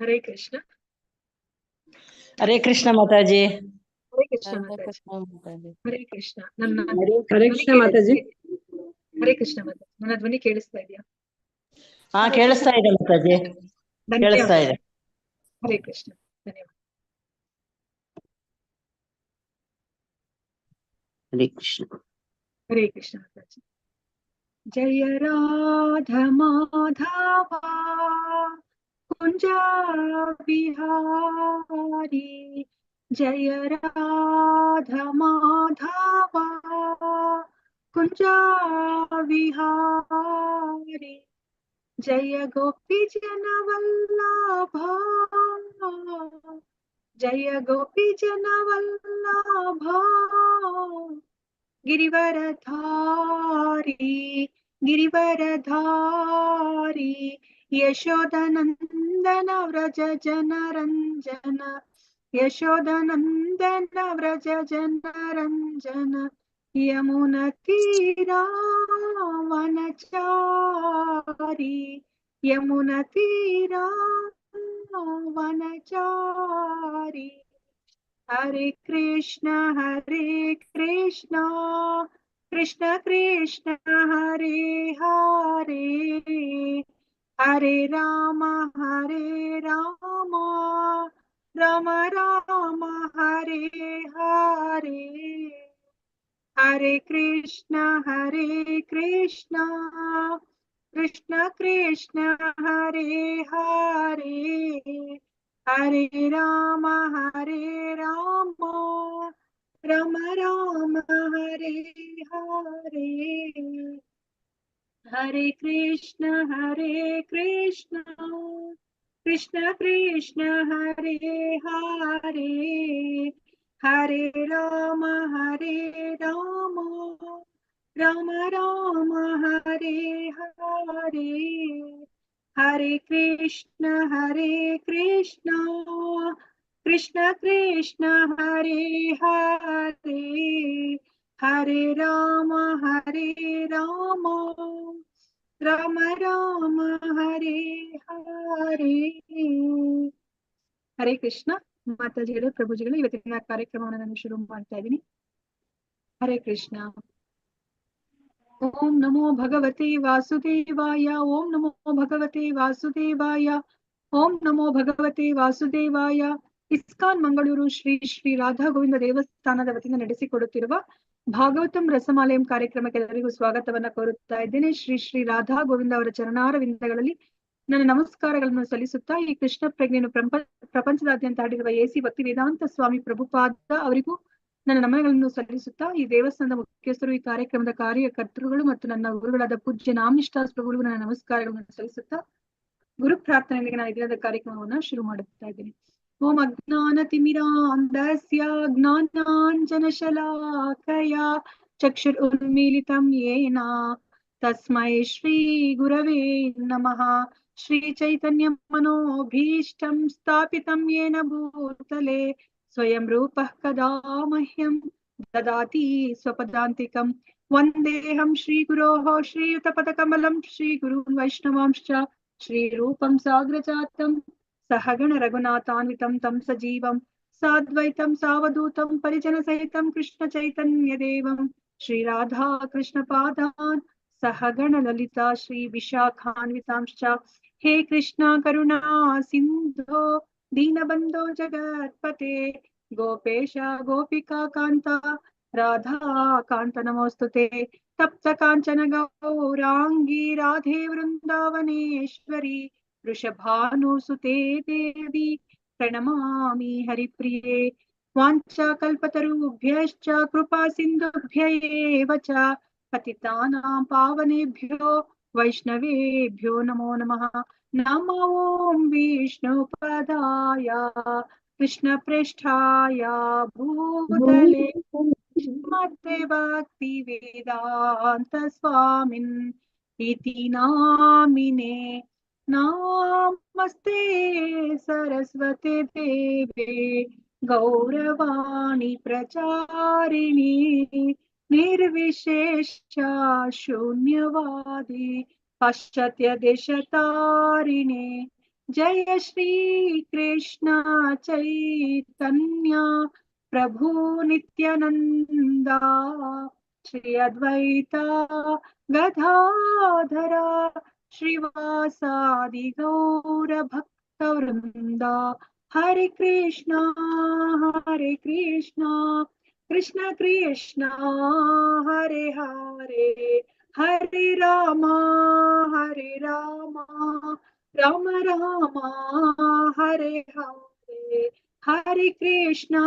हरे कृष्ण। हरे कृष्ण माताजी। हरे कृष्ण हरे माताजी। कृष्ण माताजी। हरे कृष्ಣ. ನನ್ನ ಹರೇ ಧ್ವನಿ ಕೃಷ್ಣ ಮಾತಾಜಿ. ಹರೇ ಕೃಷ್ಣ ಮಾತಾಜಿ. ನನ್ನ ಧ್ವನಿ ಕೇಳಿಸ್ತಾ ಇದೆಯಾ? ಹಾ, ಕೇಳಿಸ್ತಾ ಇದೆ ಮಾತಾಜಿ, ಕೇಳಿಸ್ತಾ ಧನ್ಯವಾದ. ಇದೆ. ಹರೇ ಕೃಷ್ಣ. ಧನ್ಯವಾದ. ಹರೇ ಕೃಷ್ಣ. ಹರೇ ಕೃಷ್ಣ ಮಾತಾಜಿ. ಜಯ ರಾಧ ಮಾಧವ ಕುಂಜ ಬಿಹಾರಿ, ಜಯ ರಾಧ ಮಾಧವ ಕುಂಜ ವಿಹಾರಿ, ಜಯ ಗೋಪಿ ಜನ ವಲ್ಲಭ, ಜಯ ಗೋಪಿ ಜನ ವಲ್ಲಭ, ಗಿರಿವರಧಾರಿ ಗಿರಿವರಧಾರಿ, ಯಶೋದನಂದನ ವ್ರಜ ಜನರಂಜನ, ಯಶೋದನಂದನ ವ್ರಜ ಜನರಂಜನ, ಯಮುನ ತೀರಾ ವನಚಾರಿ, ಯಮುನ ತೀರಾ ವನಚಾರಿ. हरे कृष्ण कृष्ण कृष्ण हरे हरे, हरे राम राम राम हरे हरे, हरे कृष्ण कृष्ण कृष्ण हरे हरे, हरे राम राम राम हरे हरे, हरे कृष्ण कृष्ण कृष्ण हरे हरे, हरे राम राम राम हरे हरे, हरे कृष्ण कृष्ण कृष्ण हरे हरे, हरे राम राम राम हरे हरे. ಹರೇ ಕೃಷ್ಣ ಮಾತಾಜಿಗಳೇ, ಪ್ರಭುಜಿಗಳೇ, ಇವತ್ತಿನ ಕಾರ್ಯಕ್ರಮವನ್ನು ನಾನು ಶುರು ಮಾಡ್ತಾ ಇದ್ದೀನಿ. ಹರೇ ಕೃಷ್ಣ. ಓಂ ನಮೋ ಭಗವತೆ ವಾಸುದೇವಾಯ, ಓಂ ನಮೋ ಭಗವತೆ ವಾಸುದೇವಾಯ, ಓಂ ನಮೋ ಭಗವತೆ ವಾಸುದೇವಾಯ. ಇಸ್ಕಾನ್ ಮಂಗಳೂರು ಶ್ರೀ ಶ್ರೀ ರಾಧಾ ಗೋವಿಂದ ದೇವಸ್ಥಾನದ ವತಿಯಿಂದ ನಡೆಸಿಕೊಡುತ್ತಿರುವ ಭಾಗವತಂ ರಸಮಾಲಯಂ ಕಾರ್ಯಕ್ರಮಕ್ಕೆ ಎಲ್ಲರಿಗೂ ಸ್ವಾಗತವನ್ನ ಕೋರುತ್ತಾ ಇದ್ದೇನೆ. ಶ್ರೀ ಶ್ರೀ ರಾಧಾ ಗೋವಿಂದ ಅವರ ಚರಣಾರವಿಂದಗಳಲ್ಲಿ ನನ್ನ ನಮಸ್ಕಾರಗಳನ್ನು ಸಲ್ಲಿಸುತ್ತಾ, ಈ ಕೃಷ್ಣ ಪ್ರಜ್ಞೆಯನ್ನು ಪ್ರಪಂಚದಾದ್ಯಂತ ಹರಡಿರುವ ಎಸಿ ಭಕ್ತಿ ವೇದಾಂತ ಸ್ವಾಮಿ ಪ್ರಭುಪಾದ ಅವರಿಗೂ ನನ್ನ ನಮನಗಳನ್ನು ಸಲ್ಲಿಸುತ್ತಾ, ಈ ದೇವಸ್ಥಾನದ ಮುಖ್ಯಸ್ಥರು, ಈ ಕಾರ್ಯಕ್ರಮದ ಕಾರ್ಯಕರ್ತರುಗಳು ಮತ್ತು ನನ್ನ ಗುರುಗಳಾದ ಪೂಜ್ಯ ನಾಮನಿಷ್ಠಾಸ್ ಪ್ರಭುಗಳು ನನ್ನ ನಮಸ್ಕಾರಗಳನ್ನು ಸಲ್ಲಿಸುತ್ತಾ, ಗುರು ಪ್ರಾರ್ಥನೆಯೊಂದಿಗೆ ನಾನು ಈ ದಿನದ ಕಾರ್ಯಕ್ರಮವನ್ನ ಶುರು ಮಾಡುತ್ತಾ ಇದ್ದೇನೆ. ಓಂ ಅಜ್ಞಾನ ತಿಮಿರಾಂಧಸ್ಯ ಜ್ಞಾನಾಂಜನಶಲಾಕಯ ಚಕ್ಷುರ್ ಉನ್ಮೀಲಿತಂ ಯೇನ ತಸ್ಮೈ ಶ್ರೀ ಗುರವೇ ನಮಃ. ಶ್ರೀ ಚೈತನ್ಯ ಮನೋಭೀಷ್ಟಂ ಸ್ಥಾಪಿತಂ ಯೇನ ಭೂತಲೆ ಸ್ವಯಂ ರೂಪಃ ಕದಾ ಮಹ್ಯಂ ದದಾತಿ ಸ್ವಪದಾಂತಿಕಂ. ವಂದೇಹಂ ಶ್ರೀ ಗುರೋಃ ಶ್ರೀಯುತಪದಕಮಲಂ ಶ್ರೀ ಗುರುನ್ ವೈಷ್ಣವಾಂಶ್ಚ ಶ್ರೀ ರೂಪಂ ಸಾಗ್ರಜಾತಂ ಸಹಗಣ ರಘುನಾಥಾನ್ವಿತಂ ತಂ ಸಜೀವಂ ಸಾದ್ವೈತಂ ಸಾವಧೂತಂ ಪರಿಜನ ಸಹಿತಂ ಕೃಷ್ಣ ಚೈತನ್ಯ ದೇವಂ ಶ್ರೀ ರಾಧಾ ಕೃಷ್ಣ ಪಾದಾನ್ ಸಹಗಣ ಲಲಿತಾ ಶ್ರೀ ವಿಶಾಖಾನ್ವಿತಾಂಶ್ಚ. ಹೇ ಕೃಷ್ಣ ಕರುಣಾ ಸಿಂಧೋ ದೀನಬಂಧೋ ಜಗತ್ಪತೆ ಗೋಪೇಶ ಗೋಪಿಕಾ ಕಾಂತ ರಾಧಾ ಕಾಂತ ನಮೋಸ್ತುತೆ. ತಪ್ತ ಕಾಂಚನ ಗೌರಾಂಗಿ ರಾಧೆ ವೃಂದಾವನೇಶ್ವರಿ ವೃಷಭಾನುಸುತೆ ದೇವಿ ಪ್ರಣಮಾಮಿ ಹರಿಪ್ರಿಯೆ. ವಾಂಛಾ ಕಲ್ಪತರುಭ್ಯಶ್ಚ ಕೃಪಾ ಸಿಂಧುಭ್ಯ ಏವ ಚ ಪತಿತಾನಾಂ ಪಾವನೇಭ್ಯೋ ವೈಷ್ಣವೇಭ್ಯೋ ನಮೋ ನಮಃ. ನಮೋ ಓಂ ವಿಷ್ಣುಪದಾಯ ಕೃಷ್ಣ ಪ್ರೇಷ್ಠಾಯ ಭೂತಲೆ ಶ್ರೀಮತೆ ಭಕ್ತಿ ವೇದಾಂತ ಸ್ವಾಮಿನ್ ಇತಿ ನಾಮಿನೇ. ನಮಸ್ತೆ ಸರಸ್ವತಿ ದೇವೆ ಗೌರವಾಣಿ ಪ್ರಚಾರಿಣಿ ನಿರ್ವಿಶೇಷ ಶೂನ್ಯವಾದಿ ಪಾಶ್ಚಾತ್ಯ ದೇಶತಾರಿಣೆ जय श्री कृष्ण चैतन्य प्रभु नित्यानंदा श्री अद्वैता गदाधरा श्रीवासादि गौर भक्त वृंदा हरे कृष्णा कृष्ण कृष्ण हरे हरे हरे रामा राम राम हरे हरे हरे कृष्णा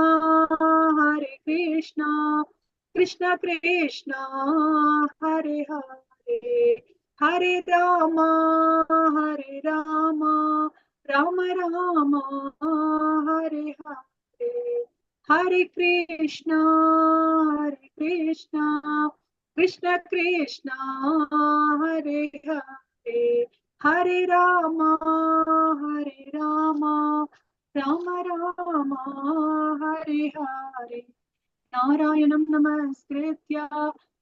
कृष्ण कृष्ण हरे हरे हरे राम राम राम हरे हरे हरे कृष्णा कृष्ण कृष्ण हरे हरे हरे राम राम राम हरे हरे नारायणं नमस्कृत्य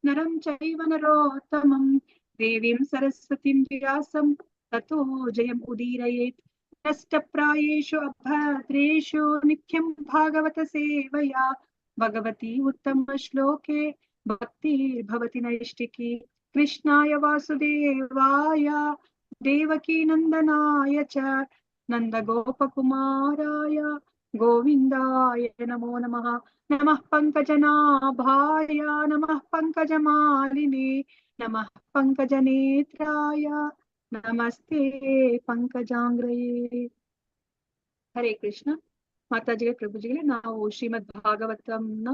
नरं चैव नरोत्तमं देवीं सरस्वतीं व्यासं ततो जयम् उदीरयेत् नष्टप्रायेषु अभद्रेषु नित्यं भागवत सेवया भगवती उत्तमश्लोके भक्तिर्भवति नैष्टिकी कृष्णाय वासुदेवाय देवकी नन्दनाय च नन्दगोपकुमाराय गोविन्दाय नमो नमः नमः पंकजनाभाय नमः पंकजमालिने नमः पंकजनेत्राय नमस्ते पंकजांग्रये हरे कृष्ण ಮಾತಾಜಿಗೆ ಪ್ರಭುಜಿಗೆ ನಾವು ಶ್ರೀಮದ್ ಭಾಗವತಂನ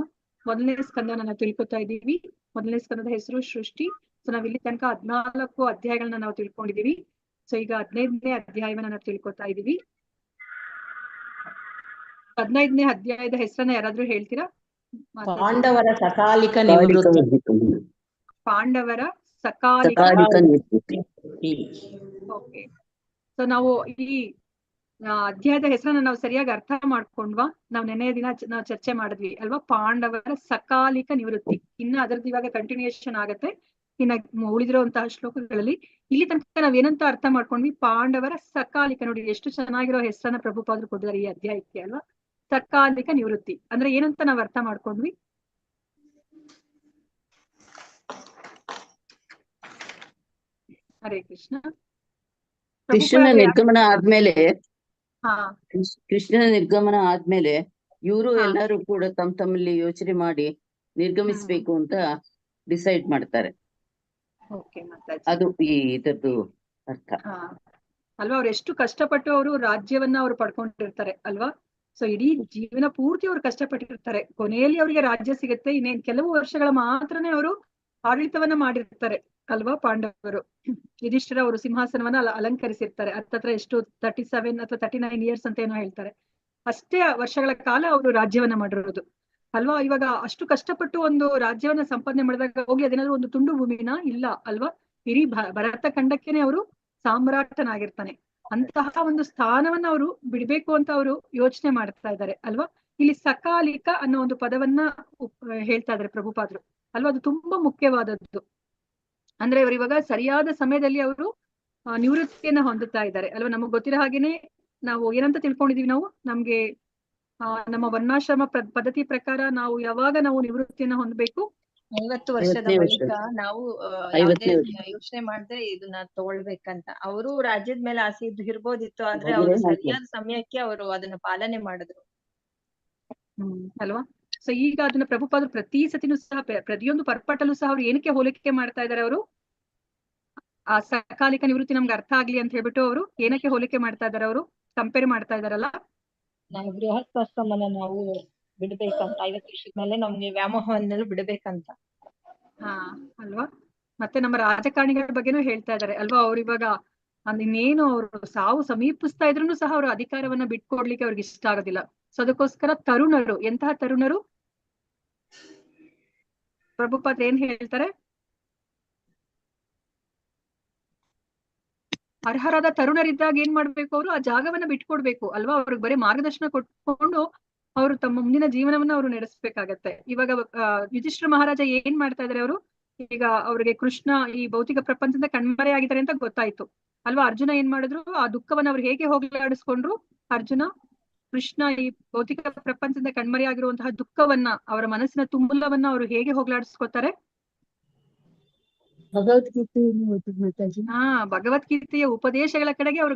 ಮೊದಲನೇ ಸ್ಕಂದನ ತಿಳ್ಕೊತಾ ಇದ್ದೀವಿ. ಮೊದಲನೇ ಸ್ಕಂದದ ಹೆಸರು ಸೃಷ್ಟಿ. ಸೊ ನಾವ್ ಇಲ್ಲಿ ತನಕ 14 ಅಧ್ಯಾಯಗಳನ್ನ ನಾವು ತಿಳ್ಕೊಂಡಿದೀವಿ. ಸೊ ಈಗ 15ನೇ ಅಧ್ಯಾಯವನ್ನ ನಾವು ತಿಳ್ಕೊತಾ ಇದೀವಿ. 15ನೇ ಅಧ್ಯಾಯದ ಹೆಸರನ್ನ ಯಾರಾದ್ರೂ ಹೇಳ್ತೀರಾ? ಪಾಂಡವರ ಸಕಾಲಿಕ ನಿವೃತ್ತಿ. ಪಾಂಡವರ ಸಕಾಲಿಕ ನಿವೃತ್ತಿ. ಓಕೆ. ಸೊ ನಾವು ಈ ಅಧ್ಯಾಯದ ಹೆಸರನ್ನ ನಾವು ಸರಿಯಾಗಿ ಅರ್ಥ ಮಾಡ್ಕೊಂಡ್ವಾ? ನಾವು ನೆನ್ನೆ ದಿನ ನಾವು ಚರ್ಚೆ ಮಾಡಿದ್ವಿ ಅಲ್ವಾ? ಪಾಂಡವರ ಸಕಾಲಿಕ ನಿವೃತ್ತಿ. ಇನ್ನ ಅದರದ್ದು ಇವಾಗ ಕಂಟಿನ್ಯೂಯೇಷನ್ ಆಗತ್ತೆ ಇನ್ನ ಉಳಿದಿರುವಂತಹ ಶ್ಲೋಕಗಳಲ್ಲಿ. ಇಲ್ಲಿ ತನಕ ನಾವ್ ಏನಂತ ಅರ್ಥ ಮಾಡ್ಕೊಂಡ್ವಿ? ಪಾಂಡವರ ಸಕಾಲಿಕ. ನೋಡಿ ಎಷ್ಟು ಚೆನ್ನಾಗಿರೋ ಹೆಸರನ್ನ ಪ್ರಭುಪಾದರು ಕೊಟ್ಟಿದ್ದಾರೆ ಈ ಅಧ್ಯಾಯಕ್ಕೆ ಅಲ್ವಾ? ಸಕಾಲಿಕ ನಿವೃತ್ತಿ ಅಂದ್ರೆ ಏನಂತ ನಾವ್ ಅರ್ಥ ಮಾಡ್ಕೊಂಡ್ವಿ? ಹರೇ ಕೃಷ್ಣ. ಕೃಷ್ಣನ ನಿರ್ಗಮನ ಆದ್ಮೇಲೆ ಹಾ ಕೃಷ್ಣನ ನಿರ್ಗಮನ ಆದ್ಮೇಲೆ ಇವರು ಎಲ್ಲರೂ ಕೂಡ ತಮ್ಮಲ್ಲಿ ಯೋಚನೆ ಮಾಡಿ ನಿರ್ಗಮಿಸ್ಬೇಕು ಅಂತ ಡಿಸೈಡ್ ಮಾಡ್ತಾರೆ. ಅದು ಈ ಇದರದ್ದು ಅರ್ಥ ಅಲ್ವಾ? ಅವ್ರು ಎಷ್ಟು ಕಷ್ಟಪಟ್ಟು ಅವರು ರಾಜ್ಯವನ್ನ ಅವ್ರು ಪಡ್ಕೊಂಡಿರ್ತಾರೆ ಅಲ್ವಾ? ಸೊ ಇಡೀ ಜೀವನ ಪೂರ್ತಿ ಅವ್ರು ಕಷ್ಟಪಟ್ಟಿರ್ತಾರೆ. ಕೊನೆಯಲ್ಲಿ ಅವರಿಗೆ ರಾಜ್ಯ ಸಿಗುತ್ತೆ. ಇನ್ನೇನ್ ಕೆಲವು ವರ್ಷಗಳ ಮಾತ್ರನೇ ಅವರು ಆಡಳಿತವನ್ನ ಮಾಡಿರ್ತಾರೆ ಅಲ್ವಾ? ಪಾಂಡವರು ಯುಧಿಷ್ಠಿರ ಅವರು ಸಿಂಹಾಸನವನ್ನ ಅಲಂಕರಿಸಿರ್ತಾರೆ. ಹತ್ತತ್ರ ಎಷ್ಟು 37 ಅಥವಾ 39 ಇಯರ್ಸ್ ಅಂತ ಏನೋ ಹೇಳ್ತಾರೆ. ಅಷ್ಟೇ ವರ್ಷಗಳ ಕಾಲ ಅವರು ರಾಜ್ಯವನ್ನ ಮಾಡಿರೋದು ಅಲ್ವಾ? ಇವಾಗ ಅಷ್ಟು ಕಷ್ಟಪಟ್ಟು ಒಂದು ರಾಜ್ಯವನ್ನ ಸಂಪಾದನೆ ಮಾಡಿದಾಗ ಹೋಗಿ ಅದೇನಾದ್ರು ಒಂದು ತುಂಡು ಭೂಮಿನ ಇಲ್ಲ ಅಲ್ವಾ? ಇಡೀ ಭರತ ಖಂಡಕ್ಕೇನೆ ಅವರು ಸಾಮ್ರಾಟನಾಗಿರ್ತಾನೆ. ಅಂತಹ ಒಂದು ಸ್ಥಾನವನ್ನ ಅವರು ಬಿಡ್ಬೇಕು ಅಂತ ಅವರು ಯೋಚನೆ ಮಾಡ್ತಾ ಇದ್ದಾರೆ ಅಲ್ವಾ? ಇಲ್ಲಿ ಸಕಾಲಿಕ ಅನ್ನೋ ಒಂದು ಪದವನ್ನ ಹೇಳ್ತಾ ಇದ್ದಾರೆ ಪ್ರಭುಪಾದರು ಅಲ್ವಾ? ಅದು ತುಂಬಾ ಮುಖ್ಯವಾದದ್ದು. ಅಂದ್ರೆ ಇವರು ಇವಾಗ ಸರಿಯಾದ ಸಮಯದಲ್ಲಿ ಅವರು ನಿವೃತ್ತಿಯನ್ನ ಹೊಂದುತ್ತಾ ಇದ್ದಾರೆ ಅಲ್ವಾ? ನಮಗ್ ಗೊತ್ತಿರೋ ಹಾಗೇನೆ ನಾವು ಏನಂತ ತಿಳ್ಕೊಂಡಿದೀವಿ ನಾವು, ನಮ್ಗೆ ನಮ್ಮ ವರ್ಣಾಶ್ರಮ ಪದ್ಧತಿ ಪ್ರಕಾರ ನಾವು ಯಾವಾಗ ನಾವು ನಿವೃತ್ತಿಯನ್ನ ಹೊಂದಬೇಕು? 50 ವರ್ಷದ ಬಳಿಕ ನಾವು ಯೋಚನೆ ಮಾಡದೆ ಇದನ್ನ ತಗೊಳ್ಬೇಕಂತ. ಅವರು ರಾಜ್ಯದ ಮೇಲೆ ಆಸೆ ಇರ್ಬೋದಿತ್ತು, ಆದ್ರೆ ಅವರು ಸರಿಯಾದ ಸಮಯಕ್ಕೆ ಅವರು ಅದನ್ನ ಪಾಲನೆ ಮಾಡಿದ್ರು ಅಲ್ವಾ? ಸೊ ಈಗ ಅದನ್ನ ಪ್ರಭುಪಾದರು ಪ್ರತಿ ಸತಿನೂ ಸಹ ಪ್ರತಿಯೊಂದು ಪರ್ಪಟಲು ಸಹ ಅವ್ರು ಏನಕ್ಕೆ ಹೋಲಿಕೆ ಮಾಡ್ತಾ ಇದಾರೆ? ಅವರು ಆ ಸಕಾಲಿಕ ನಿವೃತ್ತಿ ನಮ್ಗೆ ಅರ್ಥ ಆಗ್ಲಿ ಅಂತ ಹೇಳ್ಬಿಟ್ಟು ಅವರು ಏನಕ್ಕೆ ಹೋಲಿಕೆ ಮಾಡ್ತಾ ಇದಾರೆ? ಅವರು ಕಂಪೇರ್ ಮಾಡ್ತಾ ಇದಾರಲ್ಲ, ನಾವು ಗೃಹಸ್ಥಾಶ್ರಮನ ನಾವು ಬಿಡ್ಬೇಕಂತ, 50 ವರ್ಷದ ಮೇಲೆ ನಮ್ಗೆ ವ್ಯಾಮೋಹವನ್ನೆಲ್ಲ ಬಿಡ್ಬೇಕಂತ. ಅಲ್ವಾ? ಮತ್ತೆ ನಮ್ಮ ರಾಜಕಾರಣಿಗಳ ಬಗ್ಗೆನೂ ಹೇಳ್ತಾ ಇದಾರೆ ಅಲ್ವಾ? ಅವ್ರು ಇವಾಗ ಇನ್ನೇನು ಅವರು ಸಾವು ಸಮೀಪಿಸ್ತಾ ಇದ್ರು ಸಹ ಅವರು ಅಧಿಕಾರವನ್ನ ಬಿಟ್ಕೊಡ್ಲಿಕ್ಕೆ ಅವ್ರಿಗೆ ಇಷ್ಟ ಆಗೋದಿಲ್ಲ. ಸೊ ಅದಕ್ಕೋಸ್ಕರ ತರುಣರು, ಎಂತಹ ತರುಣರು? ಪ್ರಭುಪಾದ ಏನ್ ಹೇಳ್ತಾರೆ? ಅರ್ಹರಾದ ತರುಣರಿದ್ದಾಗ ಏನ್ ಮಾಡ್ಬೇಕು? ಅವರು ಆ ಜಾಗವನ್ನ ಬಿಟ್ಕೊಡ್ಬೇಕು ಅಲ್ವಾ? ಅವ್ರಿಗೆ ಬರೀ ಮಾರ್ಗದರ್ಶನ ಕೊಟ್ಕೊಂಡು ಅವರು ತಮ್ಮ ಮುಂದಿನ ಜೀವನವನ್ನ ಅವರು ನಡೆಸಬೇಕಾಗತ್ತೆ. ಇವಾಗ ಯುಧಿಷ್ಠಿರ ಮಹಾರಾಜ ಏನ್ ಮಾಡ್ತಾ ಇದಾರೆ? ಅವರು ಈಗ ಅವ್ರಿಗೆ ಕೃಷ್ಣ ಈ ಭೌತಿಕ ಪ್ರಪಂಚದಿಂದ ಕಣ್ಮರೆ ಆಗಿದ್ದಾರೆ ಅಂತ ಗೊತ್ತಾಯ್ತು. ಅಲ್ವಾ. ಅರ್ಜುನ ಏನ್ ಮಾಡಿದ್ರು, ಆ ದುಃಖವನ್ನ ಅವ್ರು ಹೇಗೆ ಹೋಗಲಾಡಿಸ್ಕೊಂಡ್ರು. ಅರ್ಜುನ ಕೃಷ್ಣ ಈ ಭೌತಿಕ ಪ್ರಪಂಚದಿಂದ ಕಣ್ಮರೆಯಾಗಿರುವಂತಹ ದುಃಖವನ್ನ, ಅವರ ಮನಸ್ಸಿನ ತುಂಬಲವನ್ನ ಅವರು ಹೇಗೆ ಹೋಗಲಾಡಿಸ್ಕೊತಾರೆ. ಭಗವದ್ಗೀತೆಯ ಉಪದೇಶಗಳ ಕಡೆಗೆ ಅವರು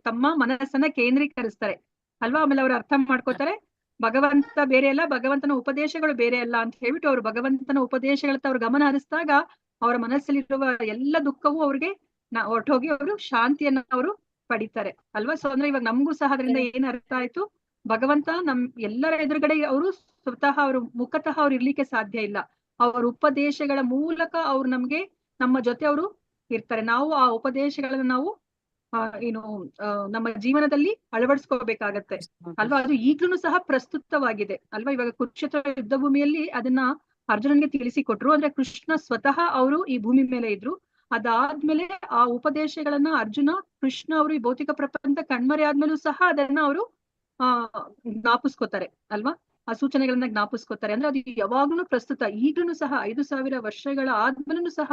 ತಮ್ಮ ಮನಸ್ಸನ್ನ ಕೇಂದ್ರೀಕರಿಸ್ತಾರೆ ಅಲ್ವಾ. ಆಮೇಲೆ ಅವ್ರು ಅರ್ಥ ಮಾಡ್ಕೋತಾರೆ, ಭಗವಂತ ಬೇರೆ ಅಲ್ಲ, ಭಗವಂತನ ಉಪದೇಶಗಳು ಬೇರೆ ಅಲ್ಲ ಅಂತ ಹೇಳ್ಬಿಟ್ಟು ಅವ್ರು ಭಗವಂತನ ಉಪದೇಶಗಳತ್ತ ಅವ್ರ ಗಮನ ಹರಿಸಿದಾಗ ಅವರ ಮನಸ್ಸಲ್ಲಿರುವ ಎಲ್ಲ ದುಃಖವೂ ಅವ್ರಿಗೆ ಹೊರಟೋಗಿ ಅವರು ಶಾಂತಿಯನ್ನ ಅವರು ಪಡಿತಾರೆ ಅಲ್ವಾ. ಸೊ ಅಂದ್ರೆ ಇವಾಗ ನಮಗೂ ಸಹ ಅದರಿಂದ ಏನ್ ಅರ್ಥ ಆಯ್ತು, ಭಗವಂತ ನಮ್ ಎಲ್ಲರ ಎದುರುಗಡೆ ಅವರು ಸ್ವತಃ ಅವರು ಮುಖತಃ ಅವ್ರು ಇರ್ಲಿಕ್ಕೆ ಸಾಧ್ಯ ಇಲ್ಲ. ಅವರ ಉಪದೇಶಗಳ ಮೂಲಕ ಅವ್ರು ನಮ್ಗೆ ನಮ್ಮ ಜೊತೆ ಅವರು ಇರ್ತಾರೆ. ನಾವು ಆ ಉಪದೇಶಗಳನ್ನ ನಾವು ಏನು ನಮ್ಮ ಜೀವನದಲ್ಲಿ ಅಳವಡಿಸ್ಕೋಬೇಕಾಗತ್ತೆ ಅಲ್ವಾ. ಅದು ಈಗ್ಲೂ ಸಹ ಪ್ರಸ್ತುತವಾಗಿದೆ ಅಲ್ವಾ. ಇವಾಗ ಕುರುಕ್ಷೇತ್ರ ಯುದ್ಧ ಭೂಮಿಯಲ್ಲಿ ಅದನ್ನ ಅರ್ಜುನನ್ಗೆ ತಿಳಿಸಿಕೊಟ್ರು. ಅಂದ್ರೆ ಕೃಷ್ಣ ಸ್ವತಃ ಅವರು ಈ ಭೂಮಿ ಮೇಲೆ ಇದ್ರು. ಅದಾದ್ಮೇಲೆ ಆ ಉಪದೇಶಗಳನ್ನ ಅರ್ಜುನ ಕೃಷ್ಣ ಅವರು ಈ ಭೌತಿಕ ಪ್ರಪಂಚ ಕಣ್ಮರೆ ಆದ್ಮೇಲೂ ಸಹ ಅದನ್ನ ಅವರು ಜ್ಞಾಪಿಸ್ಕೋತಾರೆ ಅಲ್ವಾ. ಆ ಸೂಚನೆಗಳನ್ನ ಜ್ಞಾಪಿಸ್ಕೋತಾರೆ. ಅಂದ್ರೆ ಅದು ಯಾವಾಗ್ಲೂ ಪ್ರಸ್ತುತ, ಈಗ್ಲೂ ಸಹ 5,000 ವರ್ಷಗಳ ಆದ್ಮೇಲೂ ಸಹ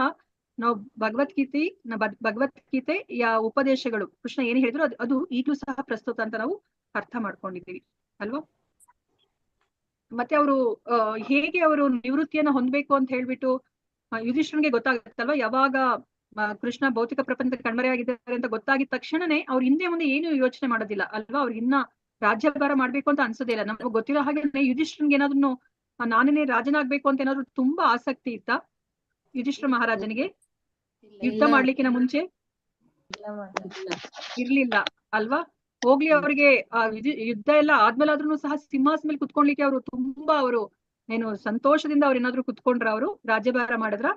ನಾವು ಭಗವದ್ಗೀತೆಯ ಉಪದೇಶಗಳು ಕೃಷ್ಣ ಏನ್ ಹೇಳಿದ್ರು ಅದು ಈಗ್ಲೂ ಸಹ ಪ್ರಸ್ತುತ ಅಂತ ನಾವು ಅರ್ಥ ಮಾಡ್ಕೊಂಡಿದ್ದೀವಿ ಅಲ್ವಾ. ಮತ್ತೆ ಅವರು ಹೇಗೆ ಅವರು ನಿವೃತ್ತಿಯನ್ನ ಹೊಂದ್ಬೇಕು ಅಂತ ಹೇಳ್ಬಿಟ್ಟು ಯುಧಿಷ್ಠಿರನಿಗೆ ಗೊತ್ತಾಗುತ್ತಲ್ವಾ. ಯಾವಾಗ ಕೃಷ್ಣ ಭೌತಿಕ ಪ್ರಪಂಚ ಕಣ್ಮರೆಯಾಗಿದ್ದಾರೆ ಅಂತ ಗೊತ್ತಾಗಿದ ತಕ್ಷಣನೇ ಅವ್ರು ಹಿಂದೆ ಮುಂದೆ ಏನು ಯೋಚನೆ ಮಾಡೋದಿಲ್ಲ ಅಲ್ವಾ. ಅವ್ರಿಗೆ ಇನ್ನ ರಾಜ್ಯಭಾರ ಮಾಡ್ಬೇಕು ಅಂತ ಅನ್ಸೋದೇ ಇಲ್ಲ. ನಮ್ಗೆ ಗೊತ್ತಿರೋ ಹಾಗೆ ಯುಧಿಷ್ಠಿರನಿಗೆ ಏನಾದ್ರು ನಾನೇ ರಾಜನಾಗ್ಬೇಕು ಅಂತ ಏನಾದ್ರು ತುಂಬಾ ಆಸಕ್ತಿ ಇತ್ತ ಯುಧಿಷ್ಠಿರ ಮಹಾರಾಜನಿಗೆ ಯುದ್ಧ ಮಾಡ್ಲಿಕ್ಕಿನ ಮುಂಚೆ? ಇರ್ಲಿಲ್ಲ ಅಲ್ವಾ. ಹೋಗ್ಲಿ, ಅವ್ರಿಗೆ ಯುದ್ಧ ಎಲ್ಲ ಆದ್ಮೇಲಾದ್ರೂ ಸಹ ಸಿಂಹಾಸನ ಮೇಲೆ ಕುತ್ಕೊಳ್ಲಿಕ್ಕೆ ಅವರು ತುಂಬಾ ಅವರು ಏನು ಸಂತೋಷದಿಂದ ಅವ್ರು ಏನಾದ್ರು ಕುತ್ಕೊಂಡ್ರ ಅವರು ರಾಜ್ಯಭಾರ ಮಾಡಿದ್ರ?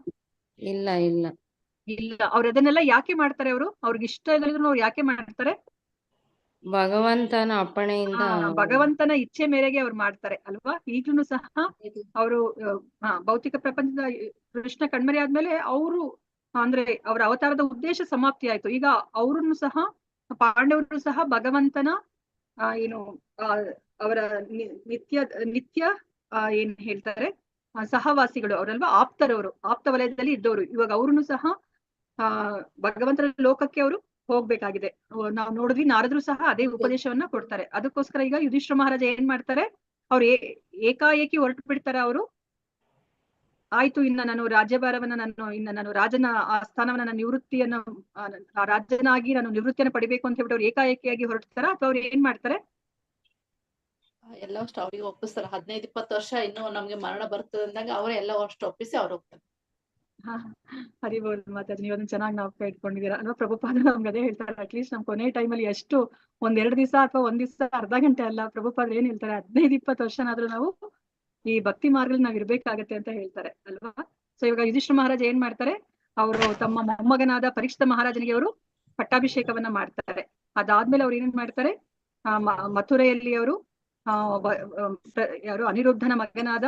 ಇಲ್ಲ ಇಲ್ಲ ಇಲ್ಲ. ಅವ್ರು ಅದನ್ನೆಲ್ಲ ಯಾಕೆ ಮಾಡ್ತಾರೆ? ಅವ್ರಿಗೆ ಇಷ್ಟ ಇಲ್ಲದ್ರು ಅವ್ರು ಯಾಕೆ ಮಾಡ್ತಾರೆ? ಭಗವಂತನ ಅಪ್ಪಣೆಯಿಂದ, ಭಗವಂತನ ಇಚ್ಛೆ ಮೇರೆಗೆ ಅವ್ರು ಮಾಡ್ತಾರೆ ಅಲ್ವಾ. ಈಗ್ಲೂ ಸಹ ಅವರು ಭೌತಿಕ ಪ್ರಪಂಚದ ಕೃಷ್ಣ ಕಣ್ಮರೆ ಆದ್ಮೇಲೆ ಅವರು ಅಂದ್ರೆ ಅವರ ಅವತಾರದ ಉದ್ದೇಶ ಸಮಾಪ್ತಿ ಆಯ್ತು. ಈಗ ಅವ್ರನ್ನು ಸಹ ಪಾಂಡವರು ಸಹ ಭಗವಂತನ ಏನು ಅವರ ನಿತ್ಯ ಏನ್ ಹೇಳ್ತಾರೆ ಸಹವಾಸಿಗಳು ಅವರಲ್ವಾ, ಆಪ್ತರವರು, ಆಪ್ತ ವಲಯದಲ್ಲಿ ಇದ್ದವರು. ಇವಾಗ ಅವ್ರನ್ನು ಸಹ ಭಗವಂತನ ಲೋಕಕ್ಕೆ ಅವರು ಹೋಗ್ಬೇಕಾಗಿದೆ. ನಾವು ನೋಡಿದ್ವಿ, ನಾರದ್ರು ಸಹ ಅದೇ ಉಪದೇಶವನ್ನ ಕೊಡ್ತಾರೆ. ಅದಕ್ಕೋಸ್ಕರ ಈಗ ಯುಧಿಷ್ಠಿರ ಮಹಾರಾಜ ಏನ್ ಮಾಡ್ತಾರೆ, ಅವ್ರು ಏಕಾಏಕಿ ಹೊರಟು ಬಿಡ್ತಾರೆ. ಅವರು ಆಯ್ತು, ಇನ್ನ ನಾನು ರಾಜ್ಯಭಾರವನ್ನ ನಾನು ರಾಜನ ಆ ಸ್ಥಾನವನ್ನ ನಾನು ನಿವೃತ್ತಿಯನ್ನು ರಾಜನಾಗಿ ನಾನು ನಿವೃತ್ತಿಯನ್ನು ಪಡಿಬೇಕು ಅಂತ ಹೇಳ್ಬಿಟ್ಟು ಅವ್ರು ಏಕಾಏಕಿಯಾಗಿ ಹೊರಡ್ತಾರ, ಅಥವಾ ಅವ್ರು ಏನ್ ಮಾಡ್ತಾರೆ? ಎಲ್ಲ ಅಷ್ಟು ಅವ್ರಿಗೆ ಒಪ್ಪಿಸ್ತಾರ. 15-20 ವರ್ಷ ಇನ್ನು ನಮ್ಗೆ ಮರಣ ಬರ್ತದೆ ಅಂದಾಗ ಅವರೇ ಎಲ್ಲ ಅಷ್ಟು ಒಪ್ಪಿಸಿ ಅವ್ರು ಹೋಗ್ತಾರೆ. ಹರಿಬೋಲ್ ಮಾತಾಜಿ, ನೀವು ಅದನ್ನ ಚೆನ್ನಾಗಿ ನಾವು ಇಟ್ಕೊಂಡಿದ್ದೀರಾ ಅಲ್ವಾ. ಪ್ರಭುಪಾದ ನಮ್ಗೆ ಅದೇ ಹೇಳ್ತಾರೆ, ಅಟ್ಲೀಸ್ಟ್ ನಮ್ ಕೊನೆ ಟೈಮಲ್ಲಿ ಎಷ್ಟು 1-2 ದಿವಸ ಅಥವಾ 1 ದಿವಸ ಅರ್ಧ ಗಂಟೆ ಅಲ್ಲ, ಪ್ರಭುಪಾದ ಏನ್ ಹೇಳ್ತಾರೆ 15-20 ವರ್ಷನಾದ್ರೂ ನಾವು ಈ ಭಕ್ತಿ ಮಾರ್ಗದಲ್ಲಿ ನಾವ್ ಇರ್ಬೇಕಾಗತ್ತೆ ಅಂತ ಹೇಳ್ತಾರೆ ಅಲ್ವಾ. ಸೊ ಇವಾಗ ಯುಧಿಷ್ಠಿರ ಮಹಾರಾಜ ಏನ್ ಮಾಡ್ತಾರೆ, ಅವರು ತಮ್ಮ ಮೊಮ್ಮಗನಾದ ಪರೀಕ್ಷಿತ ಮಹಾರಾಜನಿಗೆ ಅವರು ಪಟ್ಟಾಭಿಷೇಕವನ್ನ ಮಾಡ್ತಾರೆ. ಅದಾದ್ಮೇಲೆ ಅವ್ರು ಏನೇನ್ ಮಾಡ್ತಾರೆ, ಮಥುರೆಯಲ್ಲಿ ಅವರು ಯಾರು ಅನಿರುದ್ಧನ ಮಗನಾದ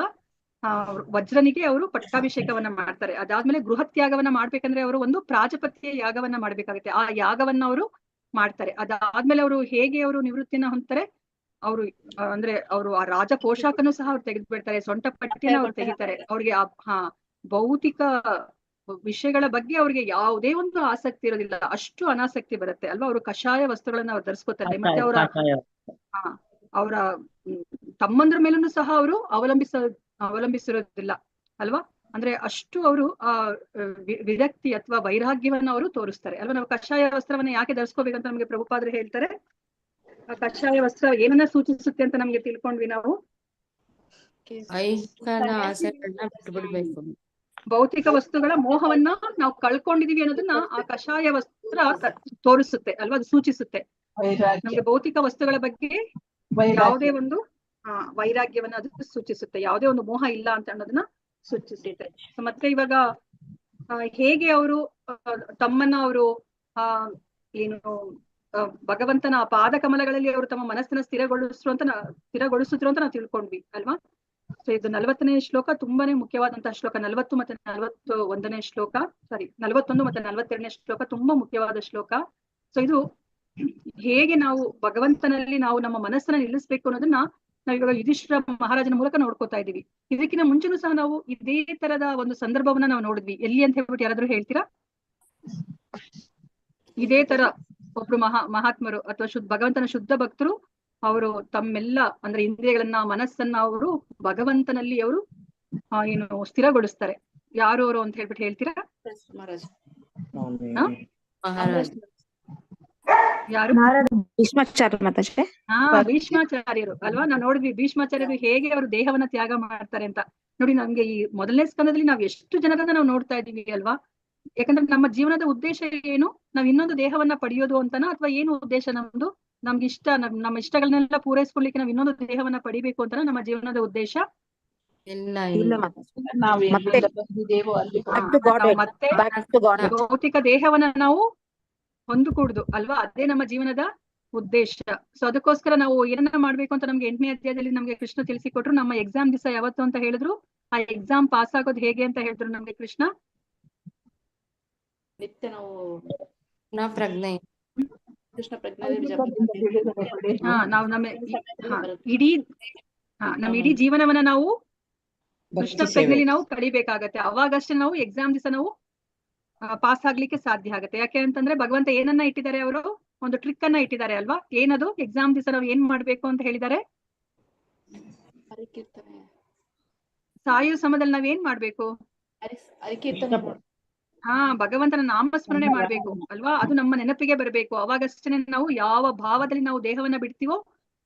ವಜ್ರನಿಗೆ ಅವರು ಪಟ್ಟಾಭಿಷೇಕವನ್ನ ಮಾಡ್ತಾರೆ. ಅದಾದ್ಮೇಲೆ ಗೃಹತ್ ಯಾಗವನ್ನ ಮಾಡ್ಬೇಕಂದ್ರೆ ಅವರು ಒಂದು ಪ್ರಾಜಪತ್ಯ ಯಾಗವನ್ನ ಮಾಡ್ಬೇಕಾಗುತ್ತೆ. ಆ ಯಾಗವನ್ನ ಅವರು ಮಾಡ್ತಾರೆ. ಅದಾದ್ಮೇಲೆ ಅವರು ಹೇಗೆ ಅವರು ನಿವೃತ್ತಿಯನ್ನ ಹೊಂದ್ತಾರೆ, ಅವರು ಅಂದ್ರೆ ಅವರು ಆ ರಾಜ ಪೋಷಾಕನು ಸಹ ಅವ್ರು ತೆಗೆದು ಬಿಡ್ತಾರೆ, ಸೊಂಟ ಪಟ್ಟಿಯನ್ನ ಅವ್ರು ತೆಗಿತಾರೆ. ಅವ್ರಿಗೆ ಭೌತಿಕ ವಿಷಯಗಳ ಬಗ್ಗೆ ಅವ್ರಿಗೆ ಯಾವುದೇ ಒಂದು ಆಸಕ್ತಿ ಇರೋದಿಲ್ಲ, ಅಷ್ಟು ಅನಾಸಕ್ತಿ ಬರುತ್ತೆ ಅಲ್ವಾ. ಅವರು ಕಷಾಯ ವಸ್ತ್ರಗಳನ್ನ ಅವ್ರು ಧರಿಸ್ಕೊತಾರೆ. ಮತ್ತೆ ಅವರ ತಮ್ಮಂದ್ರ ಮೇಲೂ ಸಹ ಅವರು ಅವಲಂಬಿಸಿರೋದಿಲ್ಲ ಅಲ್ವಾ. ಅಂದ್ರೆ ಅಷ್ಟು ಅವರು ವಿರಕ್ತಿ ಅಥವಾ ವೈರಾಗ್ಯವನ್ನ ಅವರು ತೋರಿಸ್ತಾರೆ ಅಲ್ವಾ. ನಾವು ಕಷಾಯ ವಸ್ತ್ರವನ್ನ ಯಾಕೆ ಧರಿಸ್ಕೋಬೇಕಂತ ನಮ್ಗೆ ಪ್ರಭುಪಾದರು ಹೇಳ್ತಾರೆ. ಆ ಕಷಾಯ ವಸ್ತ್ರ ಏನನ್ನ ಸೂಚಿಸುತ್ತೆ ಅಂತ ನಮ್ಗೆ ತಿಳ್ಕೊಂಡ್ವಿ ನಾವು. ಆಸೆಗಳನ್ನ ಬಿಟ್ಬಿಡ್ಬೇಕು, ಭೌತಿಕ ವಸ್ತುಗಳ ಮೋಹವನ್ನ ನಾವು ಕಳ್ಕೊಂಡಿದೀವಿ ಅನ್ನೋದನ್ನ ಆ ಕಷಾಯ ವಸ್ತ್ರ ತೋರಿಸುತ್ತೆ ಅಲ್ವಾ, ಅದು ಸೂಚಿಸುತ್ತೆ. ನಮ್ಗೆ ಭೌತಿಕ ವಸ್ತುಗಳ ಬಗ್ಗೆ ಯಾವುದೇ ಒಂದು ವೈರಾಗ್ಯವನ್ನ ಅದು ಸೂಚಿಸುತ್ತೆ, ಯಾವುದೇ ಒಂದು ಮೋಹ ಇಲ್ಲ ಅಂತ ಅನ್ನೋದನ್ನ ಸೂಚಿಸುತ್ತೆ. ಮತ್ತೆ ಇವಾಗ ಹೇಗೆ ಅವರು ತಮ್ಮನ್ನ ಅವರು ಏನು ಭಗವಂತನ ಪಾದ ಕಮಲಗಳಲ್ಲಿ ಅವರು ತಮ್ಮ ಮನಸ್ಸನ್ನ ಸ್ಥಿರಗೊಳಿಸಿದ್ರು ಅಂತ ನಾವು ತಿಳ್ಕೊಂಡ್ವಿ ಅಲ್ವಾ. ಸೊ ಇದು 40ನೇ ಶ್ಲೋಕ ತುಂಬಾನೇ ಮುಖ್ಯವಾದಂತಹ ಶ್ಲೋಕ. 40 ಮತ್ತೆ 41ನೇ ಶ್ಲೋಕ, 41 ಮತ್ತೆ 42ನೇ ಶ್ಲೋಕ ತುಂಬಾ ಮುಖ್ಯವಾದ ಶ್ಲೋಕ. ಸೊ ಇದು ಹೇಗೆ ನಾವು ಭಗವಂತನಲ್ಲಿ ನಾವು ನಮ್ಮ ಮನಸ್ಸನ್ನ ನಿಲ್ಲಿಸ್ಬೇಕು ಅನ್ನೋದನ್ನ ನಾವ್ ಇವಾಗ ಯುಧಿಷ್ಠಿರ ಮಹಾರಾಜನ ಮೂಲಕ ನೋಡ್ಕೋತಾ ಇದೀವಿ. ಇದಕ್ಕಿಂತ ಮುಂಚೆನೂ ಸಹ ನಾವು ಇದೇ ತರದ ಒಂದು ಸಂದರ್ಭವನ್ನ ನಾವು ನೋಡಿದ್ವಿ. ಎಲ್ಲಿ ಅಂತ ಹೇಳ್ಬಿಟ್ಟು ಯಾರಾದ್ರೂ ಹೇಳ್ತೀರಾ? ಇದೇ ತರ ಒಬ್ರು ಮಹಾತ್ಮರು ಅಥವಾ ಭಗವಂತನ ಶುದ್ಧ ಭಕ್ತರು ಅವರು ತಮ್ಮೆಲ್ಲ ಅಂದ್ರೆ ಇಂದ್ರಿಯಗಳನ್ನ ಮನಸ್ಸನ್ನ ಅವರು ಭಗವಂತನಲ್ಲಿ ಅವರು ಏನು ಸ್ಥಿರಗೊಳಿಸ್ತಾರೆ. ಯಾರು ಅವರು ಅಂತ ಹೇಳ್ಬಿಟ್ಟು ಹೇಳ್ತೀರಾ? ಮಹಾರಾಜ್ ಮಹಾರಾಜ್ ಯಾರು? ಭೀಷ್ಮಾಚಾರ್ಯ ಮಾತಾಜೆ. ಭೀಷ್ಮಾಚಾರ್ಯರು ಅಲ್ವಾ? ನಾವ್ ನೋಡಿದ್ವಿ ಭೀಷ್ಮಾಚಾರ್ಯರು ಹೇಗೆ ಅವರು ದೇಹವನ್ನ ತ್ಯಾಗ ಮಾಡ್ತಾರೆ ಅಂತ. ನೋಡಿ, ನಮ್ಗೆ ಈ ಮೊದಲನೇ ಸ್ಕಂದದಲ್ಲಿ ನಾವ್ ಎಷ್ಟು ಜನರನ್ನ ನಾವು ನೋಡ್ತಾ ಇದೀವಿ ಅಲ್ವಾ? ಯಾಕಂದ್ರೆ ನಮ್ಮ ಜೀವನದ ಉದ್ದೇಶ ಏನು? ನಾವ್ ಇನ್ನೊಂದು ದೇಹವನ್ನ ಪಡೆಯೋದು ಅಂತನಾ ಅಥವಾ ಏನು ಉದ್ದೇಶ ನಮ್ದು? ನಮ್ಗೆ ಇಷ್ಟ ನಮ್ಮ ಇಷ್ಟಗಳನ್ನೆಲ್ಲ ಪೂರೈಸ್ಕೊಳ್ಲಿಕ್ಕೆ ನಾವ್ ಇನ್ನೊಂದು ದೇಹವನ್ನ ಪಡಿಬೇಕು ಅಂತನಾ ನಮ್ಮ ಜೀವನದ ಉದ್ದೇಶ? ಇಲ್ಲ ಇಲ್ಲ ಇಲ್ಲ ಮಾತಾಜೆ. ನಾವು ಮತ್ತೆ ಬಂದಿದ್ದೇವೋ ಅಲ್ಲಿ ನಾವು ಮತ್ತೆ back to God. ಭೌತಿಕ ದೇಹವನ್ನ ನಾವು ಹೊಂದಿಕೂಡುದು ಅಲ್ವಾ? ಅದೇ ನಮ್ಮ ಜೀವನದ ಉದ್ದೇಶ. ಸೊ ಅದಕ್ಕೋಸ್ಕರ ನಾವು ಏನನ್ನ ಮಾಡ್ಬೇಕು ಅಂತ ನಮ್ಗೆ 8ನೇ ಅಧ್ಯಾಯದಲ್ಲಿ ನಮ್ಗೆ ಕೃಷ್ಣ ತಿಳಿಸಿಕೊಟ್ರು. ನಮ್ಮ ಎಕ್ಸಾಮ್ ದಿವಸ ಯಾವತ್ತು ಅಂತ ಹೇಳಿದ್ರು, ಆ ಎಕ್ಸಾಮ್ ಪಾಸ್ ಆಗೋದು ಹೇಗೆ ಅಂತ ಹೇಳಿದ್ರು ನಮ್ಗೆ ಕೃಷ್ಣ. ನಿತ್ಯ ನಾವು ಪ್ರಜ್ಞೆ ಕೃಷ್ಣ ಪ್ರಜ್ಞೆ ನಾವು ನಮ್ಮ ಇಡೀ ಜೀವನವನ್ನ ನಾವು ಕೃಷ್ಣ ಪ್ರಜ್ಞೆಯಲ್ಲಿ ನಾವು ಕಳಿಬೇಕಾಗತ್ತೆ. ಅವಾಗಷ್ಟೇ ನಾವು ಎಕ್ಸಾಮ್ ದಿವಸ ನಾವು ಪಾಸ್ ಆಗ್ಲಿಕ್ಕೆ ಸಾಧ್ಯ ಆಗುತ್ತೆ. ಯಾಕೆ ಅಂತಂದ್ರೆ ಭಗವಂತ ಏನನ್ನ ಇಟ್ಟಿದ್ದಾರೆ, ಅವರು ಒಂದು ಟ್ರಿಕ್ ಅನ್ನ ಇಟ್ಟಿದ್ದಾರೆ ಅಲ್ವಾ? ಏನದು? ಎಕ್ಸಾಮ್ ದಿವಸ ನಾವು ಏನ್ ಮಾಡ್ಬೇಕು ಅಂತ ಹೇಳಿದ್ದಾರೆ? ಸಾಯು ಸಮಯದಲ್ಲಿ ನಾವ್ ಏನ್ ಮಾಡ್ಬೇಕು? ಭಗವಂತನ ನಾಮಸ್ಮರಣೆ ಮಾಡ್ಬೇಕು ಅಲ್ವಾ? ಅದು ನಮ್ಮ ನೆನಪಿಗೆ ಬರಬೇಕು. ಅವಾಗಷ್ಟೇ ನಾವು ಯಾವ ಭಾವದಲ್ಲಿ ನಾವು ದೇಹವನ್ನ ಬಿಡ್ತೀವೋ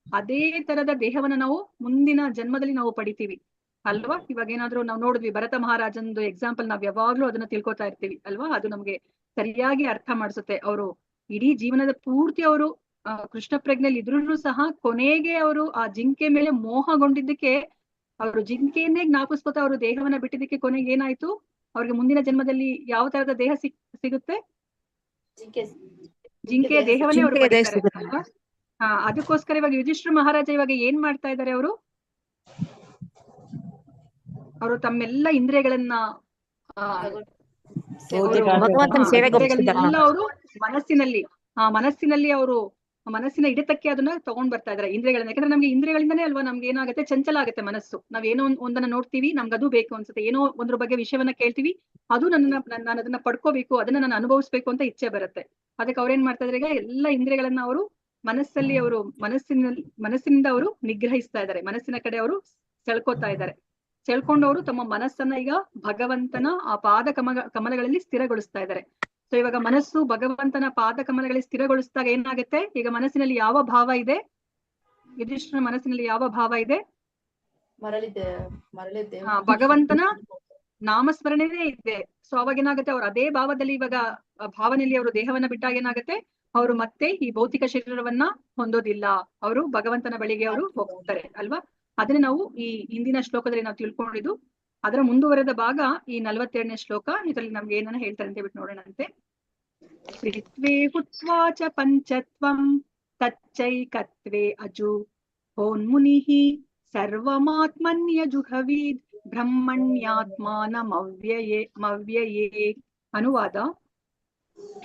ಅದೇ ತರದ ದೇಹವನ್ನ ನಾವು ಮುಂದಿನ ಜನ್ಮದಲ್ಲಿ ನಾವು ಪಡಿತೀವಿ ಅಲ್ವಾ? ಇವಾಗ ಏನಾದ್ರು ನಾವು ನೋಡಿದ್ವಿ ಭರತ ಮಹಾರಾಜಂದು ಎಕ್ಸಾಂಪಲ್, ನಾವ್ ಯಾವಾಗ್ಲೂ ಅದನ್ನ ತಿಳ್ಕೊತಾ ಇರ್ತೀವಿ ಅಲ್ವಾ? ಅದು ನಮ್ಗೆ ಸರಿಯಾಗಿ ಅರ್ಥ ಮಾಡಿಸುತ್ತೆ. ಅವರು ಇಡೀ ಜೀವನದ ಪೂರ್ತಿ ಅವರು ಕೃಷ್ಣ ಪ್ರಜ್ಞೆಯಲ್ಲಿ ಇದ್ರೂ ಸಹ ಕೊನೆಗೆ ಅವರು ಆ ಜಿಂಕೆ ಮೇಲೆ ಮೋಹಗೊಂಡಿದ್ದಕ್ಕೆ, ಅವರು ಜಿಂಕೆಯನ್ನೇ ಜ್ಞಾಪಿಸ್ಕೊತಾ ಅವರು ದೇಹವನ್ನ ಬಿಟ್ಟಿದ್ದಕ್ಕೆ ಕೊನೆಗೆ ಏನಾಯ್ತು? ಅವ್ರಿಗೆ ಮುಂದಿನ ಜನ್ಮದಲ್ಲಿ ಯಾವ ತರದ ದೇಹ ಸಿಗುತ್ತೆ? ಜಿಂಕೆಯ ದೇಹವನ್ನೇ ಅವರು ಪಡಿತಾರೆ ಅಲ್ವಾ? ಅದಕ್ಕೋಸ್ಕರ ಇವಾಗ ಯುಧಿಷ್ಠಿರ ಮಹಾರಾಜ ಇವಾಗ ಏನ್ ಮಾಡ್ತಾ ಇದ್ದಾರೆ? ಅವರು ತಮ್ಮೆಲ್ಲ ಇಂದ್ರಿಯಗಳನ್ನ ಭಗವಂತನ ಸೇವೆಗೆ ಎಲ್ಲ ಅವರು ಮನಸ್ಸಿನಲ್ಲಿ ಅವರು ಮನಸ್ಸಿನ ಹಿಡಿತಕ್ಕೆ ಅದನ್ನ ತಗೊಂಡ್ ಬರ್ತಾ ಇದಾರೆ ಇಂದ್ರಿಯಗಳನ್ನ. ಯಾಕಂದ್ರೆ ನಮ್ಗೆ ಇಂದ್ರಿಯಗಳಿಂದನೇ ಅಲ್ವಾ ನಮ್ಗೆ ಏನಾಗುತ್ತೆ? ಚಂಚಲ ಆಗುತ್ತೆ ಮನಸ್ಸು. ನಾವ್ ಏನೋ ಒಂದನ್ನ ನೋಡ್ತೀವಿ, ನಮ್ಗೆ ಅದು ಬೇಕು ಅನ್ಸುತ್ತೆ. ಏನೋ ಒಂದ್ರ ಬಗ್ಗೆ ವಿಷಯವನ್ನ ಕೇಳ್ತೀವಿ, ಅದು ನಾನು ಅದನ್ನ ಪಡ್ಕೋಬೇಕು, ಅದನ್ನ ನಾನು ಅನುಭವಿಸ್ಬೇಕು ಅಂತ ಇಚ್ಛೆ ಬರುತ್ತೆ. ಅದಕ್ಕೆ ಅವ್ರೇನ್ ಮಾಡ್ತಾ ಇದಾರೆ? ಈಗ ಎಲ್ಲ ಇಂದ್ರಿಯಗಳನ್ನ ಅವರು ಮನಸ್ಸಿನಿಂದ ಅವರು ನಿಗ್ರಹಿಸ್ತಾ ಇದ್ದಾರೆ. ಮನಸ್ಸಿನ ಕಡೆ ಅವರು ಸೆಳ್ಕೋತಾ ಇದ್ದಾರೆ. ಸೆಳ್ಕೊಂಡವರು ತಮ್ಮ ಮನಸ್ಸನ್ನ ಈಗ ಭಗವಂತನ ಆ ಪಾದ ಕಮಲಗಳಲ್ಲಿ ಸ್ಥಿರಗೊಳಿಸ್ತಾ ಇದ್ದಾರೆ. ಸೊ ಇವಾಗ ಮನಸ್ಸು ಭಗವಂತನ ಪಾದ ಕಮಲಗಳಲ್ಲಿ ಸ್ಥಿರಗೊಳಿಸಿದಾಗ ಏನಾಗುತ್ತೆ? ಈಗ ಮನಸ್ಸಿನಲ್ಲಿ ಯಾವ ಭಾವ ಇದೆ? ಯುಧಿಷ್ಠಿರನ ಮನಸ್ಸಿನಲ್ಲಿ ಯಾವ ಭಾವ ಇದೆ? ಭಗವಂತನ ನಾಮಸ್ಮರಣೆನೇ ಇದೆ. ಸೊ ಅವಾಗ ಏನಾಗುತ್ತೆ? ಅವ್ರು ಅದೇ ಭಾವದಲ್ಲಿ ಇವಾಗ ಭಾವನೆಯಲ್ಲಿ ಅವರು ದೇಹವನ್ನ ಬಿಟ್ಟಾಗ ಏನಾಗುತ್ತೆ? ಅವರು ಮತ್ತೆ ಈ ಭೌತಿಕ ಶರೀರವನ್ನ ಹೊಂದೋದಿಲ್ಲ. ಅವರು ಭಗವಂತನ ಬಳಿಗೆ ಅವರು ಹೋಗ್ತಾರೆ ಅಲ್ವಾ? ಅದನ್ನ ನಾವು ಈ ಹಿಂದಿನ ಶ್ಲೋಕದಲ್ಲಿ ನಾವು ತಿಳ್ಕೊಂಡಿದ್ದು. ಅದರ ಮುಂದುವರೆದ ಭಾಗ ಈ 42ನೇ ಶ್ಲೋಕ. ಇದರಲ್ಲಿ ನಮ್ಗೆ ಏನನ್ನ ಹೇಳ್ತಾರೆ ಅಂತ ಹೇಳ್ಬಿಟ್ಟು ನೋಡೋಣಂತೆ. ತ್ರಿತ್ವೇ ಹುತ್ವಾಚ ಪಂಚತ್ವಂ ತಚ್ಚೈಕತ್ವೇ ಅಜು ಹೋನ್ಮುನಿಃ ಸರ್ವಮಾತ್ಮನ್ಯಜುಹವೀದ್ ಬ್ರಹ್ಮಣ್ಯಾತ್ಮಾನಮವ್ಯಯೇ. ಅನುವಾದ: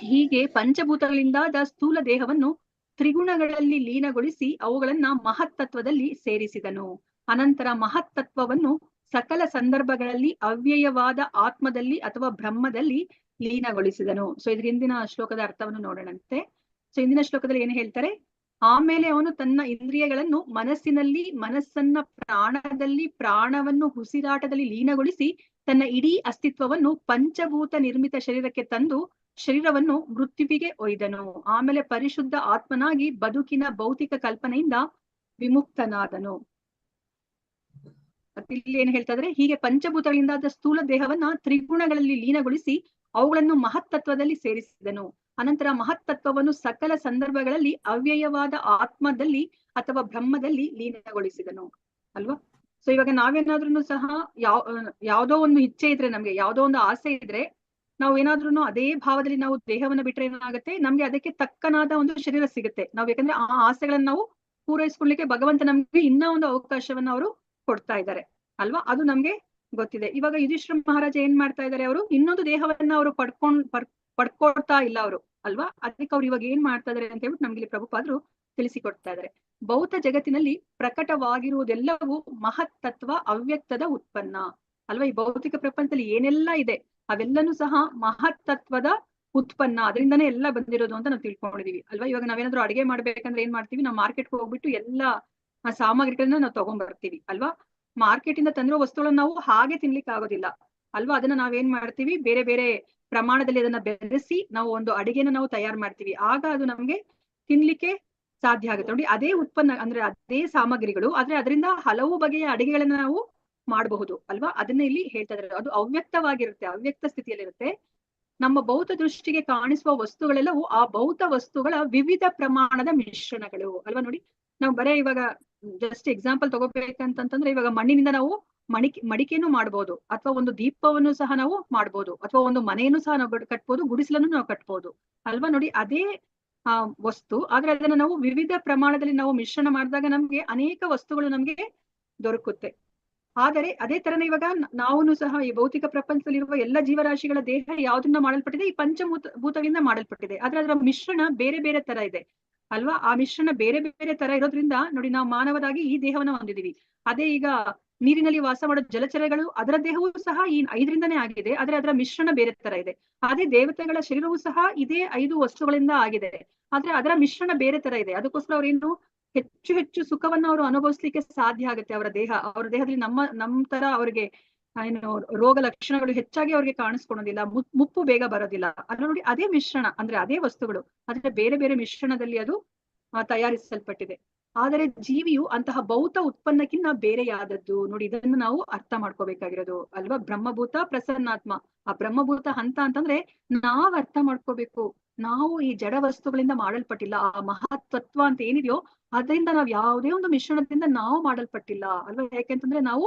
ಹೀಗೆ ಪಂಚಭೂತಗಳಿಂದಾದ ಸ್ಥೂಲ ದೇಹವನ್ನು ತ್ರಿಗುಣಗಳಲ್ಲಿ ಲೀನಗೊಳಿಸಿ ಅವುಗಳನ್ನ ಮಹತ್ತತ್ವದಲ್ಲಿ ಸೇರಿಸಿದನು. ಅನಂತರ ಮಹತ್ತತ್ವವನ್ನು ಸಕಲ ಸಂದರ್ಭಗಳಲ್ಲಿ ಅವ್ಯಯವಾದ ಆತ್ಮದಲ್ಲಿ ಅಥವಾ ಬ್ರಹ್ಮದಲ್ಲಿ ಲೀನಗೊಳಿಸಿದನು. ಸೊ ಇದ್ರ ಹಿಂದಿನ ಶ್ಲೋಕದ ಅರ್ಥವನ್ನು ನೋಡೋಣಂತೆ. ಸೊ ಹಿಂದಿನ ಶ್ಲೋಕದಲ್ಲಿ ಏನು ಹೇಳ್ತಾರೆ? ಆಮೇಲೆ ಅವನು ತನ್ನ ಇಂದ್ರಿಯಗಳನ್ನು ಮನಸ್ಸನ್ನ ಪ್ರಾಣದಲ್ಲಿ, ಪ್ರಾಣವನ್ನು ಉಸಿರಾಟದಲ್ಲಿ ಲೀನಗೊಳಿಸಿ ತನ್ನ ಇಡೀ ಅಸ್ತಿತ್ವವನ್ನು ಪಂಚಭೂತ ನಿರ್ಮಿತ ಶರೀರಕ್ಕೆ ತಂದು ಶರೀರವನ್ನು ಮೃತ್ಯುವಿಗೆ ಒಯ್ದನು. ಆಮೇಲೆ ಪರಿಶುದ್ಧ ಆತ್ಮನಾಗಿ ಬದುಕಿನ ಭೌತಿಕ ಕಲ್ಪನೆಯಿಂದ ವಿಮುಕ್ತನಾದನು. ಇಲ್ಲಿ ಏನ್ ಹೇಳ್ತಾ ಇದ್ರೆ, ಹೀಗೆ ಪಂಚಭೂತಗಳಿಂದಾದ ಸ್ಥೂಲ ದೇಹವನ್ನ ತ್ರಿಗುಣಗಳಲ್ಲಿ ಲೀನಗೊಳಿಸಿ ಅವುಗಳನ್ನು ಮಹತ್ತತ್ವದಲ್ಲಿ ಸೇರಿಸಿದನು. ಅನಂತರ ಮಹತ್ತತ್ವವನ್ನು ಸಕಲ ಸಂದರ್ಭಗಳಲ್ಲಿ ಅವ್ಯಯವಾದ ಆತ್ಮದಲ್ಲಿ ಅಥವಾ ಬ್ರಹ್ಮದಲ್ಲಿ ಲೀನಗೊಳಿಸಿದನು ಅಲ್ವಾ? ಸೊ ಇವಾಗ ನಾವೇನಾದ್ರೂ ಸಹ ಯಾವ್ದೋ ಒಂದು ಇಚ್ಛೆ ಇದ್ರೆ, ನಮ್ಗೆ ಯಾವ್ದೋ ಒಂದು ಆಸೆ ಇದ್ರೆ, ನಾವು ಏನಾದ್ರೂ ಅದೇ ಭಾವದಲ್ಲಿ ನಾವು ದೇಹವನ್ನ ಬಿಟ್ರೆ ಏನಾಗುತ್ತೆ? ನಮ್ಗೆ ಅದಕ್ಕೆ ತಕ್ಕನಾದ ಒಂದು ಶರೀರ ಸಿಗುತ್ತೆ. ನಾವ್ ಯಾಕಂದ್ರೆ ಆ ಆಸೆಗಳನ್ನ ನಾವು ಪೂರೈಸ್ಕೊಳ್ಲಿಕ್ಕೆ ಭಗವಂತ ನಮ್ಗೆ ಇನ್ನ ಒಂದು ಅವಕಾಶವನ್ನ ಅವರು ಕೊಡ್ತಾ ಇದ್ದಾರೆ ಅಲ್ವಾ? ಅದು ನಮ್ಗೆ ಗೊತ್ತಿದೆ. ಇವಾಗ ಯುಧಿಷ್ಠಿರ ಮಹಾರಾಜ ಏನ್ ಮಾಡ್ತಾ ಇದ್ದಾರೆ? ಅವರು ಇನ್ನೊಂದು ದೇಹವನ್ನ ಅವರು ಪಡ್ಕೊಳ್ತಾ ಇಲ್ಲ ಅವರು ಅಲ್ವಾ? ಅದಕ್ಕೆ ಅವ್ರು ಇವಾಗ ಏನ್ ಮಾಡ್ತಾ ಇದಾರೆ ಅಂತ ಹೇಳ್ಬಿಟ್ಟು ನಮ್ಗೆ ಇಲ್ಲಿ ಪ್ರಭುಪಾದರು ತಿಳಿಸಿಕೊಡ್ತಾ ಇದ್ದಾರೆ. ಭೌತ ಜಗತ್ತಿನಲ್ಲಿ ಪ್ರಕಟವಾಗಿರುವುದೆಲ್ಲವೂ ಮಹತ್ತತ್ವ ಅವ್ಯಕ್ತದ ಉತ್ಪನ್ನ ಅಲ್ವಾ? ಈ ಭೌತಿಕ ಪ್ರಪಂಚದಲ್ಲಿ ಏನೆಲ್ಲ ಇದೆ ಅವೆಲ್ಲನೂ ಸಹ ಮಹತ್ತತ್ವದ ಉತ್ಪನ್ನ, ಅದರಿಂದಾನೇ ಎಲ್ಲ ಬಂದಿರೋದು ಅಂತ ನಾವು ತಿಳ್ಕೊಂಡಿದೀವಿ ಅಲ್ವಾ. ಇವಾಗ ನಾವೇನಾದ್ರೂ ಅಡಿಗೆ ಮಾಡ್ಬೇಕಂದ್ರೆ ಏನ್ ಮಾಡ್ತೀವಿ, ನಾವು ಮಾರ್ಕೆಟ್ಗೆ ಹೋಗ್ಬಿಟ್ಟು ಎಲ್ಲಾ ಸಾಮಗ್ರಿಗಳನ್ನ ನಾವು ತಗೊಂಡ್ಬರ್ತೀವಿ ಅಲ್ವಾ. ಮಾರ್ಕೆಟ್ ಇಂದ ತಂದಿರೋ ವಸ್ತುಗಳನ್ನ ನಾವು ಹಾಗೆ ತಿನ್ಲಿಕ್ಕೆ ಆಗೋದಿಲ್ಲ ಅಲ್ವಾ. ಅದನ್ನ ನಾವೇನ್ ಮಾಡ್ತೀವಿ, ಬೇರೆ ಬೇರೆ ಪ್ರಮಾಣದಲ್ಲಿ ಅದನ್ನ ಬೆರೆಸಿ ನಾವು ಒಂದು ಅಡಿಗೆನ ನಾವು ತಯಾರು ಮಾಡ್ತೀವಿ. ಆಗ ಅದು ನಮ್ಗೆ ತಿನ್ಲಿಕ್ಕೆ ಸಾಧ್ಯ ಆಗುತ್ತೆ ನೋಡಿ. ಅದೇ ಉತ್ಪನ್ನ ಅಂದ್ರೆ ಅದೇ ಸಾಮಗ್ರಿಗಳು, ಆದ್ರೆ ಅದರಿಂದ ಹಲವು ಬಗೆಯ ಅಡಿಗೆಗಳನ್ನ ನಾವು ಮಾಡಬಹುದು ಅಲ್ವಾ. ಅದನ್ನ ಇಲ್ಲಿ ಹೇಳ್ತಾ ಇದ್ದಾರೆ. ಅದು ಅವ್ಯಕ್ತವಾಗಿರುತ್ತೆ, ಅವ್ಯಕ್ತ ಸ್ಥಿತಿಯಲ್ಲಿರುತ್ತೆ. ನಮ್ಮ ಭೌತ ದೃಷ್ಟಿಗೆ ಕಾಣಿಸುವ ವಸ್ತುಗಳೆಲ್ಲವೂ ಆ ಭೌತ ವಸ್ತುಗಳ ವಿವಿಧ ಪ್ರಮಾಣದ ಮಿಶ್ರಣಗಳು ಅಲ್ವಾ. ನೋಡಿ, ನಾವು ಬರೇ ಇವಾಗ ಜಸ್ಟ್ ಎಕ್ಸಾಂಪಲ್ ತಗೋಬೇಕಂತಂದ್ರೆ, ಇವಾಗ ಮಣ್ಣಿನಿಂದ ನಾವು ಮಡಿಕೆಯನ್ನು ಮಾಡ್ಬೋದು, ಅಥವಾ ಒಂದು ದೀಪವನ್ನು ಸಹ ನಾವು ಮಾಡ್ಬೋದು, ಅಥವಾ ಒಂದು ಮನೆಯನ್ನು ಸಹ ನಾವು ಕಟ್ಬೋದು, ಗುಡಿಸಲನ್ನು ನಾವು ಕಟ್ಬೋದು ಅಲ್ವಾ. ನೋಡಿ, ಅದೇ ವಸ್ತು, ಆದ್ರೆ ಅದನ್ನ ನಾವು ವಿವಿಧ ಪ್ರಮಾಣದಲ್ಲಿ ನಾವು ಮಿಶ್ರಣ ಮಾಡಿದಾಗ ನಮ್ಗೆ ಅನೇಕ ವಸ್ತುಗಳು ನಮ್ಗೆ ದೊರಕುತ್ತೆ. ಆದರೆ ಅದೇ ತರನೇ ಇವಾಗ ನಾವು ಸಹ ಈ ಭೌತಿಕ ಪ್ರಪಂಚದಲ್ಲಿರುವ ಎಲ್ಲ ಜೀವರಾಶಿಗಳ ದೇಹ ಯಾವ್ದನ್ನ ಮಾಡಲ್ಪಟ್ಟಿದೆ, ಈ ಭೂತದಿಂದ ಮಾಡಲ್ಪಟ್ಟಿದೆ. ಆದ್ರೆ ಅದರ ಮಿಶ್ರಣ ಬೇರೆ ಬೇರೆ ತರ ಇದೆ ಅಲ್ವಾ. ಆ ಮಿಶ್ರಣ ಬೇರೆ ಬೇರೆ ತರ ಇರೋದ್ರಿಂದ ನೋಡಿ, ನಾವು ಮಾನವರಾಗಿ ಈ ದೇಹವನ್ನ ಹೊಂದಿದೀವಿ. ಅದೇ ಈಗ ನೀರಿನಲ್ಲಿ ವಾಸ ಮಾಡೋ ಜಲಚರಗಳು, ಅದರ ದೇಹವೂ ಸಹ ಈ 5ರಿಂದನೇ ಆಗಿದೆ, ಆದ್ರೆ ಅದರ ಮಿಶ್ರಣ ಬೇರೆ ತರ ಇದೆ. ಅದೇ ದೇವತೆಗಳ ಶರೀರವೂ ಸಹ ಇದೇ 5 ವಸ್ತುಗಳಿಂದ ಆಗಿದೆ, ಆದ್ರೆ ಅದರ ಮಿಶ್ರಣ ಬೇರೆ ತರ ಇದೆ. ಅದಕ್ಕೋಸ್ಕರ ಅವ್ರೇನು ಹೆಚ್ಚು ಹೆಚ್ಚು ಸುಖವನ್ನು ಅವರು ಅನುಭವಿಸ್ಲಿಕ್ಕೆ ಸಾಧ್ಯ ಆಗುತ್ತೆ. ಅವರ ದೇಹದಲ್ಲಿ ನಮ್ ತರ ಅವ್ರಿಗೆ ಏನು ರೋಗ ಲಕ್ಷಣಗಳು ಹೆಚ್ಚಾಗಿ ಅವ್ರಿಗೆ ಕಾಣಿಸ್ಕೊಳೋದಿಲ್ಲ, ಮುಪ್ಪು ಬೇಗ ಬರೋದಿಲ್ಲ ಅಲ್ಲ. ನೋಡಿ, ಅದೇ ಮಿಶ್ರಣ ಅಂದ್ರೆ ಅದೇ ವಸ್ತುಗಳು, ಆದ್ರೆ ಬೇರೆ ಬೇರೆ ಮಿಶ್ರಣದಲ್ಲಿ ಅದು ತಯಾರಿಸಲ್ಪಟ್ಟಿದೆ. ಆದರೆ ಜೀವಿಯು ಅಂತಹ ಭೌತ ಉತ್ಪನ್ನಕ್ಕಿಂತ ಬೇರೆಯಾದದ್ದು ನೋಡಿ. ಇದನ್ನು ನಾವು ಅರ್ಥ ಮಾಡ್ಕೋಬೇಕಾಗಿರೋದು ಅಲ್ವಾ. ಬ್ರಹ್ಮಭೂತ ಪ್ರಸನ್ನಾತ್ಮ, ಆ ಬ್ರಹ್ಮಭೂತ ಹಂತ ಅಂತಂದ್ರೆ ನಾವ್ ಅರ್ಥ ಮಾಡ್ಕೋಬೇಕು. ನಾವು ಈ ಜಡ ವಸ್ತುಗಳಿಂದ ಮಾಡಲ್ಪಟ್ಟಿಲ್ಲ. ಆ ಮಹತ್ತತ್ವ ಅಂತ ಏನಿದೆಯೋ ಅದರಿಂದ ನಾವ್ ಯಾವುದೇ ಒಂದು ಮಿಶ್ರಣದಿಂದ ನಾವು ಮಾಡಲ್ಪಟ್ಟಿಲ್ಲ ಅಲ್ವಾ. ಯಾಕೆಂತಂದ್ರೆ ನಾವು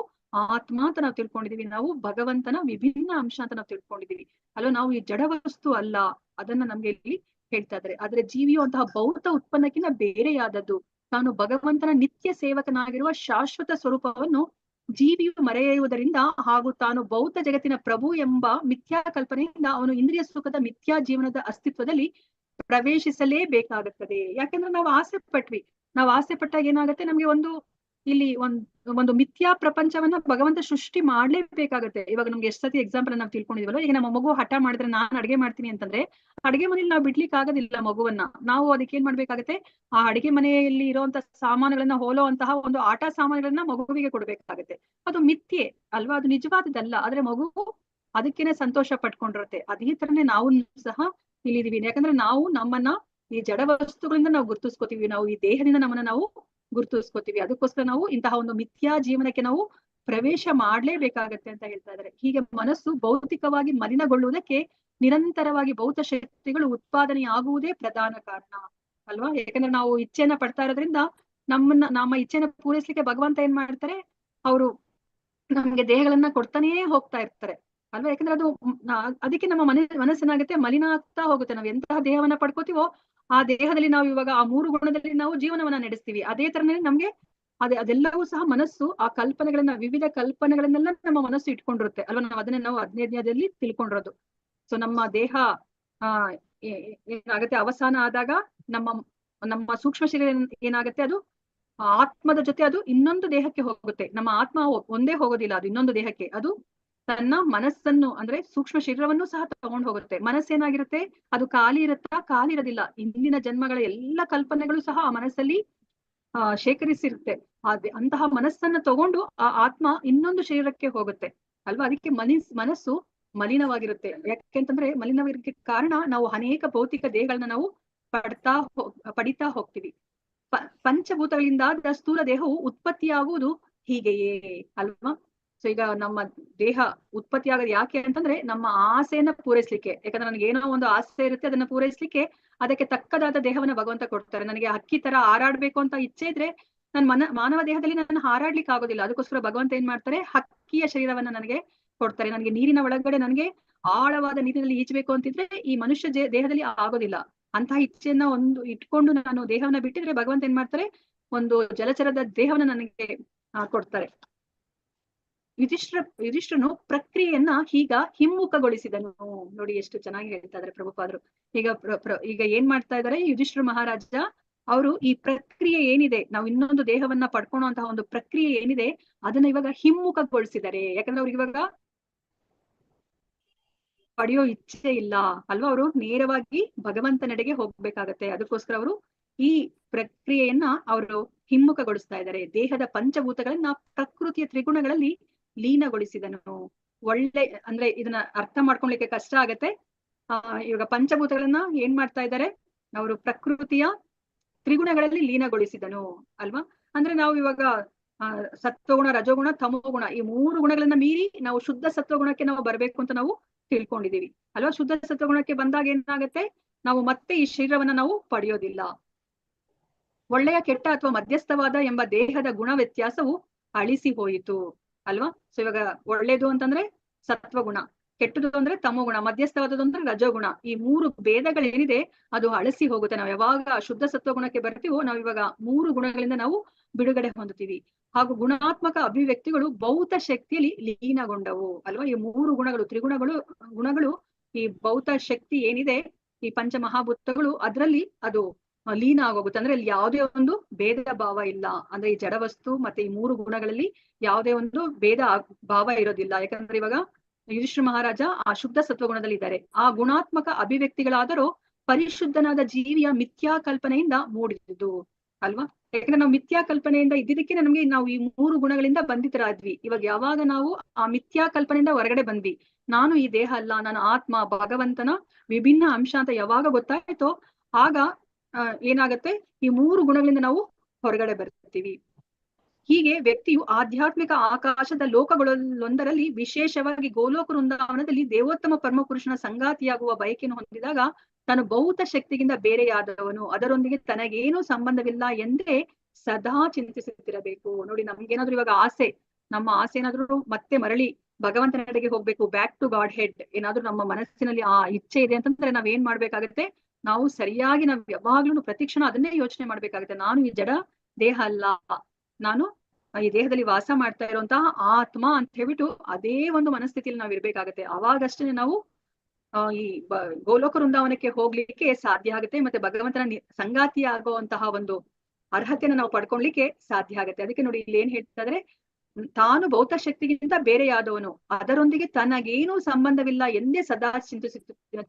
ಆತ್ಮ ಅಂತ ನಾವು ತಿಳ್ಕೊಂಡಿದೀವಿ, ನಾವು ಭಗವಂತನ ವಿಭಿನ್ನ ಅಂಶ ಅಂತ ನಾವು ತಿಳ್ಕೊಂಡಿದೀವಿ ಅಲ್ವಾ. ನಾವು ಈ ಜಡ ವಸ್ತು ಅಲ್ಲ, ಅದನ್ನ ನಮ್ಗೆ ಇಲ್ಲಿ ಹೇಳ್ತಾ ಇದ್ದಾರೆ. ಆದ್ರೆ ಜೀವಿಯು ಅಂತಹ ಭೌತ ಉತ್ಪನ್ನಕ್ಕಿಂತ ಬೇರೆಯಾದದ್ದು. ತಾನು ಭಗವಂತನ ನಿತ್ಯ ಸೇವಕನಾಗಿರುವ ಶಾಶ್ವತ ಸ್ವರೂಪವನ್ನು ಜೀವಿಯು ಮರೆಯುವುದರಿಂದ, ಹಾಗೂ ತಾನು ಭೌತ ಜಗತ್ತಿನ ಪ್ರಭು ಎಂಬ ಮಿಥ್ಯಾ ಕಲ್ಪನೆಯಿಂದ ಅವನು ಇಂದ್ರಿಯ ಸುಖದ ಮಿಥ್ಯಾ ಜೀವನದ ಅಸ್ತಿತ್ವದಲ್ಲಿ ಪ್ರವೇಶಿಸಲೇಬೇಕಾಗುತ್ತದೆ. ಯಾಕಂದ್ರೆ ನಾವು ಆಸೆ ಪಟ್ವಿ. ನಾವು ಆಸೆ ಪಟ್ಟಾಗ ಏನಾಗುತ್ತೆ, ನಮ್ಗೆ ಇಲ್ಲಿ ಒಂದು ಮಿಥ್ಯಾ ಪ್ರಪಂಚವನ್ನ ಭಗವಂತ ಸೃಷ್ಟಿ ಮಾಡ್ಲೇಬೇಕಾಗುತ್ತೆ. ಇವಾಗ ನಮ್ಗೆ ಎಷ್ಟು ಸತಿ ಎಕ್ಸಾಂಪಲ್ ನಾವು ತಿಳ್ಕೊಂಡಿದ್ವಲ್ಲ, ಈಗ ನಮ್ಮ ಮಗು ಹಠ ಮಾಡಿದ್ರೆ ನಾನ್ ಅಡಿಗೆ ಮಾಡ್ತೀನಿ ಅಂತಂದ್ರೆ, ಅಡಿಗೆ ಮನೇಲಿ ನಾವು ಬಿಡ್ಲಿಕ್ಕೆ ಆಗೋದಿಲ್ಲ ಮಗುವನ್ನ. ನಾವು ಅದಕ್ಕೆ ಏನ್ ಮಾಡ್ಬೇಕಾಗತ್ತೆ, ಆ ಅಡಿಗೆ ಮನೆಯಲ್ಲಿ ಇರುವಂತ ಸಾಮಾನುಗಳನ್ನ ಹೋಲುವಂತಹ ಒಂದು ಆಟ ಸಾಮಾನುಗಳನ್ನ ಮಗುವಿಗೆ ಕೊಡ್ಬೇಕಾಗತ್ತೆ. ಅದು ಮಿಥ್ಯೆ ಅಲ್ವಾ, ಅದು ನಿಜವಾದದ್ದಲ್ಲ. ಆದ್ರೆ ಮಗು ಅದಕ್ಕೇನೆ ಸಂತೋಷ ಪಟ್ಕೊಂಡಿರುತ್ತೆ. ಅದೇ ತರನೇ ನಾವು ಸಹ ಇಲ್ಲಿದೀವಿ. ಯಾಕಂದ್ರೆ ನಾವು ನಮ್ಮನ್ನ ಈ ಜಡ ವಸ್ತುಗಳಿಂದ ನಾವು ಗುರುತಿಸ್ಕೋತೀವಿ, ನಾವು ಈ ದೇಹದಿಂದ ನಮ್ಮನ್ನ ನಾವು ಗುರುತಿಸ್ಕೋತೀವಿ. ಅದಕ್ಕೋಸ್ಕರ ನಾವು ಇಂತಹ ಒಂದು ಮಿಥ್ಯಾ ಜೀವನಕ್ಕೆ ನಾವು ಪ್ರವೇಶ ಮಾಡ್ಲೇಬೇಕಾಗತ್ತೆ ಅಂತ ಹೇಳ್ತಾ ಇದ್ದಾರೆ. ಹೀಗೆ ಮನಸ್ಸು ಭೌತಿಕವಾಗಿ ಮಲಿನಗೊಳ್ಳುವುದಕ್ಕೆ ನಿರಂತರವಾಗಿ ಭೌತ ಶಕ್ತಿಗಳು ಉತ್ಪಾದನೆಯಾಗುವುದೇ ಪ್ರಧಾನ ಕಾರಣ ಅಲ್ವಾ. ಯಾಕಂದ್ರೆ ನಾವು ಇಚ್ಛೆಯನ್ನ ಪಡ್ತಾ ಇರೋದ್ರಿಂದ ನಮ್ಮ ಇಚ್ಛೆನ ಪೂರೈಸ್ಲಿಕ್ಕೆ ಭಗವಂತ ಏನ್ ಮಾಡ್ತಾರೆ, ಅವರು ನಮ್ಗೆ ದೇಹಗಳನ್ನ ಕೊಡ್ತಾನೇ ಹೋಗ್ತಾ ಇರ್ತಾರೆ ಅಲ್ವಾ. ಯಾಕಂದ್ರೆ ಅದು ಅದಕ್ಕೆ ನಮ್ಮ ಮನಸ್ಸೇನಾಗುತ್ತೆ, ಮಲಿನ ಆಗ್ತಾ ಹೋಗುತ್ತೆ. ನಾವ್ ಎಂತಹ ದೇಹವನ್ನ ಪಡ್ಕೋತೀವೋ ಆ ದೇಹದಲ್ಲಿ ನಾವು ಇವಾಗ ಆ 3 ಗುಣದಲ್ಲಿ ನಾವು ಜೀವನವನ್ನ ನಡೆಸ್ತೀವಿ. ಅದೇ ತರನೇ ನಮ್ಗೆ ಅದೆಲ್ಲವೂ ಸಹ ಮನಸ್ಸು ಆ ಕಲ್ಪನೆಗಳನ್ನ, ವಿವಿಧ ಕಲ್ಪನೆಗಳನ್ನೆಲ್ಲ ನಮ್ಮ ಮನಸ್ಸು ಇಟ್ಕೊಂಡಿರುತ್ತೆ ಅಲ್ವಾ. ನಾವು ಅದನ್ನೇ ನಾವು 15ನೇದಲ್ಲಿ ತಿಳ್ಕೊಂಡಿರೋದು. ಸೊ ನಮ್ಮ ದೇಹ ಏನಾಗುತ್ತೆ, ಅವಸಾನ ಆದಾಗ ನಮ್ಮ ಸೂಕ್ಷ್ಮ ಶರೀರ ಏನಾಗುತ್ತೆ, ಅದು ಆತ್ಮದ ಜೊತೆ ಅದು ಇನ್ನೊಂದು ದೇಹಕ್ಕೆ ಹೋಗುತ್ತೆ. ನಮ್ಮ ಆತ್ಮ ಒಂದೇ ಹೋಗೋದಿಲ್ಲ, ಅದು ಇನ್ನೊಂದು ದೇಹಕ್ಕೆ. ಅದು ತನ್ನ ಮನಸ್ಸನ್ನು ಅಂದ್ರೆ ಸೂಕ್ಷ್ಮ ಶರೀರವನ್ನು ಸಹ ತಗೊಂಡು ಹೋಗುತ್ತೆ. ಮನಸ್ಸೇನಾಗಿರುತ್ತೆ, ಅದು ಖಾಲಿ ಇರುತ್ತಾ, ಖಾಲಿ ಇರೋದಿಲ್ಲ. ಇಂದಿನ ಜನ್ಮಗಳ ಎಲ್ಲ ಕಲ್ಪನೆಗಳು ಸಹ ಆ ಮನಸ್ಸಲ್ಲಿ ಶೇಖರಿಸಿರುತ್ತೆ. ಅಂತಹ ಮನಸ್ಸನ್ನ ತಗೊಂಡು ಆ ಆತ್ಮ ಇನ್ನೊಂದು ಶರೀರಕ್ಕೆ ಹೋಗುತ್ತೆ ಅಲ್ವಾ. ಅದಕ್ಕೆ ಮನಸ್ಸು ಮಲಿನವಾಗಿರುತ್ತೆ. ಯಾಕೆಂತಂದ್ರೆ ಮಲಿನವಾಗಿರಕ್ಕೆ ಕಾರಣ ನಾವು ಅನೇಕ ಭೌತಿಕ ದೇಹಗಳನ್ನ ನಾವು ಪಡಿತಾ ಹೋಗ್ತೀವಿ. ಪಂಚಭೂತಗಳಿಂದ ಸ್ಥೂಲ ದೇಹವು ಉತ್ಪತ್ತಿಯಾಗುವುದು ಹೀಗೆಯೇ ಅಲ್ವಾ. ಸೊ ಈಗ ನಮ್ಮ ದೇಹ ಉತ್ಪತ್ತಿ ಆಗೋದು ಯಾಕೆ ಅಂತಂದ್ರೆ ನಮ್ಮ ಆಸೆಯನ್ನ ಪೂರೈಸ್ಲಿಕ್ಕೆ. ಯಾಕಂದ್ರೆ ನನಗೆ ಏನೋ ಒಂದು ಆಸೆ ಇರುತ್ತೆ, ಅದನ್ನ ಪೂರೈಸ್ಲಿಕ್ಕೆ ಅದಕ್ಕೆ ತಕ್ಕದಾದ ದೇಹವನ್ನ ಭಗವಂತ ಕೊಡ್ತಾರೆ. ನನಗೆ ಹಕ್ಕಿ ತರ ಹಾರಾಡ್ಬೇಕು ಅಂತ ಇಚ್ಛೆ ಇದ್ರೆ ಮಾನವ ದೇಹದಲ್ಲಿ ನಾನು ಹಾರಾಡ್ಲಿಕ್ಕೆ ಆಗೋದಿಲ್ಲ. ಅದಕ್ಕೋಸ್ಕರ ಭಗವಂತ ಏನ್ ಮಾಡ್ತಾರೆ, ಹಕ್ಕಿಯ ಶರೀರವನ್ನ ನನಗೆ ಕೊಡ್ತಾರೆ. ನನಗೆ ನೀರಿನ ಒಳಗಡೆ ನನಗೆ ಆಳವಾದ ನೀರಿನಲ್ಲಿ ಈಜಬೇಕು ಅಂತಿದ್ರೆ ಈ ಮನುಷ್ಯ ದೇಹದಲ್ಲಿ ಆಗೋದಿಲ್ಲ. ಅಂತಹ ಇಚ್ಛೆಯನ್ನ ಇಟ್ಕೊಂಡು ನಾನು ದೇಹವನ್ನ ಬಿಟ್ಟಿದ್ರೆ ಭಗವಂತ ಏನ್ ಮಾಡ್ತಾರೆ, ಒಂದು ಜಲಚರದ ದೇಹವನ್ನ ನನಗೆ ಕೊಡ್ತಾರೆ. ಯುಧಿಷ್ಠಿರನು ಪ್ರಕ್ರಿಯೆಯನ್ನ ಈಗ ಹಿಮ್ಮುಖಗೊಳಿಸಿದನು. ನೋಡಿ ಎಷ್ಟು ಚೆನ್ನಾಗಿ ಹೇಳ್ತಾ ಇದಾರೆ ಪ್ರಭುಪಾದರು. ಈಗ ಏನ್ ಮಾಡ್ತಾ ಇದಾರೆ ಯುಧಿಷ್ಠಿರ ಮಹಾರಾಜ, ಅವರು ಈ ಪ್ರಕ್ರಿಯೆ ಏನಿದೆ, ನಾವು ಇನ್ನೊಂದು ದೇಹವನ್ನ ಪಡ್ಕೊಳ್ಳುವಂತಹ ಒಂದು ಪ್ರಕ್ರಿಯೆ ಏನಿದೆ ಅದನ್ನ ಇವಾಗ ಹಿಮ್ಮುಖಗೊಳಿಸಿದ್ದಾರೆ. ಯಾಕಂದ್ರೆ ಅವ್ರಿಗೆ ಇವಾಗ ಪಡೆಯೋ ಇಚ್ಛೆ ಇಲ್ಲ ಅಲ್ವಾ. ಅವರು ನೇರವಾಗಿ ಭಗವಂತನೆಡೆಗೆ ಹೋಗ್ಬೇಕಾಗತ್ತೆ. ಅದಕ್ಕೋಸ್ಕರ ಅವರು ಈ ಪ್ರಕ್ರಿಯೆಯನ್ನ ಅವರು ಹಿಮ್ಮುಖಗೊಳಿಸ್ತಾ ಇದ್ದಾರೆ. ದೇಹದ ಪಂಚಭೂತಗಳನ್ನ ಪ್ರಕೃತಿಯ ತ್ರಿಗುಣಗಳಲ್ಲಿ ಲೀನಗೊಳಿಸಿದನು. ಒಳ್ಳೆ ಅಂದ್ರೆ ಇದನ್ನ ಅರ್ಥ ಮಾಡ್ಕೊಳ್ಲಿಕ್ಕೆ ಕಷ್ಟ ಆಗತ್ತೆ. ಇವಾಗ ಪಂಚಭೂತಗಳನ್ನ ಏನ್ ಮಾಡ್ತಾ ಇದ್ದಾರೆ, ಅವರು ಪ್ರಕೃತಿಯ ತ್ರಿಗುಣಗಳಲ್ಲಿ ಲೀನಗೊಳಿಸಿದನು ಅಲ್ವಾ. ಅಂದ್ರೆ ನಾವು ಇವಾಗ ಸತ್ವಗುಣ, ರಜೋಗುಣ, ತಮೋಗುಣ ಈ 3 ಗುಣಗಳನ್ನ ಮೀರಿ ನಾವು ಶುದ್ಧ ಸತ್ವಗುಣಕ್ಕೆ ನಾವು ಬರ್ಬೇಕು ಅಂತ ನಾವು ತಿಳ್ಕೊಂಡಿದೀವಿ ಅಲ್ವಾ. ಶುದ್ಧ ಸತ್ವಗುಣಕ್ಕೆ ಬಂದಾಗ ಏನಾಗತ್ತೆ, ನಾವು ಮತ್ತೆ ಈ ಶರೀರವನ್ನ ನಾವು ಪಡೆಯೋದಿಲ್ಲ. ಒಳ್ಳೆಯ, ಕೆಟ್ಟ ಅಥವಾ ಮಧ್ಯಸ್ಥವಾದ ಎಂಬ ದೇಹದ ಗುಣ ವ್ಯತ್ಯಾಸವು ಅಳಿಸಿ ಹೋಯಿತು ಅಲ್ವಾ. ಸೊ ಇವಾಗ ಒಳ್ಳೇದು ಅಂತಂದ್ರೆ ಸತ್ವಗುಣ, ಕೆಟ್ಟದು ಅಂದ್ರೆ ತಮೋಗುಣ, ಮಧ್ಯಸ್ಥವಾದದ್ದು ಅಂದ್ರೆ ರಜೋಗುಣ. ಈ 3 ಭೇದಗಳೇನಿದೆ ಅದು ಅಳಿಸಿ ಹೋಗುತ್ತೆ. ನಾವು ಯಾವಾಗ ಶುದ್ಧ ಸತ್ವಗುಣಕ್ಕೆ ಬರ್ತೀವೋ ನಾವು ಇವಾಗ 3 ಗುಣಗಳಿಂದ ನಾವು ಬಿಡುಗಡೆ ಹೊಂದುತ್ತೀವಿ. ಹಾಗೂ ಗುಣಾತ್ಮಕ ಅಭಿವ್ಯಕ್ತಿಗಳು ಭೌತ ಶಕ್ತಿಯಲ್ಲಿ ಲೀನಗೊಂಡವು ಅಲ್ವಾ. ಈ 3 ಗುಣಗಳು, ಗುಣಗಳು ಈ ಭೌತ ಶಕ್ತಿ ಏನಿದೆ, ಈ ಪಂಚಮಹಾಭೂತಗಳು ಅದರಲ್ಲಿ ಅದು ಲೀನ ಆಗೋಗುತ್ತೆ. ಅಂದ್ರೆ ಇಲ್ಲಿ ಯಾವುದೇ ಒಂದು ಭೇದ ಭಾವ ಇಲ್ಲ. ಅಂದ್ರೆ ಈ ಜಡವಸ್ತು ಮತ್ತೆ ಈ 3 ಗುಣಗಳಲ್ಲಿ ಯಾವುದೇ ಒಂದು ಭೇದ ಭಾವ ಇರೋದಿಲ್ಲ. ಯಾಕಂದ್ರೆ ಇವಾಗ ಯುಧಿಷ್ಠಿರ ಮಹಾರಾಜ ಆ ಶುದ್ಧ ಸತ್ವಗುಣದಲ್ಲಿ ಇದ್ದಾರೆ. ಆ ಗುಣಾತ್ಮಕ ಅಭಿವ್ಯಕ್ತಿಗಳಾದರೂ ಪರಿಶುದ್ಧನಾದ ಜೀವಿಯ ಮಿಥ್ಯಾ ಕಲ್ಪನೆಯಿಂದ ಮೂಡಿದ್ದು ಅಲ್ವಾ. ಯಾಕಂದ್ರೆ ನಾವು ಮಿಥ್ಯಾ ಕಲ್ಪನೆಯಿಂದ ಇದ್ದಿದ್ದಕ್ಕೆ ನಮ್ಗೆ ನಾವು ಈ 3 ಗುಣಗಳಿಂದ ಬಂಧಿತರಾದ್ವಿ. ಇವಾಗ ಯಾವಾಗ ನಾವು ಆ ಮಿಥ್ಯಾ ಕಲ್ಪನೆಯಿಂದ ಹೊರಗಡೆ ಬಂದ್ವಿ, ನಾನು ಈ ದೇಹ ಅಲ್ಲ, ನಾನು ಆತ್ಮ, ಭಗವಂತನ ವಿಭಿನ್ನ ಅಂಶ ಅಂತ ಯಾವಾಗ ಗೊತ್ತಾಯ್ತೋ ಆಗ ಏನಾಗತ್ತೆ, ಈ 3 ಗುಣಗಳಿಂದ ನಾವು ಹೊರಗಡೆ ಬರ್ತೀವಿ. ಹೀಗೆ ವ್ಯಕ್ತಿಯು ಆಧ್ಯಾತ್ಮಿಕ ಆಕಾಶದ ಲೋಕಗಳಲ್ಲೊಂದರಲ್ಲಿ, ವಿಶೇಷವಾಗಿ ಗೋಲೋಕ ವೃಂದಾವನದಲ್ಲಿ ದೇವೋತ್ತಮ ಪರಮಪುರುಷನ ಸಂಗಾತಿಯಾಗುವ ಬಯಕೆಯನ್ನು ಹೊಂದಿದಾಗ ತಾನು ಭೌತ ಶಕ್ತಿಗಿಂತ ಬೇರೆಯಾದವನು, ಅದರೊಂದಿಗೆ ತನಗೇನೂ ಸಂಬಂಧವಿಲ್ಲ ಎಂದೇ ಸದಾ ಚಿಂತಿಸುತ್ತಿರಬೇಕು. ನೋಡಿ, ನಮ್ಗೇನಾದ್ರು ಇವಾಗ ಆಸೆ, ನಮ್ಮ ಆಸೆ ಏನಾದ್ರು ಮತ್ತೆ ಮರಳಿ ಭಗವಂತನೆಡೆಗೆ ಹೋಗ್ಬೇಕು, ಬ್ಯಾಕ್ ಟು ಗಾಡ್ ಹೆಡ್, ಏನಾದ್ರು ನಮ್ಮ ಮನಸ್ಸಿನಲ್ಲಿ ಆ ಇಚ್ಛೆ ಇದೆ ಅಂತಂದ್ರೆ ನಾವ್ ಏನ್ ಮಾಡ್ಬೇಕಾಗತ್ತೆ, ನಾವು ಸರಿಯಾಗಿ ನಾವ್ ಯಾವಾಗ್ಲೂ ಪ್ರತಿಕ್ಷಣ ಅದನ್ನೇ ಯೋಚನೆ ಮಾಡ್ಬೇಕಾಗುತ್ತೆ. ನಾನು ಈ ಜಡ ದೇಹ ಅಲ್ಲ, ನಾನು ಈ ದೇಹದಲ್ಲಿ ವಾಸ ಮಾಡ್ತಾ ಇರುವಂತಹ ಆತ್ಮ ಅಂತ ಹೇಳ್ಬಿಟ್ಟು ಅದೇ ಒಂದು ಮನಸ್ಥಿತಿಯಲ್ಲಿ ನಾವ್ ಇರ್ಬೇಕಾಗತ್ತೆ. ಅವಾಗಷ್ಟೇ ನಾವು ಈ ಗೋಲೋಕ ವೃಂದಾವನಕ್ಕೆ ಹೋಗ್ಲಿಕ್ಕೆ ಸಾಧ್ಯ ಆಗುತ್ತೆ. ಮತ್ತೆ ಭಗವಂತನ ಸಂಗಾತಿ ಆಗುವಂತಹ ಒಂದು ಅರ್ಹತೆನ ನಾವು ಪಡ್ಕೊಳ್ಲಿಕ್ಕೆ ಸಾಧ್ಯ ಆಗುತ್ತೆ. ಅದಕ್ಕೆ ನೋಡಿ ಇಲ್ಲಿ ಏನ್ ಹೇಳ್ತಾ ಇದ್ರೆ, ತಾನು ಭೌತ ಶಕ್ತಿಗಿಂತ ಬೇರೆಯಾದವನು, ಅದರೊಂದಿಗೆ ತನಗೇನೂ ಸಂಬಂಧವಿಲ್ಲ ಎಂದೇ ಸದಾ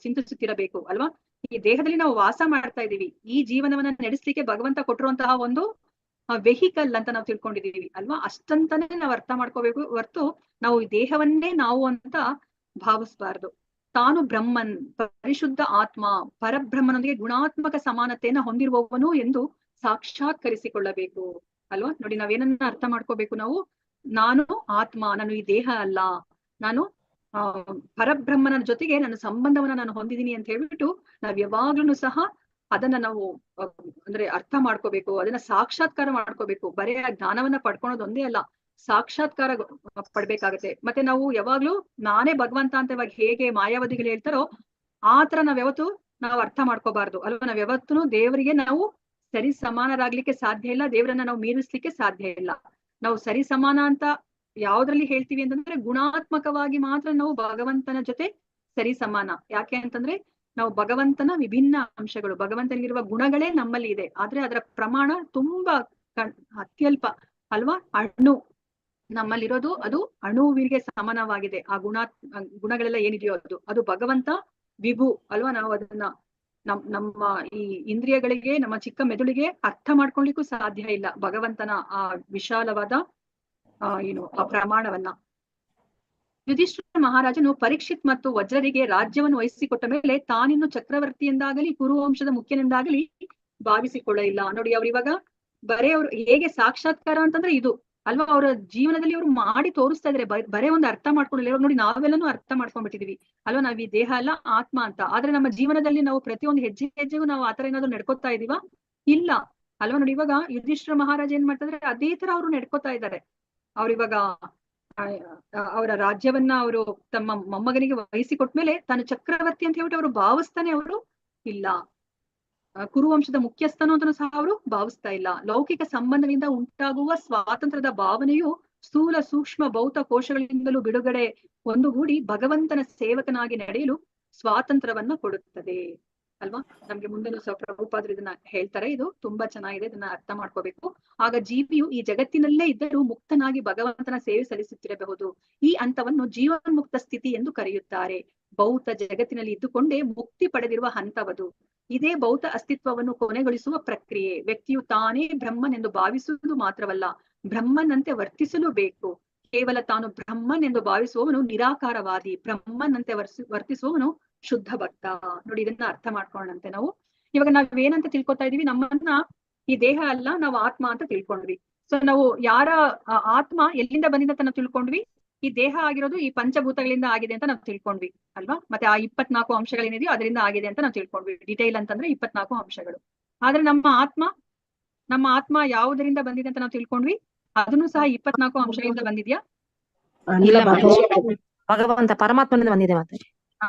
ಚಿಂತಿಸುತ್ತಿರಬೇಕು ಅಲ್ವಾ. ಈ ದೇಹದಲ್ಲಿ ನಾವು ವಾಸ ಮಾಡ್ತಾ ಇದೀವಿ, ಈ ಜೀವನವನ್ನ ನಡೆಸ್ಲಿಕ್ಕೆ ಭಗವಂತ ಕೊಟ್ಟಿರುವಂತಹ ಒಂದು ವೆಹಿಕಲ್ ಅಂತ ನಾವು ತಿಳ್ಕೊಂಡಿದೀವಿ ಅಲ್ವಾ. ಅಷ್ಟಂತಾನೆ ನಾವು ಅರ್ಥ ಮಾಡ್ಕೋಬೇಕು ಹೊರ್ತು ನಾವು ಈ ದೇಹವನ್ನೇ ನಾವು ಅಂತ ಭಾವಿಸ್ಬಾರ್ದು. ತಾನು ಬ್ರಹ್ಮನ್, ಪರಿಶುದ್ಧ ಆತ್ಮ, ಪರಬ್ರಹ್ಮನೊಂದಿಗೆ ಗುಣಾತ್ಮಕ ಸಮಾನತೆಯನ್ನ ಹೊಂದಿರುವವನು ಎಂದು ಸಾಕ್ಷಾತ್ಕರಿಸಿಕೊಳ್ಳಬೇಕು ಅಲ್ವಾ. ನೋಡಿ, ನಾವೇನನ್ನ ಅರ್ಥ ಮಾಡ್ಕೋಬೇಕು, ನಾವು ನಾನು ಆತ್ಮ, ನಾನು ಈ ದೇಹ ಅಲ್ಲ, ನಾನು ಪರಬ್ರಹ್ಮನ ಜೊತೆಗೆ ನನ್ನ ಸಂಬಂಧವನ್ನ ನಾನು ಹೊಂದಿದೀನಿ ಅಂತ ಹೇಳ್ಬಿಟ್ಟು ನಾವ್ ಯಾವಾಗ್ಲೂ ಸಹ ಅದನ್ನ ನಾವು ಅಂದ್ರೆ ಅರ್ಥ ಮಾಡ್ಕೋಬೇಕು, ಅದನ್ನ ಸಾಕ್ಷಾತ್ಕಾರ ಮಾಡ್ಕೋಬೇಕು. ಬರೀ ಜ್ಞಾನವನ್ನ ಪಡ್ಕೊಳೋದು ಒಂದೇ ಅಲ್ಲ, ಸಾಕ್ಷಾತ್ಕಾರ ಪಡ್ಬೇಕಾಗತ್ತೆ. ಮತ್ತೆ ನಾವು ಯಾವಾಗ್ಲೂ ನಾನೇ ಭಗವಂತ ಅಂತ ಇವಾಗ ಹೇಗೆ ಮಾಯಾವಾದಿಗಳು ಹೇಳ್ತಾರೋ ಆತರ ನಾವು ಅರ್ಥ ಮಾಡ್ಕೋಬಾರ್ದು ಅಲ್ವಾ. ನಾವ್ ಯಾವತ್ತೂ ದೇವರಿಗೆ ನಾವು ಸರಿ ಸಮಾನರಾಗ್ಲಿಕ್ಕೆ ಸಾಧ್ಯ ಇಲ್ಲ, ದೇವರನ್ನ ನಾವು ಮೀರಿಸ್ಲಿಕ್ಕೆ ಸಾಧ್ಯ ಇಲ್ಲ. ನಾವು ಸರಿ ಸಮಾನ ಅಂತ ಯಾವ್ದ್ರಲ್ಲಿ ಹೇಳ್ತೀವಿ ಅಂತಂದ್ರೆ ಗುಣಾತ್ಮಕವಾಗಿ ಮಾತ್ರ ನಾವು ಭಗವಂತನ ಜೊತೆ ಸರಿ ಸಮಾನ. ಯಾಕೆ ಅಂತಂದ್ರೆ ನಾವು ಭಗವಂತನ ವಿಭಿನ್ನ ಅಂಶಗಳು, ಭಗವಂತನಿಗಿರುವ ಗುಣಗಳೇ ನಮ್ಮಲ್ಲಿ ಇದೆ, ಆದ್ರೆ ಅದರ ಪ್ರಮಾಣ ತುಂಬಾ ಅತ್ಯಲ್ಪ ಅಲ್ವಾ. ಅಣು ನಮ್ಮಲ್ಲಿರೋದು ಅದು ಅಣುವಿಗೆ ಸಮಾನವಾಗಿದೆ. ಆ ಗುಣಗಳೆಲ್ಲ ಏನಿದೆಯೋ ಅದು ಭಗವಂತ ವಿಭು ಅಲ್ವಾ. ನಾವು ಅದನ್ನ ನಮ್ಮ ಈ ಇಂದ್ರಿಯಗಳಿಗೆ, ನಮ್ಮ ಚಿಕ್ಕ ಮೆದುಳಿಗೆ ಅರ್ಥ ಮಾಡ್ಕೊಳ್ಲಿಕ್ಕೂ ಸಾಧ್ಯ ಇಲ್ಲ ಭಗವಂತನ ಆ ವಿಶಾಲವಾದ ಆ ಪ್ರಮಾಣವನ್ನ. ಯುಧಿಷ್ಠಿರ ಮಹಾರಾಜನು ಪರೀಕ್ಷಿತ್ ಮತ್ತು ವಜ್ರರಿಗೆ ರಾಜ್ಯವನ್ನು ವಹಿಸಿಕೊಟ್ಟ ಮೇಲೆ ತಾನಿನ್ನು ಚಕ್ರವರ್ತಿಯೆಂದಾಗಲಿ ಕುರುವಂಶದ ಮುಖ್ಯನೆಂದಾಗಲಿ ಭಾವಿಸಿಕೊಳ್ಳಲಿಲ್ಲ. ನೋಡಿ, ಅವ್ರು ಇವಾಗ ಬರೇ ಅವ್ರು ಹೇಗೆ ಸಾಕ್ಷಾತ್ಕಾರ ಅಂತಂದ್ರೆ ಇದು ಅಲ್ವಾ, ಅವರ ಜೀವನದಲ್ಲಿ ಅವ್ರು ಮಾಡಿ ತೋರಿಸ್ತಾ ಇದಾರೆ. ಬರೇ ಒಂದು ಅರ್ಥ ಮಾಡ್ಕೊಂಡಿಲ್ಲ. ನೋಡಿ, ನಾವೆಲ್ಲನೂ ಅರ್ಥ ಮಾಡ್ಕೊಂಡ್ಬಿಟ್ಟಿದೀವಿ ಅಲ್ವಾ, ನಾವ್ ಈ ದೇಹ ಅಲ್ಲ ಆತ್ಮ ಅಂತ. ಆದ್ರೆ ನಮ್ಮ ಜೀವನದಲ್ಲಿ ನಾವು ಪ್ರತಿಯೊಂದು ಹೆಜ್ಜೆಗೂ ನಾವು ಆತರ ಏನಾದ್ರು ನಡ್ಕೋತಾ ಇದೀವ? ಇಲ್ಲ ಅಲ್ವಾ. ನೋಡಿ, ಇವಾಗ ಯುಧಿಷ್ಠಿರ ಮಹಾರಾಜ ಏನ್ ಮಾಡ್ತಾ ಇದಾರೆ, ಅದೇ ತರ ಅವ್ರು ನಡ್ಕೋತಾ ಇದ್ದಾರೆ. ಅವ್ರಿವಾಗ ಅವರ ರಾಜ್ಯವನ್ನ ಅವರು ತಮ್ಮ ಮೊಮ್ಮಗನಿಗೆ ವಹಿಸಿಕೊಟ್ಮೇಲೆ ತಾನು ಚಕ್ರವರ್ತಿ ಅಂತ ಹೇಳ್ಬಿಟ್ಟು ಅವರು ಭಾವಿಸ್ತಾನೆ ಅವರು ಇಲ್ಲ. ಕುರುವಂಶದ ಮುಖ್ಯಸ್ಥನು ಅಂತನೂ ಸಹ ಅವರು ಭಾವಿಸ್ತಾ ಇಲ್ಲ. ಲೌಕಿಕ ಸಂಬಂಧದಿಂದ ಉಂಟಾಗುವ ಸ್ವಾತಂತ್ರ್ಯದ ಭಾವನೆಯು ಸ್ಥೂಲ ಸೂಕ್ಷ್ಮ ಭೌತ ಕೋಶಗಳಿಂದಲೂ ಬಿಡುಗಡೆ ಒಂದುಗೂಡಿ ಭಗವಂತನ ಸೇವಕನಾಗಿ ನಡೆಯಲು ಸ್ವಾತಂತ್ರ್ಯವನ್ನ ಕೊಡುತ್ತದೆ ಅಲ್ವಾ. ನಮ್ಗೆ ಮುಂದೆನೂ ಸಹ ಪ್ರಭುಪಾದರು ಇದನ್ನ ಹೇಳ್ತಾರೆ. ಇದು ತುಂಬಾ ಚೆನ್ನಾಗಿದೆ, ಇದನ್ನ ಅರ್ಥ ಮಾಡ್ಕೋಬೇಕು. ಆಗ ಜೀವಿಯು ಈ ಜಗತ್ತಿನಲ್ಲೇ ಇದ್ದರೂ ಮುಕ್ತನಾಗಿ ಭಗವಂತನ ಸೇವೆ ಸಲ್ಲಿಸುತ್ತಿರಬಹುದು. ಈ ಹಂತವನ್ನು ಜೀವನ್ಮುಕ್ತ ಸ್ಥಿತಿ ಎಂದು ಕರೆಯುತ್ತಾರೆ. ಭೌತ ಜಗತ್ತಿನಲ್ಲಿ ಇದ್ದುಕೊಂಡೇ ಮುಕ್ತಿ ಪಡೆದಿರುವ ಹಂತವದು. ಇದೇ ಭೌತ ಅಸ್ತಿತ್ವವನ್ನು ಕೊನೆಗೊಳಿಸುವ ಪ್ರಕ್ರಿಯೆ. ವ್ಯಕ್ತಿಯು ತಾನೇ ಬ್ರಹ್ಮನೆಂದು ಭಾವಿಸುವುದು ಮಾತ್ರವಲ್ಲ, ಬ್ರಹ್ಮನಂತೆ ವರ್ತಿಸಲು ಬೇಕು. ಕೇವಲ ತಾನು ಬ್ರಹ್ಮನ್ ಎಂದು ಭಾವಿಸುವವನು ನಿರಾಕಾರವಾದಿ, ಬ್ರಹ್ಮನಂತೆ ವರ್ತಿಸುವವನು ಶುದ್ಧ ಭಕ್ತ. ನೋಡಿ, ಇದನ್ನ ಅರ್ಥ ಮಾಡ್ಕೊಂಡಂತೆ ನಾವು ಇವಾಗ ನಾವೇನಂತ ತಿಳ್ಕೊತಾ ಇದೀವಿ, ನಮ್ಮನ್ನ ಈ ದೇಹ ಅಲ್ಲ, ನಾವು ಆತ್ಮ ಅಂತ ತಿಳ್ಕೊಂಡ್ವಿ. ಸೊ ನಾವು ಯಾರ ಆತ್ಮ ಎಲ್ಲಿಂದ ಬಂದಿದೆ ಅಂತ ನಾವು ತಿಳ್ಕೊಂಡ್ವಿ, ಈ ದೇಹ ಆಗಿರೋದು ಈ ಪಂಚಭೂತಗಳಿಂದ ಆಗಿದೆ ಅಂತ ನಾವು ತಿಳ್ಕೊಂಡ್ವಿ ಅಲ್ವಾ. ಮತ್ತೆ ಆ 24 ಅಂಶಗಳೇನಿದೆಯೋ ಅದರಿಂದ ಆಗಿದೆ ಅಂತ ನಾವು ತಿಳ್ಕೊಂಡ್ವಿ. ಡಿಟೈಲ್ ಅಂತಂದ್ರೆ 24 ಅಂಶಗಳು. ಆದ್ರೆ ನಮ್ಮ ಆತ್ಮ ಯಾವುದರಿಂದ ಬಂದಿದೆ ಅಂತ ನಾವು ತಿಳ್ಕೊಂಡ್ವಿ, ಅದನ್ನು ಸಹ 24 ಅಂಶಗಳಿಂದ ಬಂದಿದ್ಯಾ? ಇಲ್ಲ ಮಾತಾಜಿ, ಭಗವಂತ ಪರಮಾತ್ಮನಿಂದ ಬಂದಿದೆ ಮಾತಾಜಿ.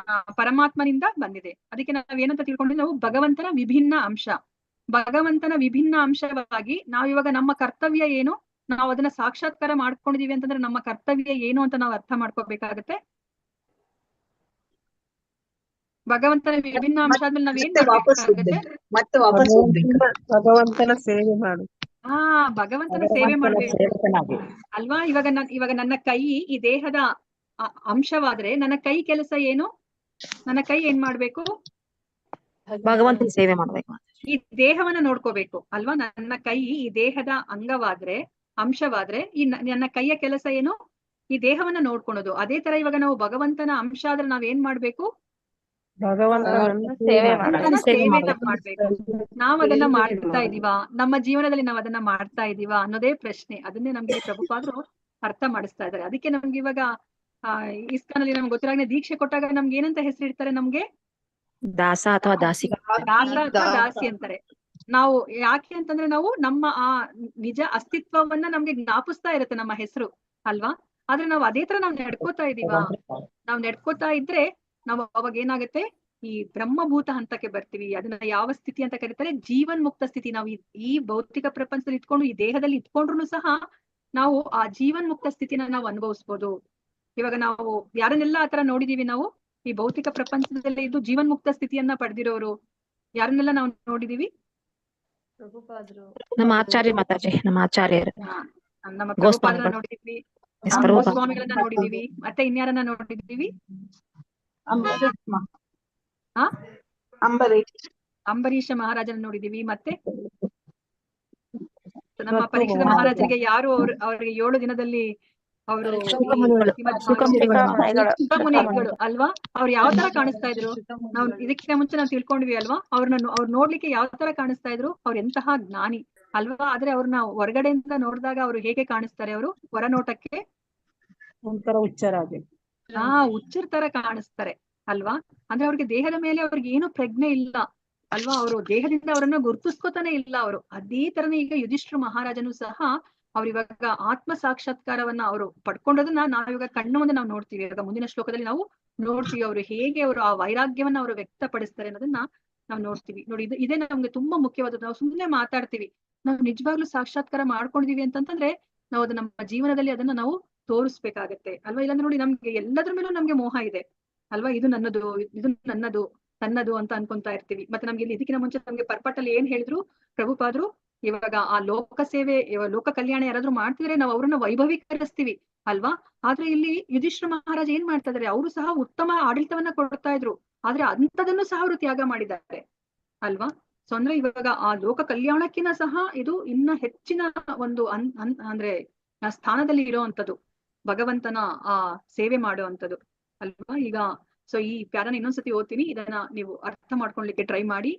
ಪರಮಾತ್ಮನಿಂದ ಬಂದಿದೆ. ಅದಕ್ಕೆ ನಾವೇನಂತ ತಿಳ್ಕೊಂಡ್ವಿ, ನಾವು ಭಗವಂತನ ವಿಭಿನ್ನ ಅಂಶ. ಭಗವಂತನ ವಿಭಿನ್ನ ಅಂಶವಾಗಿ ನಾವಿವಾಗ ನಮ್ಮ ಕರ್ತವ್ಯ ಏನು, ನಾವು ಅದನ್ನ ಸಾಕ್ಷಾತ್ಕಾರ ಮಾಡ್ಕೊಂಡಿದೀವಿ ಅಂತಂದ್ರೆ ನಮ್ಮ ಕರ್ತವ್ಯ ಏನು ಅಂತ ನಾವು ಅರ್ಥ ಮಾಡ್ಕೋಬೇಕಾಗತ್ತೆ. ಭಗವಂತನ ವಿಭಿನ್ನ ಅಂಶ ಆದ್ಮೇಲೆ ನಾವೇನ್ ಮಾಡ್ಬೇಕಾಗತ್ತೆ? ಮತ್ತೆ ವಾಪಸ್ ಭಗವಂತನ ಸೇವೆ ಮಾಡು. ಭಗವಂತನ ಸೇವೆ ಮಾಡ್ಬೇಕು ಅಲ್ವಾ. ಇವಾಗ ನನ್ನ ಕೈ ಈ ದೇಹದ ಅಂಶವಾದ್ರೆ ನನ್ನ ಕೈ ಕೆಲಸ ಏನು? ನನ್ನ ಕೈ ಏನ್ ಮಾಡ್ಬೇಕು? ಭಗವಂತನ ಸೇವೆ ಮಾಡ್ಬೇಕು, ಈ ದೇಹವನ್ನ ನೋಡ್ಕೋಬೇಕು ಅಲ್ವಾ. ನನ್ನ ಕೈ ಈ ದೇಹದ ಅಂಗವಾದ್ರೆ, ಅಂಶವಾದ್ರೆ, ಈ ನನ್ನ ಕೈಯ ಕೆಲಸ ಏನು? ಈ ದೇಹವನ್ನ ನೋಡ್ಕೊಳೋದು. ಅದೇ ತರ ಇವಾಗ ನಾವು ಭಗವಂತನ ಅಂಶ ಆದ್ರೆ ನಾವೇನ್ ಮಾಡ್ಬೇಕು? ಭಗವಂತನ ಸೇವೆ ಮಾಡ್ಬೇಕು. ನಾವ್ ಅದನ್ನ ಮಾಡ್ತಾ ಇದೀವಾ? ನಮ್ಮ ಜೀವನದಲ್ಲಿ ನಾವ್ ಅದನ್ನ ಮಾಡ್ತಾ ಇದೀವಾ ಅನ್ನೋದೇ ಪ್ರಶ್ನೆ. ಅದನ್ನೇ ನಮ್ಗೆ ಪ್ರಭುಪಾದರು ಅರ್ಥ ಮಾಡಿಸ್ತಾ ಇದ್ದಾರೆ. ಅದಕ್ಕೆ ನಮ್ಗೆ ಇವಾಗ ಇಸ್ಕಾನಲ್ಲಿ ನಮ್ಗೆ ಗೊತ್ತಿರಾಗ ದೀಕ್ಷೆ ಕೊಟ್ಟಾಗ ನಮ್ಗೆ ಏನಂತ ಹೆಸರಿಡ್ತಾರೆ? ನಮ್ಗೆ ದಾಸ ಅಥವಾ ದಾಸಿ, ದಾಸ ಅಥವಾ ದಾಸಿ ಅಂತಾರೆ. ನಾವು ಯಾಕೆ ಅಂತಂದ್ರೆ ನಾವು ನಮ್ಮ ಆ ನಿಜ ಅಸ್ತಿತ್ವವನ್ನ ನಮ್ಗೆ ಜ್ಞಾಪಿಸ್ತಾ ಇರುತ್ತೆ ನಮ್ಮ ಹೆಸರು ಅಲ್ವಾ. ಆದ್ರೆ ನಾವು ಅದೇ ತರ ನಾವ್ ನಡ್ಕೋತಾ ಇದೀವಾ? ನಾವ್ ನಡ್ಕೋತಾ ಇದ್ರೆ ನಾವು ಅವಾಗ ಏನಾಗುತ್ತೆ, ಈ ಬ್ರಹ್ಮಭೂತ ಹಂತಕ್ಕೆ ಬರ್ತೀವಿ. ಅದನ್ನ ಯಾವ ಸ್ಥಿತಿ ಅಂತ ಕರೀತಾರೆ? ಜೀವನ್ ಮುಕ್ತ ಸ್ಥಿತಿ. ನಾವು ಈ ಭೌತಿಕ ಪ್ರಪಂಚದಲ್ಲಿ ಇಟ್ಕೊಂಡು, ಈ ದೇಹದಲ್ಲಿ ಇಟ್ಕೊಂಡ್ರು ಸಹ ನಾವು ಆ ಜೀವನ್ ಮುಕ್ತ ಸ್ಥಿತಿನ ನಾವು ಅನುಭವಿಸ್ಬೋದು. ಇವಾಗ ನಾವು ಯಾರನ್ನೆಲ್ಲ ಆತರ ನೋಡಿದೀವಿ ನಾವು ಈ ಭೌತಿಕ ಪ್ರಪಂಚದಲ್ಲಿ ಇದ್ದು ಜೀವನ್ ಮುಕ್ತ ಸ್ಥಿತಿಯನ್ನ ಪಡೆದಿರೋರು ಯಾರನ್ನೆಲ್ಲ ನಾವು ನೋಡಿದೀವಿ? ನಮ್ಮ ಆಚಾರ್ಯ ಮಾತಾಜಿ, ನಮ್ಮ ಆಚಾರ್ಯರು, ನಮ್ಮ ಪ್ರಭುಪಾದರನ್ನ ನೋಡಿದೀವಿ, ಗೋಸ್ವಾಮಿಗಳನ್ನ ನೋಡಿದೀವಿ, ಮತ್ತೆ ಇನ್ಯಾರನ್ನ ನೋಡಿದೀವಿ? ಅಂಬರೀಷ ಮಹಾರಾಜನ ನೋಡಿದೀವಿ. ಮತ್ತೆ ನಮ್ಮ ಪರೀಕ್ಷಿತ ಮಹಾರಾಜರಿಗೆ ಯಾರು ಅವ್ರಿಗೆ 7 ದಿನದಲ್ಲಿ ಅವರು ಸುಖಮುನಿಗಳು ಅಲ್ವಾ. ಅವ್ರು ಯಾವ ತರ ಕಾಣಿಸ್ತಾ ಇದ್ರು? ನಾವು ಇದಕ್ಕಿಂತ ಮುಂಚೆ ನಾವು ತಿಳ್ಕೊಂಡ್ವಿ ಅಲ್ವಾ. ಅವ್ರು ನೋಡ್ಲಿಕ್ಕೆ ಯಾವ ತರ ಕಾಣಿಸ್ತಾ ಇದ್ರು? ಅವ್ರ ಎಂತಹ ಜ್ಞಾನಿ ಅಲ್ವಾ. ಆದ್ರೆ ಅವ್ರನ್ನ ಹೊರಗಡೆಯಿಂದ ನೋಡಿದಾಗ ಅವ್ರು ಹೇಗೆ ಕಾಣಿಸ್ತಾರೆ? ಅವರು ಹೊರ ನೋಟಕ್ಕೆ ಒಂಥರ ಹುಚ್ಚರಾಗಿ ಹುಚ್ಚರ ತರ ಕಾಣಿಸ್ತಾರೆ ಅಲ್ವಾ. ಅಂದ್ರೆ ಅವ್ರಿಗೆ ದೇಹದ ಮೇಲೆ ಅವ್ರಿಗೆ ಏನು ಪ್ರಜ್ಞೆ ಇಲ್ಲ ಅಲ್ವಾ. ಅವರು ದೇಹದಿಂದ ಅವರನ್ನ ಗುರುತಿಸ್ಕೋತಾನೆ ಇಲ್ಲ ಅವರು. ಅದೇ ತರನೇ ಈಗ ಯುಧಿಷ್ಠಿರ ಮಹಾರಾಜನು ಸಹ ಅವ್ರು ಇವಾಗ ಆತ್ಮ ಸಾಕ್ಷಾತ್ಕಾರವನ್ನ ಅವರು ಪಡ್ಕೊಂಡದನ್ನ ನಾವಿವಾಗ ಕಣ್ಣು ಮುಂದೆ ನಾವು ನೋಡ್ತೀವಿ. ಇವಾಗ ಮುಂದಿನ ಶ್ಲೋಕದಲ್ಲಿ ನಾವು ನೋಡ್ತೀವಿ ಅವರು ಹೇಗೆ ಅವರು ಆ ವೈರಾಗ್ಯವನ್ನ ಅವರು ವ್ಯಕ್ತಪಡಿಸ್ತಾರೆ ಅನ್ನೋದನ್ನ ನಾವು ನೋಡ್ತೀವಿ. ನೋಡಿ, ಇದೇ ನಮ್ಗೆ ತುಂಬಾ ಮುಖ್ಯವಾದದ್ದು. ನಾವು ಸುಮ್ಮನೆ ಮಾತಾಡ್ತೀವಿ, ನಾವು ನಿಜವಾಗ್ಲೂ ಸಾಕ್ಷಾತ್ಕಾರ ಮಾಡ್ಕೊಂಡಿದೀವಿ ಅಂತಂದ್ರೆ ನಾವು ಅದು ನಮ್ಮ ಜೀವನದಲ್ಲಿ ಅದನ್ನ ನಾವು ತೋರಿಸ್ಬೇಕಾಗತ್ತೆ ಅಲ್ವಾ. ಇಲ್ಲಾಂದ್ರೆ ನೋಡಿ, ನಮ್ಗೆ ಎಲ್ಲದ್ರ ಮೇಲೂ ನಮ್ಗೆ ಮೋಹ ಇದೆ ಅಲ್ವಾ. ಇದು ನನ್ನದು, ಇದು ನನ್ನದು ಅಂತ ಅನ್ಕೊಂತಾ ಇರ್ತೀವಿ. ಮತ್ತೆ ನಮ್ಗೆ ಇಲ್ಲಿ ಇದಕ್ಕಿಂತ ಮುಂಚೆ ನಮ್ಗೆ ಪರ್ಪಟ್ಟಲ್ಲಿ ಏನ್ ಹೇಳಿದ್ರು ಪ್ರಭುಪಾದ್ರು, ಇವಾಗ ಆ ಲೋಕ ಸೇವೆ, ಲೋಕ ಕಲ್ಯಾಣ ಯಾರಾದ್ರೂ ಮಾಡ್ತಿದ್ರೆ ನಾವು ಅವ್ರನ್ನ ವೈಭವೀಕರಿಸ್ತೀವಿ ಅಲ್ವಾ. ಆದ್ರೆ ಇಲ್ಲಿ ಯುಧಿಷ್ಠಿರ ಮಹಾರಾಜ ಏನ್ ಮಾಡ್ತಾ ಇದಾರೆ? ಅವರು ಸಹ ಉತ್ತಮ ಆಡಳಿತವನ್ನ ಕೊಡ್ತಾ ಇದ್ರು, ಆದ್ರೆ ಅಂತದನ್ನು ಸಹ ಅವರು ತ್ಯಾಗ ಮಾಡಿದ್ದಾರೆ ಅಲ್ವಾ. ಸೊ ಅಂದ್ರೆ ಇವಾಗ ಆ ಲೋಕ ಕಲ್ಯಾಣಕ್ಕಿಂತ ಸಹ ಇದು ಇನ್ನ ಹೆಚ್ಚಿನ ಒಂದು ಅಂದ್ರೆ ಸ್ಥಾನದಲ್ಲಿ ಇರೋವಂಥದ್ದು ಭಗವಂತನ ಆ ಸೇವೆ ಮಾಡುವಂಥದ್ದು ಅಲ್ವಾ. ಈಗ ಸೊ ಈ ಪ್ಯಾರನ ಇನ್ನೊಂದ್ಸತಿ ಓದ್ತೀನಿ, ಇದನ್ನ ನೀವು ಅರ್ಥ ಮಾಡ್ಕೊಳ್ಲಿಕ್ಕೆ ಟ್ರೈ ಮಾಡಿ.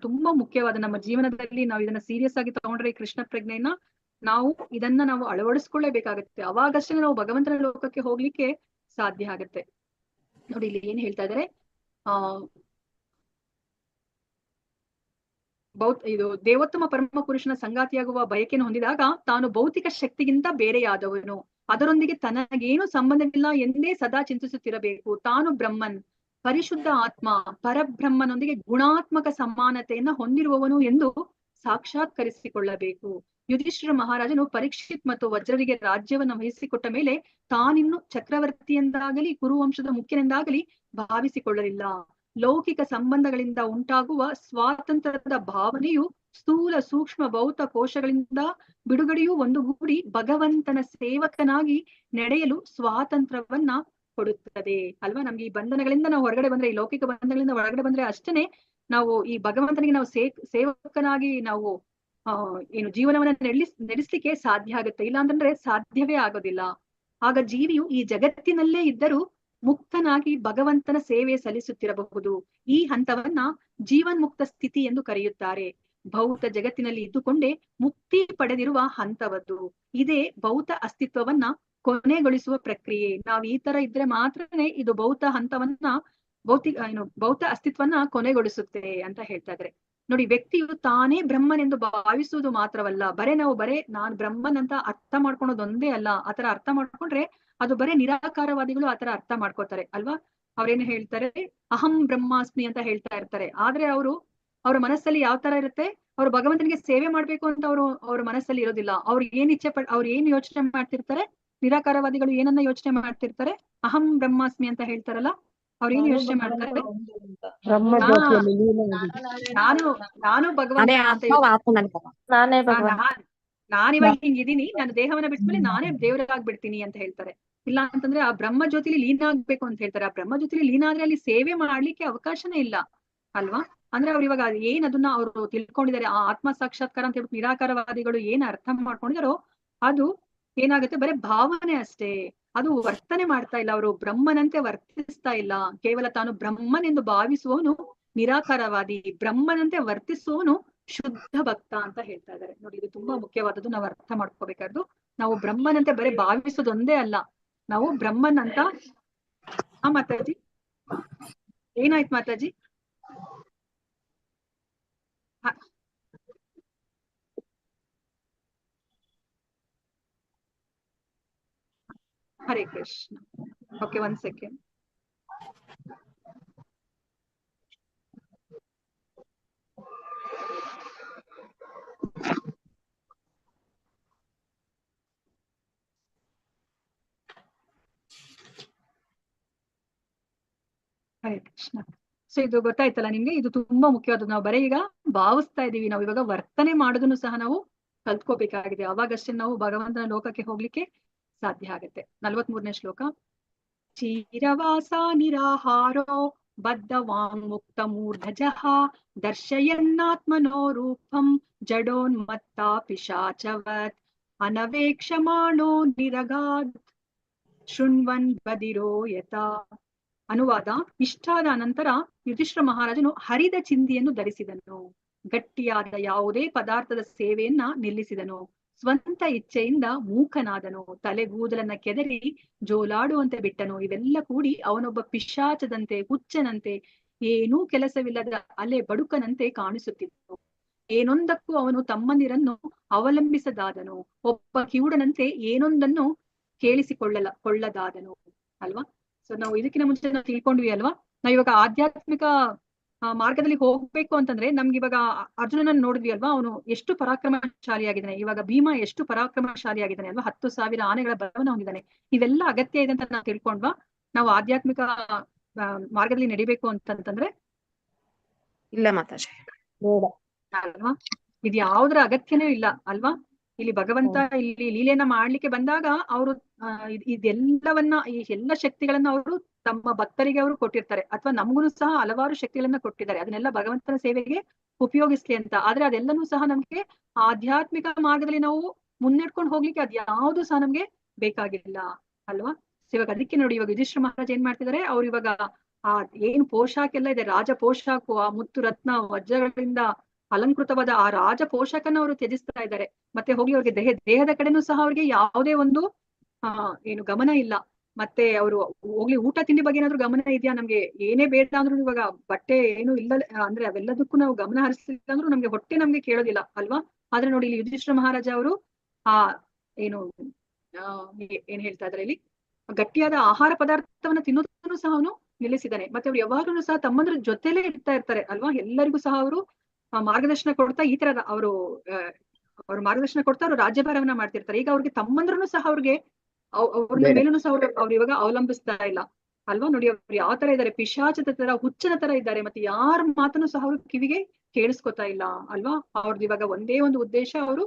ತುಂಬಾ ಮುಖ್ಯವಾದ ನಮ್ಮ ಜೀವನದಲ್ಲಿ ನಾವು ಇದನ್ನ ಸೀರಿಯಸ್ ಆಗಿ ತಗೊಂಡ್ರೆ ಈ ಕೃಷ್ಣ ಪ್ರಜ್ಞೆಯನ್ನ ಇದನ್ನ ನಾವು ಅಳವಡಿಸ್ಕೊಳ್ಳೇಬೇಕಾಗುತ್ತೆ. ಅವಾಗಷ್ಟೇ ನಾವು ಭಗವಂತನ ಲೋಕಕ್ಕೆ ಹೋಗ್ಲಿಕ್ಕೆ ಸಾಧ್ಯ ಆಗತ್ತೆ. ನೋಡಿ ಇಲ್ಲಿ ಏನ್ ಹೇಳ್ತಾ ಇದಾರೆ, ಇದು ದೇವೋತ್ತಮ ಪರಮ ಪುರುಷನ ಸಂಗಾತಿಯಾಗುವ ಬಯಕೆಯನ್ನು ಹೊಂದಿದಾಗ ತಾನು ಭೌತಿಕ ಶಕ್ತಿಗಿಂತ ಬೇರೆಯಾದವನು, ಅದರೊಂದಿಗೆ ತನಗೇನು ಸಂಬಂಧವಿಲ್ಲ ಎಂದೇ ಸದಾ ಚಿಂತಿಸುತ್ತಿರಬೇಕು. ತಾನು ಬ್ರಹ್ಮನ್, ಪರಿಶುದ್ಧ ಆತ್ಮ, ಪರಬ್ರಹ್ಮನೊಂದಿಗೆ ಗುಣಾತ್ಮಕ ಸಮಾನತೆಯನ್ನ ಹೊಂದಿರುವವನು ಎಂದು ಸಾಕ್ಷಾತ್ಕರಿಸಿಕೊಳ್ಳಬೇಕು. ಯುಧಿಷ್ಠಿರ ಮಹಾರಾಜನು ಪರೀಕ್ಷಿತ್ ಮತ್ತು ವಜ್ರರಿಗೆ ರಾಜ್ಯವನ್ನು ವಹಿಸಿಕೊಟ್ಟ ಮೇಲೆ ತಾನಿನ್ನು ಚಕ್ರವರ್ತಿಯೆಂದಾಗಲಿ ಕುರುವಂಶದ ಮುಖ್ಯನೆಂದಾಗಲಿ ಭಾವಿಸಿಕೊಳ್ಳಲಿಲ್ಲ. ಲೌಕಿಕ ಸಂಬಂಧಗಳಿಂದ ಉಂಟಾಗುವ ಸ್ವಾತಂತ್ರ್ಯದ ಭಾವನೆಯು ಸ್ಥೂಲ ಸೂಕ್ಷ್ಮ ಭೌತ ಕೋಶಗಳಿಂದ ಬಿಡುಗಡೆಯೂ ಒಂದುಗೂಡಿ ಭಗವಂತನ ಸೇವಕನಾಗಿ ನಡೆಯಲು ಸ್ವಾತಂತ್ರ್ಯವನ್ನ ಕೊಡುತ್ತದೆ ಅಲ್ವಾ. ನಮ್ಗೆ ಈ ಬಂಧನಗಳಿಂದ ನಾವು ಹೊರಗಡೆ ಬಂದ್ರೆ, ಈ ಲೌಕಿಕ ಬಂಧನಗಳಿಂದ ಹೊರಗಡೆ ಬಂದ್ರೆ ಅಷ್ಟೇ ನಾವು ಈ ಭಗವಂತನಿಗೆ ನಾವು ಸೇವಕನಾಗಿ ನಾವು ಏನು ಜೀವನವನ್ನ ನಡೆಸ್ಲಿಕ್ಕೆ ಸಾಧ್ಯ ಆಗುತ್ತೆ. ಇಲ್ಲ ಅಂತಂದ್ರೆ ಸಾಧ್ಯವೇ ಆಗೋದಿಲ್ಲ. ಆಗ ಜೀವಿಯು ಈ ಜಗತ್ತಿನಲ್ಲೇ ಇದ್ದರೂ ಮುಕ್ತನಾಗಿ ಭಗವಂತನ ಸೇವೆ ಸಲ್ಲಿಸುತ್ತಿರಬಹುದು. ಈ ಹಂತವನ್ನ ಜೀವನ್ಮುಕ್ತ ಸ್ಥಿತಿ ಎಂದು ಕರೆಯುತ್ತಾರೆ. ಭೌತ ಜಗತ್ತಿನಲ್ಲಿ ಇದ್ದುಕೊಂಡೇ ಮುಕ್ತಿ ಪಡೆದಿರುವ ಹಂತವದ್ದು. ಇದೇ ಭೌತ ಅಸ್ತಿತ್ವವನ್ನ ಕೊನೆಗೊಳಿಸುವ ಪ್ರಕ್ರಿಯೆ. ನಾವ್ ಈ ತರ ಇದ್ರೆ ಮಾತ್ರನೇ ಇದು ಭೌತ ಹಂತವನ್ನ ಭೌತ ಅಸ್ತಿತ್ವನ ಕೊನೆಗೊಳಿಸುತ್ತೆ ಅಂತ ಹೇಳ್ತಾ ಇದ್ರೆ ನೋಡಿ. ವ್ಯಕ್ತಿಯು ತಾನೇ ಬ್ರಹ್ಮನೆಂದು ಭಾವಿಸುವುದು ಮಾತ್ರವಲ್ಲ, ನಾನ್ ಬ್ರಹ್ಮನ್ ಅಂತ ಅರ್ಥ ಮಾಡ್ಕೊಳೋದೊಂದೇ ಅಲ್ಲ. ಆತರ ಅರ್ಥ ಮಾಡ್ಕೊಂಡ್ರೆ ಅದು ಬರೇ ನಿರಾಕಾರವಾದಿಗಳು ಆತರ ಅರ್ಥ ಮಾಡ್ಕೋತಾರೆ ಅಲ್ವಾ. ಅವ್ರೇನು ಹೇಳ್ತಾರೆ, ಅಹಂ ಬ್ರಹ್ಮಾಸ್ಮಿ ಅಂತ ಹೇಳ್ತಾ ಇರ್ತಾರೆ. ಆದ್ರೆ ಅವ್ರ ಮನಸ್ಸಲ್ಲಿ ಯಾವ ತರ ಇರುತ್ತೆ, ಅವ್ರು ಭಗವಂತನಿಗೆ ಸೇವೆ ಮಾಡ್ಬೇಕು ಅಂತ ಅವ್ರ ಮನಸ್ಸಲ್ಲಿ ಇರೋದಿಲ್ಲ. ಅವ್ರು ಏನ್ ಯೋಚನೆ ಮಾಡ್ತಿರ್ತಾರೆ, ನಿರಾಕಾರವಾದಿಗಳು ಏನನ್ನ ಯೋಚನೆ ಮಾಡ್ತಿರ್ತಾರೆ, ಅಹಂ ಬ್ರಹ್ಮಾಸ್ಮಿ ಅಂತ ಹೇಳ್ತಾರಲ್ಲ, ಅವ್ರು ಏನ್ ಯೋಚನೆ ಮಾಡ್ತಾರೆ, ನಾನು ಭಗವಂತ ನಾನೇ ಭಗವಂತ, ನಾನಿವಾಗ ಹಿಂಗಿದೀನಿ, ನಾನು ದೇಹವನ್ನ ಬಿಟ್ಮೇಲೆ ನಾನೇ ದೇವರಾಗ್ಬಿಡ್ತೀನಿ ಅಂತ ಹೇಳ್ತಾರೆ. ಇಲ್ಲ ಅಂತಂದ್ರೆ ಆ ಬ್ರಹ್ಮ ಜ್ಯೋತಿಲಿ ಲೀನ ಆಗ್ಬೇಕು ಅಂತ ಹೇಳ್ತಾರೆ. ಆ ಬ್ರಹ್ಮ ಜ್ಯೋತಿಲಿ ಲೀನ ಆದ್ರೆ ಅಲ್ಲಿ ಸೇವೆ ಮಾಡ್ಲಿಕ್ಕೆ ಅವಕಾಶನೇ ಇಲ್ಲ ಅಲ್ವಾ. ಅಂದ್ರೆ ಅವ್ರು ಇವಾಗ ಏನ್ ಅದನ್ನ ಅವ್ರು ತಿಳ್ಕೊಂಡಿದ್ದಾರೆ, ಆ ಆತ್ಮ ಸಾಕ್ಷಾತ್ಕಾರ ಅಂತ ಹೇಳ್ಬಿಟ್ಟು ನಿರಾಕಾರವಾದಿಗಳು ಏನ್ ಅರ್ಥ ಮಾಡ್ಕೊಂಡಿದಾರೋ ಅದು ಏನಾಗುತ್ತೆ, ಬರೀ ಭಾವನೆ ಅಷ್ಟೇ. ಅದು ವರ್ತನೆ ಮಾಡ್ತಾ ಇಲ್ಲ. ಅವರು ಬ್ರಹ್ಮನಂತೆ ವರ್ತಿಸ್ತಾ ಇಲ್ಲ. ಕೇವಲ ತಾನು ಬ್ರಹ್ಮನೆಂದು ಭಾವಿಸುವವನು ನಿರಾಕಾರವಾದಿ, ಬ್ರಹ್ಮನಂತೆ ವರ್ತಿಸುವವನು ಶುದ್ಧ ಭಕ್ತ ಅಂತ ಹೇಳ್ತಾ ಇದ್ದಾರೆ ನೋಡಿ. ಇದು ತುಂಬಾ ಮುಖ್ಯವಾದದ್ದು, ನಾವು ಅರ್ಥ ಮಾಡ್ಕೋಬೇಕಾದ್ದು. ನಾವು ಬ್ರಹ್ಮನಂತೆ ಬರೀ ಭಾವಿಸೋದೊಂದೇ ಅಲ್ಲ, ನಾವು ಬ್ರಹ್ಮನ್ ಅಂತ. ಮಾತಾಜಿ ಏನಾಯ್ತು Mataji? Hare Krishna. Okay, 1 second. Hare Krishna. So ಇದು ಗೊತ್ತಾಯ್ತಲ್ಲ ನಿಮ್ಗೆ? ಇದು ತುಂಬಾ ಮುಖ್ಯವಾದದ್ದು. ನಾವು ಬರೀ ಈಗ ಭಾವಿಸ್ತಾ ಇದೀವಿ, ನಾವು ಇವಾಗ ವರ್ತನೆ ಮಾಡೋದನ್ನು ಸಹ ನಾವು ಕಲ್ತ್ಕೋಬೇಕಾಗಿದೆ. ಅವಾಗಷ್ಟೇ ನಾವು ಭಗವಂತನ ಲೋಕಕ್ಕೆ ಹೋಗ್ಲಿಕ್ಕೆ ಸಾಧ್ಯ ಆಗುತ್ತೆ. 43ನೇ ಶ್ಲೋಕ. ಚೀರವಾಸ ನಿರಾಹಾರೋ ಬದ್ಧ ವಾಂಗ್ಮುಕ್ತ ಮೂರ್ಧಜಃ ದರ್ಶಯನ್ನಾತ್ಮನೋ ರೂಪಂ ಜಡೋನ್ಮತ್ತ ಪಿಶಾಚವತ್ ಅನವೇಕ್ಷಮಾಣೋ ನಿರಗಾದ್ ಶೃಣ್ವನ್ ಬದಿರೋ ಯಥಾ. ಅನುವಾದ. ಇಷ್ಟಾದ ಅನಂತರ ಯುಧಿಷ್ಠಿರ ಮಹಾರಾಜನು ಹರಿದ ಚಿಂದಿಯನ್ನು ಧರಿಸಿದನು. ಗಟ್ಟಿಯಾದ ಯಾವುದೇ ಪದಾರ್ಥದ ಸೇವೆಯನ್ನ ನಿಲ್ಲಿಸಿದನು. ಸ್ವಂತ ಇಚ್ಛೆಯಿಂದ ಮೂಕನಾದನು. ತಲೆಗೂದಲನ್ನ ಕೆದರಿ ಜೋಲಾಡುವಂತೆ ಬಿಟ್ಟನು. ಇವೆಲ್ಲ ಕೂಡಿ ಅವನೊಬ್ಬ ಪಿಶಾಚದಂತೆ, ಹುಚ್ಚನಂತೆ, ಏನೂ ಕೆಲಸವಿಲ್ಲದ ಅಲೆ ಬಡುಕನಂತೆ ಕಾಣಿಸುತ್ತಿದ್ದನು. ಏನೊಂದಕ್ಕೂ ಅವನು ತಮ್ಮಂದಿರನ್ನು ಅವಲಂಬಿಸದಾದನು. ಒಬ್ಬ ಕಿವುಡನಂತೆ ಏನೊಂದನ್ನು ಕೊಳ್ಳದಾದನು ಅಲ್ವಾ. ಸೊ ನಾವು ಇದಕ್ಕಿಂತ ಮುಂಚೆ ನಾವು ತಿಳ್ಕೊಂಡ್ವಿ ಅಲ್ವಾ. ನಾವ್ ಇವಾಗ ಆಧ್ಯಾತ್ಮಿಕ ಮಾರ್ಗದಲ್ಲಿ ಹೋಗ್ಬೇಕು ಅಂತಂದ್ರೆ ನಮ್ಗೆ ಇವಾಗ ಅರ್ಜುನನನ್ನು ನೋಡಿದ್ವಿ ಅಲ್ವಾ, ಅವನು ಎಷ್ಟು ಪರಾಕ್ರಮಶಾಲಿಯಾಗಿದ್ದಾನೆ. ಇವಾಗ ಭೀಮ ಎಷ್ಟು ಪರಾಕ್ರಮಶಾಲಿಯಾಗಿದ್ದಾನೆ ಅಲ್ವಾ, 10,000 ಆನೆಗಳ ಬಲವನ್ನು ಹೊಂದಿದ್ದಾನೆ. ಇವೆಲ್ಲ ಅಗತ್ಯ ಇದೆ ಅಂತ ನಾವು ತಿಳ್ಕೊಂಡ್ವಾ. ನಾವು ಆಧ್ಯಾತ್ಮಿಕ ಮಾರ್ಗದಲ್ಲಿ ನಡಿಬೇಕು ಅಂತಂತಂದ್ರೆ ಇಲ್ಲ ಮಾತಾಜಿ ಅಲ್ವಾ, ಇದು ಯಾವುದರ ಅಗತ್ಯನೂ ಇಲ್ಲ ಅಲ್ವಾ. ಇಲ್ಲಿ ಭಗವಂತ ಇಲ್ಲಿ ಲೀಲೆಯನ್ನ ಮಾಡ್ಲಿಕ್ಕೆ ಬಂದಾಗ ಅವರು ಇದೆಲ್ಲವನ್ನ, ಈ ಎಲ್ಲ ಶಕ್ತಿಗಳನ್ನ ಅವರು ತಮ್ಮ ಭಕ್ತರಿಗೆ ಅವರು ಕೊಟ್ಟಿರ್ತಾರೆ, ಅಥವಾ ನಮಗೂ ಸಹ ಹಲವಾರು ಶಕ್ತಿಗಳನ್ನ ಕೊಟ್ಟಿದ್ದಾರೆ. ಅದನ್ನೆಲ್ಲ ಭಗವಂತನ ಸೇವೆಗೆ ಉಪಯೋಗಿಸ್ಲಿ ಅಂತ. ಆದ್ರೆ ಅದೆಲ್ಲನೂ ಸಹ ನಮ್ಗೆ ಆಧ್ಯಾತ್ಮಿಕ ಮಾರ್ಗದಲ್ಲಿ ನಾವು ಮುನ್ನಡೆಕೊಂಡು ಹೋಗ್ಲಿಕ್ಕೆ ಅದ್ಯಾವುದು ಸಹ ನಮ್ಗೆ ಬೇಕಾಗಿಲ್ಲ ಅಲ್ವಾ. ಇವಾಗ ಅದಕ್ಕೆ ನೋಡಿ, ಇವಾಗ ಯುಧಿಷ್ಠಿರ ಮಹಾರಾಜ ಏನ್ ಮಾಡ್ತಿದ್ದಾರೆ, ಅವ್ರು ಇವಾಗ ಆ ಏನ್ ಪೋಷಾಕ ಎಲ್ಲ ಇದೆ, ರಾಜ ಪೋಷಾಕು, ಆ ಮುತ್ತು ರತ್ನ ವಜ್ರಗಳಿಂದ ಅಲಂಕೃತವಾದ ಆ ರಾಜ ಪೋಷಕನ್ನ ಅವರು ತ್ಯಜಿಸ್ತಾ ಇದ್ದಾರೆ. ಮತ್ತೆ ಹೋಗಿ ಅವ್ರಿಗೆ ದೇಹದ ಕಡೆನೂ ಸಹ ಅವ್ರಿಗೆ ಯಾವುದೇ ಒಂದು ಏನು ಗಮನ ಇಲ್ಲ. ಮತ್ತೆ ಅವರು ಹೋಗ್ಲಿ ಊಟ ತಿಂಡಿ ಬಗ್ಗೆ ಏನಾದ್ರು ಗಮನ ಇದೆಯಾ, ನಮ್ಗೆ ಏನೇ ಬೇಡ ಅಂದ್ರು, ಇವಾಗ ಬಟ್ಟೆ ಏನು ಇಲ್ಲ ಅಂದ್ರೆ ಅವೆಲ್ಲದಕ್ಕೂ ನಾವು ಗಮನ ಹರಿಸಲಿಲ್ಲ ಅಂದ್ರೂ ನಮ್ಗೆ ಹೊಟ್ಟೆ ನಮ್ಗೆ ಕೇಳೋದಿಲ್ಲ ಅಲ್ವಾ. ಆದ್ರೆ ನೋಡಿ, ಇಲ್ಲಿ ಯುಧಿಷ್ಠಿರ ಮಹಾರಾಜ ಅವರು ಏನು ಏನ್ ಹೇಳ್ತಾ ಇದ್ರೆ ಇಲ್ಲಿ, ಗಟ್ಟಿಯಾದ ಆಹಾರ ಪದಾರ್ಥವನ್ನ ತಿನ್ನೋದನ್ನು ಸಹ ಅವನು ನಿಲ್ಲಿಸಿದ್ದಾನೆ. ಮತ್ತೆ ಅವ್ರು ಯಾವಾಗ್ಲೂ ಸಹ ತಮ್ಮಂದ್ರ ಜೊತೆಲೇ ಇರ್ತಾ ಇರ್ತಾರೆ ಅಲ್ವಾ. ಎಲ್ಲರಿಗೂ ಸಹ ಅವರು ಮಾರ್ಗದರ್ಶನ ಕೊಡ್ತಾ ಈ ತರ ಅವ್ರು ಮಾರ್ಗದರ್ಶನ ಕೊಡ್ತಾ ಅವ್ರು ರಾಜ್ಯಭಾರವನ್ನ ಮಾಡ್ತಿರ್ತಾರೆ. ಈಗ ಅವ್ರಿಗೆ ತಮ್ಮಂದ್ರನು ಸಹ ಅವ್ರಿಗೆ ಅವ್ರ ಮೇಲೂ ಸಹ ಅವ್ರು ಇವಾಗ ಅವಲಂಬಿಸ್ತಾ ಇಲ್ಲ ಅಲ್ವಾ. ನೋಡಿ ಅವ್ರು ಯಾವ ತರ ಇದ್ದಾರೆ, ಪಿಶಾಚದ ತರ, ಹುಚ್ಚನ ತರ ಇದ್ದಾರೆ. ಮತ್ತೆ ಯಾರ ಮಾತನ್ನು ಸಹ ಅವ್ರು ಕಿವಿಗೆ ಕೇಳಿಸ್ಕೊತಾ ಇಲ್ಲ ಅಲ್ವಾ. ಅವ್ರದ್ದು ಇವಾಗ ಒಂದೇ ಒಂದು ಉದ್ದೇಶ, ಅವರು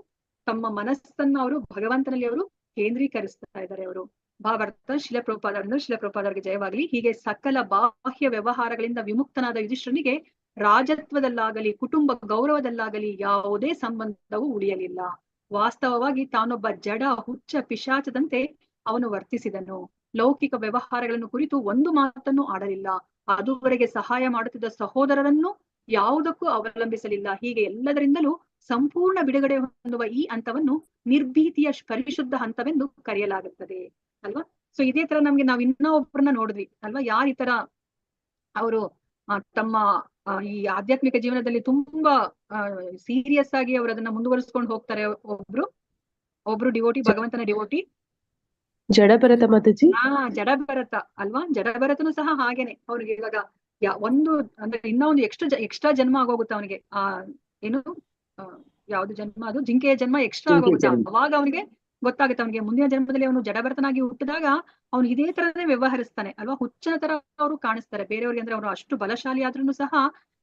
ತಮ್ಮ ಮನಸ್ಸನ್ನ ಅವರು ಭಗವಂತನಲ್ಲಿ ಅವರು ಕೇಂದ್ರೀಕರಿಸ್ತಾ ಇದ್ದಾರೆ. ಅವರು ಭಾವಾರ್ಥ ಶಿಲಪ್ರಭುಪಾದರಿಗೆ ಜಯವಾಗಲಿ. ಹೀಗೆ ಸಕಲ ಬಾಹ್ಯ ವ್ಯವಹಾರಗಳಿಂದ ವಿಮುಕ್ತನಾದ ಯುಧಿಷ್ಠನಿಗೆ ರಾಜತ್ವದಲ್ಲಾಗಲಿ ಕುಟುಂಬ ಗೌರವದಲ್ಲಾಗಲಿ ಯಾವುದೇ ಸಂಬಂಧವೂ ಉಳಿಯಲಿಲ್ಲ. ವಾಸ್ತವವಾಗಿ ತಾನೊಬ್ಬ ಜಡ ಹುಚ್ಚ ಪಿಶಾಚದಂತೆ ಅವನು ವರ್ತಿಸಿದನು. ಲೌಕಿಕ ವ್ಯವಹಾರಗಳನ್ನು ಕುರಿತು ಒಂದು ಮಾತನ್ನು ಆಡಲಿಲ್ಲ. ಅದುವರೆಗೆ ಸಹಾಯ ಮಾಡುತ್ತಿದ್ದ ಸಹೋದರರನ್ನು ಯಾವುದಕ್ಕೂ ಅವಲಂಬಿಸಲಿಲ್ಲ. ಹೀಗೆ ಎಲ್ಲದರಿಂದಲೂ ಸಂಪೂರ್ಣ ಬಿಡುಗಡೆ ಹೊಂದುವ ಈ ಹಂತವನ್ನು ನಿರ್ಭೀತಿಯ ಪರಿಶುದ್ಧ ಹಂತವೆಂದು ಕರೆಯಲಾಗುತ್ತದೆ ಅಲ್ವಾ. ಸೊ ಇದೇ ತರ ನಮ್ಗೆ ನಾವ್ ಇನ್ನೊಬ್ಬರನ್ನ ನೋಡಿದ್ವಿ ಅಲ್ವಾ, ಯಾರ ಈ ತರ ಅವರು ತಮ್ಮ ಈ ಆಧ್ಯಾತ್ಮಿಕ ಜೀವನದಲ್ಲಿ ತುಂಬಾ ಸೀರಿಯಸ್ ಆಗಿ ಅವರು ಅದನ್ನ ಮುಂದುವರಿಸ್ಕೊಂಡು ಹೋಗ್ತಾರೆ. ಒಬ್ರು ಡಿವೋಟಿ, ಭಗವಂತನ ಡಿವೋಟಿ ಜಡಭರತ ಮಾತಾಜಿ. ಜಡಭರತ ಅಲ್ವಾ. ಜಡಭರತನು ಸಹ ಹಾಗೇನೆ. ಅವ್ರಿಗೆ ಇವಾಗ ಒಂದು ಅಂದ್ರೆ ಇನ್ನೂ ಒಂದು ಎಕ್ಸ್ಟ್ರಾ ಜನ್ಮ ಆಗೋಗುತ್ತೆ ಅವನಿಗೆ. ಏನು ಯಾವ್ದು ಜನ್ಮ ಅದು, ಜಿಂಕೆಯ ಜನ್ಮ ಎಕ್ಸ್ಟ್ರಾ ಆಗೋಗುತ್ತೆ. ಅವಾಗ ಅವನಿಗೆ ಗೊತ್ತಾಗುತ್ತೆ, ಅವನಿಗೆ ಮುಂದಿನ ಜನ್ಮದಲ್ಲಿ ಅವನು ಜಡಭರತನಾಗಿ ಹುಟ್ಟಿದಾಗ ಅವನು ಇದೇ ತರನೇ ವ್ಯವಹರಿಸ್ತಾನೆ ಅಲ್ವಾ. ಹುಚ್ಚನ ತರ ಅವರು ಕಾಣಿಸ್ತಾರೆ ಬೇರೆಯವ್ರಿಗೆ. ಅಂದ್ರೆ ಅವರು ಅಷ್ಟು ಬಲಶಾಲಿ ಆದ್ರೂ ಸಹ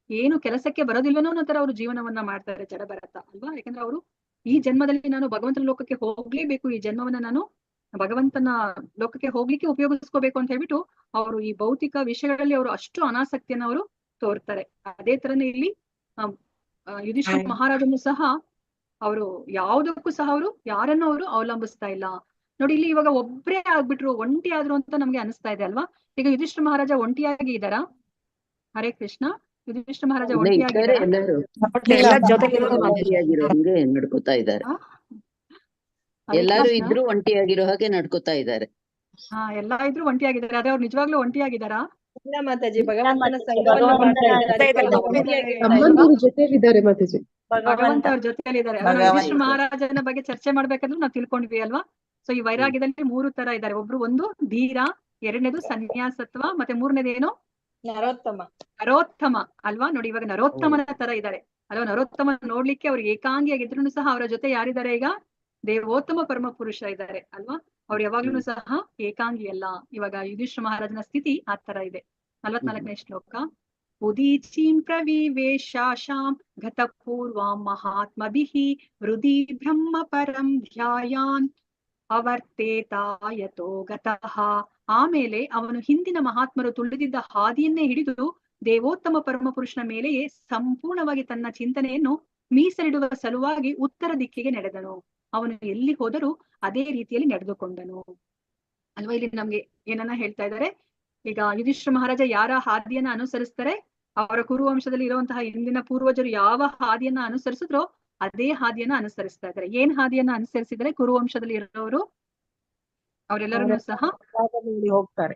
ಏನು ಕೆಲಸಕ್ಕೆ ಬರೋದಿಲ್ಲನೋ ಅನ್ನೋ ತರ ಅವರು ಜೀವನವನ್ನ ಮಾಡ್ತಾರೆ ಜಡಭರತ ಅಲ್ವಾ. ಯಾಕಂದ್ರೆ ಅವರು ಈ ಜನ್ಮದಲ್ಲಿ ನಾನು ಭಗವಂತನ ಲೋಕಕ್ಕೆ ಹೋಗ್ಲೇಬೇಕು, ಈ ಜನ್ಮವನ್ನ ನಾನು ಭಗವಂತನ ಲೋಕಕ್ಕೆ ಹೋಗ್ಲಿಕ್ಕೆ ಉಪಯೋಗಿಸ್ಕೋಬೇಕು ಅಂತ ಹೇಳ್ಬಿಟ್ಟು ಅವರು ಈ ಭೌತಿಕ ವಿಷಯಗಳಲ್ಲಿ ಅವರು ಅಷ್ಟು ಅನಾಸಕ್ತಿಯನ್ನ ಅವರು ತೋರ್ತಾರೆ. ಅದೇ ತರನೇ ಇಲ್ಲಿ ಯುಧಿಷ್ಠಿರ ಮಹಾರಾಜನು ಸಹ ಅವರು ಯಾವುದಕ್ಕೂ ಸಹ ಅವರು ಯಾರನ್ನು ಅವರು ಅವಲಂಬಿಸ್ತಾ ಇಲ್ಲ ನೋಡಿ. ಇಲ್ಲಿ ಇವಾಗ ಒಬ್ರೇ ಆಗ್ಬಿಟ್ರು, ಒಂಟಿ ಆದ್ರು ಅಂತ ನಮ್ಗೆ ಅನಿಸ್ತಾ ಇದೆ ಅಲ್ವಾ. ಈಗ ಯುಧಿಷ್ಠಿರ ಮಹಾರಾಜ ಒಂಟಿಯಾಗಿ ಇದ್ದಾರಾ? ಹರೇ ಕೃಷ್ಣ. ಯುಧಿಷ್ಠಿರ ಮಹಾರಾಜ ಒಂಟಿಯಾಗಿದ್ದಾರಾ? ನಡ್ಕೋತಾ ಇದ್ದಾರೆ. ಎಲ್ಲಾರು ಇದ್ರು ಒಂಟಿಯಾಗಿರೋ ಹಾಗೆ ನಡ್ಕೋತಾ ಇದ್ದಾರೆ. ಎಲ್ಲಾ ಇದ್ರು ಒಂಟಿಯಾಗಿದ್ದಾರೆ. ಅದೇ ಅವ್ರು ನಿಜವಾಗ್ಲೂ ಒಂಟಿಯಾಗಿದ್ದಾರಾ? ಇಲ್ಲ ಮಾತಾಜಿ, ಭಗವಂತನ ಸಂಘವನ್ನ ಜೊತೆಲಿದ್ದಾರೆ ಮಾತಾಜಿ. ಭಗವಂತ ಅವ್ರ ಜೊತೆಯಲ್ಲಿದ್ದಾರೆ. ಯುಧಿಷ್ಠಿರ ಮಹಾರಾಜನ ಬಗ್ಗೆ ಚರ್ಚೆ ಮಾಡ್ಬೇಕಾದ್ರೂ ನಾವು ತಿಳ್ಕೊಂಡ್ವಿ ಅಲ್ವಾ. ಸೊ ಈ ವೈರಾಗ್ಯದಲ್ಲಿ 3 ತರ ಇದ್ದಾರೆ. ಒಂದು ಧೀರ, ಎರಡನೇದು ಸನ್ಯಾಸತ್ವ, ಮತ್ತೆ ಮೂರನೇದು ಏನು ನರೋತ್ತಮ ಅಲ್ವಾ. ನೋಡಿ ಇವಾಗ ನರೋತ್ತಮನ ತರ ಇದ್ದಾರೆ ಅಲ್ವಾ. ನರೋತ್ತಮ ನೋಡ್ಲಿಕ್ಕೆ ಅವ್ರು ಏಕಾಂಗಿಯಾಗಿದ್ರು ಸಹ ಅವರ ಜೊತೆ ಯಾರಿದ್ದಾರೆ ಈಗ? ದೇವೋತ್ತಮ ಪರಮ ಪುರುಷ ಇದ್ದಾರೆ ಅಲ್ವಾ. ಅವ್ರು ಯಾವಾಗ್ಲೂ ಸಹ ಏಕಾಂಗಿ ಅಲ್ಲ. ಇವಾಗ ಯುಧಿಷ್ಠಿರ ಮಹಾರಾಜನ ಸ್ಥಿತಿ ಆ ತರ ಇದೆ. 44ನೇ ಶ್ಲೋಕ. ಉದೀಚೀಂ ಪ್ರವಿವೇಶಾಶಾಂ ಗತಪೂರ್ವಾಂ ಮಹಾತ್ಮಭಿಃ ಹೃದಿ ಬ್ರಹ್ಮ ಪರಂ ಧ್ಯಾಯಾನ್ ಅವರ್ತೇತಾಯತೋ ಗತಃ. ಆಮೇಲೆ ಅವನು ಹಿಂದಿನ ಮಹಾತ್ಮರು ತುಳಿದಿದ್ದ ಹಾದಿಯನ್ನೇ ಹಿಡಿದು ದೇವೋತ್ತಮ ಪರಮ ಪುರುಷನ ಮೇಲೆಯೇ ಸಂಪೂರ್ಣವಾಗಿ ತನ್ನ ಚಿಂತನೆಯನ್ನು ಮೀಸಲಿಡುವ ಸಲುವಾಗಿ ಉತ್ತರ ದಿಕ್ಕಿಗೆ ನಡೆದನು. ಅವನು ಎಲ್ಲಿ ಹೋದರೂ ಅದೇ ರೀತಿಯಲ್ಲಿ ನಡೆದುಕೊಂಡನು ಅಲ್ವಾ. ಇಲ್ಲಿ ನಮ್ಗೆ ಏನನ್ನ ಹೇಳ್ತಾ ಇದ್ದಾರೆ, ಈಗ ಯುಧಿಷ್ಠಿರ ಮಹಾರಾಜ ಯಾರ ಹಾದಿಯನ್ನ ಅನುಸರಿಸ್ತಾರೆ, ಅವರ ಕುರುವಂಶದಲ್ಲಿ ಇರುವಂತಹ ಹಿಂದಿನ ಪೂರ್ವಜರು ಯಾವ ಹಾದಿಯನ್ನ ಅನುಸರಿಸಿದ್ರೋ ಅದೇ ಹಾದಿಯನ್ನ ಅನುಸರಿಸ್ತಾ ಇದ್ದಾರೆ. ಏನ್ ಹಾದಿಯನ್ನ ಅನುಸರಿಸಿದರೆ ಕುರುವಂಶದಲ್ಲಿ ಇರೋರು ಅವರೆಲ್ಲರೂ ಸಹ ಹೋಗ್ತಾರೆ,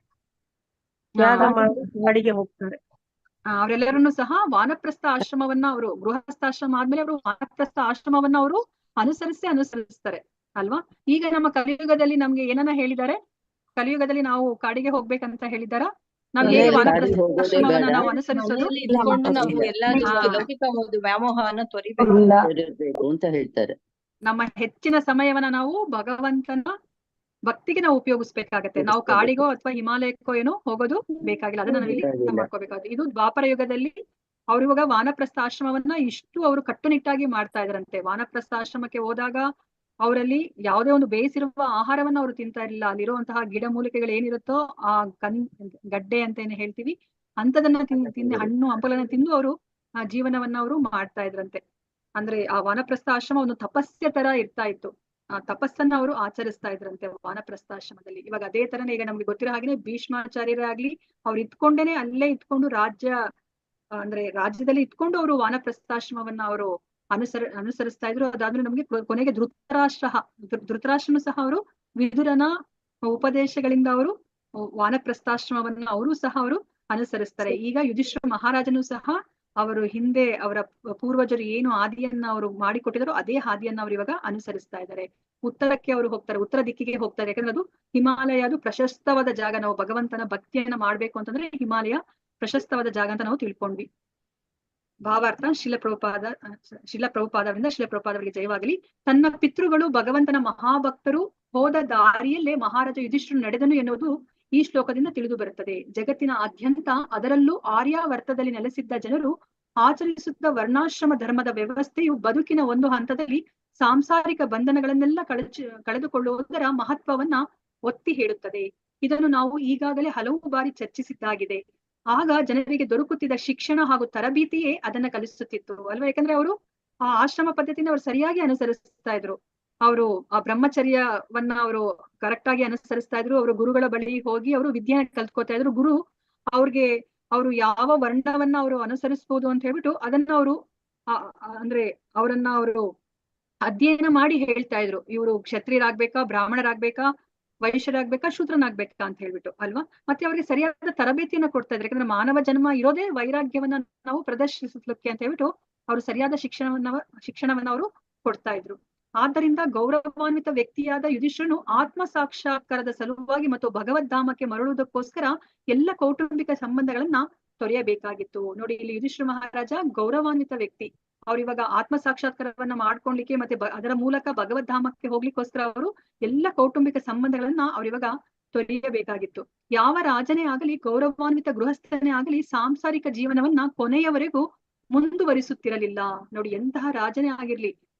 ಹೋಗ್ತಾರೆ. ಅವರೆಲ್ಲರನ್ನು ಸಹ ವಾನಪ್ರಸ್ಥ ಆಶ್ರಮವನ್ನ ಅವರು, ಗೃಹಸ್ಥಾಶ್ರಮ ಆದ್ಮೇಲೆ ಅವರು ವಾನಪ್ರಸ್ಥ ಆಶ್ರಮವನ್ನ ಅವರು ಅನುಸರಿಸ್ತಾರೆ ಅಲ್ವಾ. ಈಗ ನಮ್ಮ ಕಲಿಯುಗದಲ್ಲಿ ನಮ್ಗೆ ಏನನ್ನ ಹೇಳಿದ್ದಾರೆ? ಕಲಿಯುಗದಲ್ಲಿ ನಾವು ಕಾಡಿಗೆ ಹೋಗ್ಬೇಕಂತ ಹೇಳಿದಾರ? ನಾವು ಹೇಗೆ ವಾನಪ್ರಸ್ಥ ಆಶ್ರಮವನ್ನ ನಾವು ಅನುಸರಿಸೋದು? ನಾವು ಎಲ್ಲಾದ್ರೂ ಲೌಕಿಕ ವ್ಯಾಮೋಹವನ್ನು ತೊರಿಬೇಕು ಅಂತ ಹೇಳ್ತಾರೆ. ನಮ್ಮ ಹೆಚ್ಚಿನ ಸಮಯವನ್ನ ನಾವು ಭಗವಂತನ ಭಕ್ತಿಗೆ ನಾವು ಉಪಯೋಗಿಸ್ಬೇಕಾಗತ್ತೆ. ನಾವು ಕಾಡಿಗೋ ಅಥವಾ ಹಿಮಾಲಯಕ್ಕೋ ಏನೋ ಹೋಗೋದು ಬೇಕಾಗಿಲ್ಲ. ಅದನ್ನ ನಾವು ಇಲ್ಲಿ ಮಾಡ್ಕೋಬೇಕಾಗುತ್ತೆ. ಇದು ದ್ವಾಪರ ಯುಗದಲ್ಲಿ ಅವ್ರು ಇವಾಗ ವಾನಪ್ರಸ್ಥ ಆಶ್ರಮವನ್ನ ಇಷ್ಟು ಅವರು ಕಟ್ಟುನಿಟ್ಟಾಗಿ ಮಾಡ್ತಾ ಇದ್ರಂತೆ. ವಾನಪ್ರಸ್ಥ ಆಶ್ರಮಕ್ಕೆ ಹೋದಾಗ ಅವರಲ್ಲಿ ಯಾವುದೇ ಒಂದು ಬೇಯಿಸಿರುವ ಆಹಾರವನ್ನ ಅವರು ತಿಂತಾ ಇರಲಿಲ್ಲ. ಅಲ್ಲಿರುವಂತಹ ಗಿಡ ಮೂಲಿಕೆಗಳು ಏನಿರುತ್ತೋ ಆ ಗಡ್ಡೆ ಅಂತ ಏನು ಹೇಳ್ತೀವಿ ಅಂತದನ್ನ ತಿಂದು ಹಣ್ಣು ಹಂಪಲನ್ನ ತಿಂದು ಅವರು ಆ ಜೀವನವನ್ನ ಅವರು ಮಾಡ್ತಾ ಇದ್ರಂತೆ. ಅಂದ್ರೆ ಆ ವಾನಪ್ರಸ್ಥ ಆಶ್ರಮ ಒಂದು ತಪಸ್ಯ ತರ ಇರ್ತಾ ಇತ್ತು. ಆ ತಪಸ್ಸನ್ನ ಅವರು ಆಚರಿಸ್ತಾ ಇದ್ರಂತೆ ವಾನಪ್ರಸ್ಥ ಆಶ್ರಮದಲ್ಲಿ. ಇವಾಗ ಅದೇ ತರನೇ ಈಗ ನಮ್ಗೆ ಗೊತ್ತಿರೋ ಹಾಗೆ ಭೀಷ್ಮಾಚಾರ್ಯರೇ ಆಗ್ಲಿ, ಅವ್ರು ಇದ್ಕೊಂಡೇನೆ ಅಲ್ಲೇ ಇದ್ಕೊಂಡು ರಾಜ್ಯದಲ್ಲಿ ಇದ್ಕೊಂಡು ಅವರು ವಾನಪ್ರಸ್ಥಾಶ್ರಮವನ್ನ ಅವರು ಅನುಸರಿಸ್ತಾ ಇದ್ರು. ಅದಾದ್ಮೇಲೆ ನಮ್ಗೆ ಕೊನೆಗೆ ಧೃತರಾಷ್ಟ್ರನು ಸಹ ಅವರು ವಿದುರನ ಉಪದೇಶಗಳಿಂದ ಅವರು ವಾನಪ್ರಸ್ಥಾಶ್ರಮವನ್ನ ಅವರು ಸಹ ಅವರು ಅನುಸರಿಸ್ತಾರೆ. ಈಗ ಯುಧಿಷ್ಠಿರ ಮಹಾರಾಜನು ಸಹ ಅವರು ಹಿಂದೆ ಅವರ ಪೂರ್ವಜರು ಏನು ಹಾದಿಯನ್ನ ಅವರು ಮಾಡಿಕೊಟ್ಟಿದ್ರು ಅದೇ ಹಾದಿಯನ್ನ ಅವರು ಇವಾಗ ಅನುಸರಿಸ್ತಾ ಇದ್ದಾರೆ. ಉತ್ತರಕ್ಕೆ ಅವರು ಹೋಗ್ತಾರೆ, ಉತ್ತರ ದಿಕ್ಕಿಗೆ ಹೋಗ್ತಾರೆ. ಯಾಕಂದ್ರೆ ಅದು ಹಿಮಾಲಯ, ಅದು ಪ್ರಶಸ್ತವಾದ ಜಾಗ. ನಾವು ಭಗವಂತನ ಭಕ್ತಿಯನ್ನ ಮಾಡ್ಬೇಕು ಅಂತಂದ್ರೆ ಹಿಮಾಲಯ ಪ್ರಶಸ್ತವಾದ ಜಾಗ ಅಂತ ನಾವು ತಿಳ್ಕೊಂಡ್ವಿ. ಭಾವಾರ್ಥ. ಶಿಲಪ್ರಭುಪಾದವರಿಗೆ ಜಯವಾಗಲಿ. ತನ್ನ ಪಿತೃಗಳು ಭಗವಂತನ ಮಹಾಭಕ್ತರು ಹೋದ ದಾರಿಯಲ್ಲೇ ಮಹಾರಾಜ ಯುಧಿಷ್ಠಿರನು ನಡೆದನು ಎನ್ನುವುದು ಈ ಶ್ಲೋಕದಿಂದ ತಿಳಿದು ಬರುತ್ತದೆ. ಜಗತ್ತಿನ ಆದ್ಯಂತ, ಅದರಲ್ಲೂ ಆರ್ಯಾವರ್ತದಲ್ಲಿ ನೆಲೆಸಿದ್ದ ಜನರು ಆಚರಿಸುತ್ತ ವರ್ಣಾಶ್ರಮ ಧರ್ಮದ ವ್ಯವಸ್ಥೆಯು ಬದುಕಿನ ಒಂದು ಹಂತದಲ್ಲಿ ಸಾಂಸಾರಿಕ ಬಂಧನಗಳನ್ನೆಲ್ಲ ಕಳೆದುಕೊಳ್ಳುವುದರ ಮಹತ್ವವನ್ನ ಒತ್ತಿ ಹೇಳುತ್ತದೆ. ಇದನ್ನು ನಾವು ಈಗಾಗಲೇ ಹಲವು ಬಾರಿ ಚರ್ಚಿಸಿದ್ದಾಗಿದೆ. ಆಗ ಜನರಿಗೆ ದೊರಕುತ್ತಿದ್ದ ಶಿಕ್ಷಣ ಹಾಗೂ ತರಬೇತಿಯೇ ಅದನ್ನ ಕಲಿಸುತ್ತಿತ್ತು ಅಲ್ವಾ. ಯಾಕಂದ್ರೆ ಅವರು ಆ ಆಶ್ರಮ ಪದ್ಧತಿನ ಅವ್ರು ಸರಿಯಾಗಿ ಅನುಸರಿಸ್ತಾ ಇದ್ರು. ಅವರು ಆ ಬ್ರಹ್ಮಚರ್ಯವನ್ನ ಅವರು ಕರೆಕ್ಟ್ ಆಗಿ ಅನುಸರಿಸ್ತಾ ಇದ್ರು. ಅವರು ಗುರುಗಳ ಬಳಿ ಹೋಗಿ ಅವರು ವಿದ್ಯೆನ ಕಲ್ತ್ಕೋತಾ ಇದ್ರು. ಗುರು ಅವ್ರಿಗೆ ಅವರು ಯಾವ ವರ್ಣವನ್ನ ಅವರು ಅನುಸರಿಸಬಹುದು ಅಂತ ಹೇಳ್ಬಿಟ್ಟು ಅದನ್ನ ಅವರು ಅಂದ್ರೆ ಅವರನ್ನ ಅವರು ಅಧ್ಯಯನ ಮಾಡಿ ಹೇಳ್ತಾ ಇದ್ರು. ಇವರು ಕ್ಷತ್ರಿಯರಾಗ್ಬೇಕಾ, ಬ್ರಾಹ್ಮಣರಾಗ್ಬೇಕಾ, ವೈಶ್ಯರಾಗ್ಬೇಕಾ, ಶೂದ್ರನಾಗ್ಬೇಕಾ ಅಂತ ಹೇಳ್ಬಿಟ್ಟು ಅಲ್ವಾ. ಮತ್ತೆ ಅವ್ರಿಗೆ ಸರಿಯಾದ ತರಬೇತಿಯನ್ನ ಕೊಡ್ತಾ ಇದ್ರು. ಯಾಕಂದ್ರೆ ಮಾನವ ಜನ್ಮ ಇರೋದೇ ವೈರಾಗ್ಯವನ್ನ ನಾವು ಪ್ರದರ್ಶಿಸಲಿಕ್ಕೆ ಅಂತ ಹೇಳ್ಬಿಟ್ಟು ಅವರು ಸರಿಯಾದ ಶಿಕ್ಷಣವನ್ನ ಅವರು ಕೊಡ್ತಾ ಇದ್ರು. ಆದ್ದರಿಂದ ಗೌರವಾನ್ವಿತ ವ್ಯಕ್ತಿಯಾದ ಯುಧಿಷ್ಠಿರನು ಆತ್ಮ ಸಾಕ್ಷಾತ್ಕಾರದ ಸಲುವಾಗಿ ಮತ್ತು ಭಗವದ್ಧಾಮಕ್ಕೆ ಮರಳುವುದಕ್ಕೋಸ್ಕರ ಎಲ್ಲ ಕೌಟುಂಬಿಕ ಸಂಬಂಧಗಳನ್ನ ತೊರೆಯಬೇಕಾಗಿತ್ತು. ನೋಡಿ, ಇಲ್ಲಿ ಯುಧಿಷ್ಠಿರ ಮಹಾರಾಜ ಗೌರವಾನ್ವಿತ ವ್ಯಕ್ತಿ. ಅವ್ರು ಇವಾಗ ಆತ್ಮ ಸಾಕ್ಷಾತ್ಕಾರವನ್ನ ಮಾಡ್ಕೊಳ್ಲಿಕ್ಕೆ ಮತ್ತೆ ಅದರ ಮೂಲಕ ಭಗವದ್ಧಾಮಕ್ಕೆ ಹೋಗ್ಲಿಕ್ಕೋಸ್ಕರ ಅವರು ಎಲ್ಲ ಕೌಟುಂಬಿಕ ಸಂಬಂಧಗಳನ್ನ ಅವ್ರಿವಾಗ ತೊರೆಯಬೇಕಾಗಿತ್ತು. ಯಾವ ರಾಜನೇ ಆಗಲಿ, ಗೌರವಾನ್ವಿತ ಗೃಹಸ್ಥನೇ ಆಗಲಿ ಸಾಂಸಾರಿಕ ಜೀವನವನ್ನ ಕೊನೆಯವರೆಗೂ ಮುಂದುವರಿಸುತ್ತಿರಲಿಲ್ಲ. ನೋಡಿ, ಎಂತಹ ರಾಜನೇ ಆಗಿರ್ಲಿ,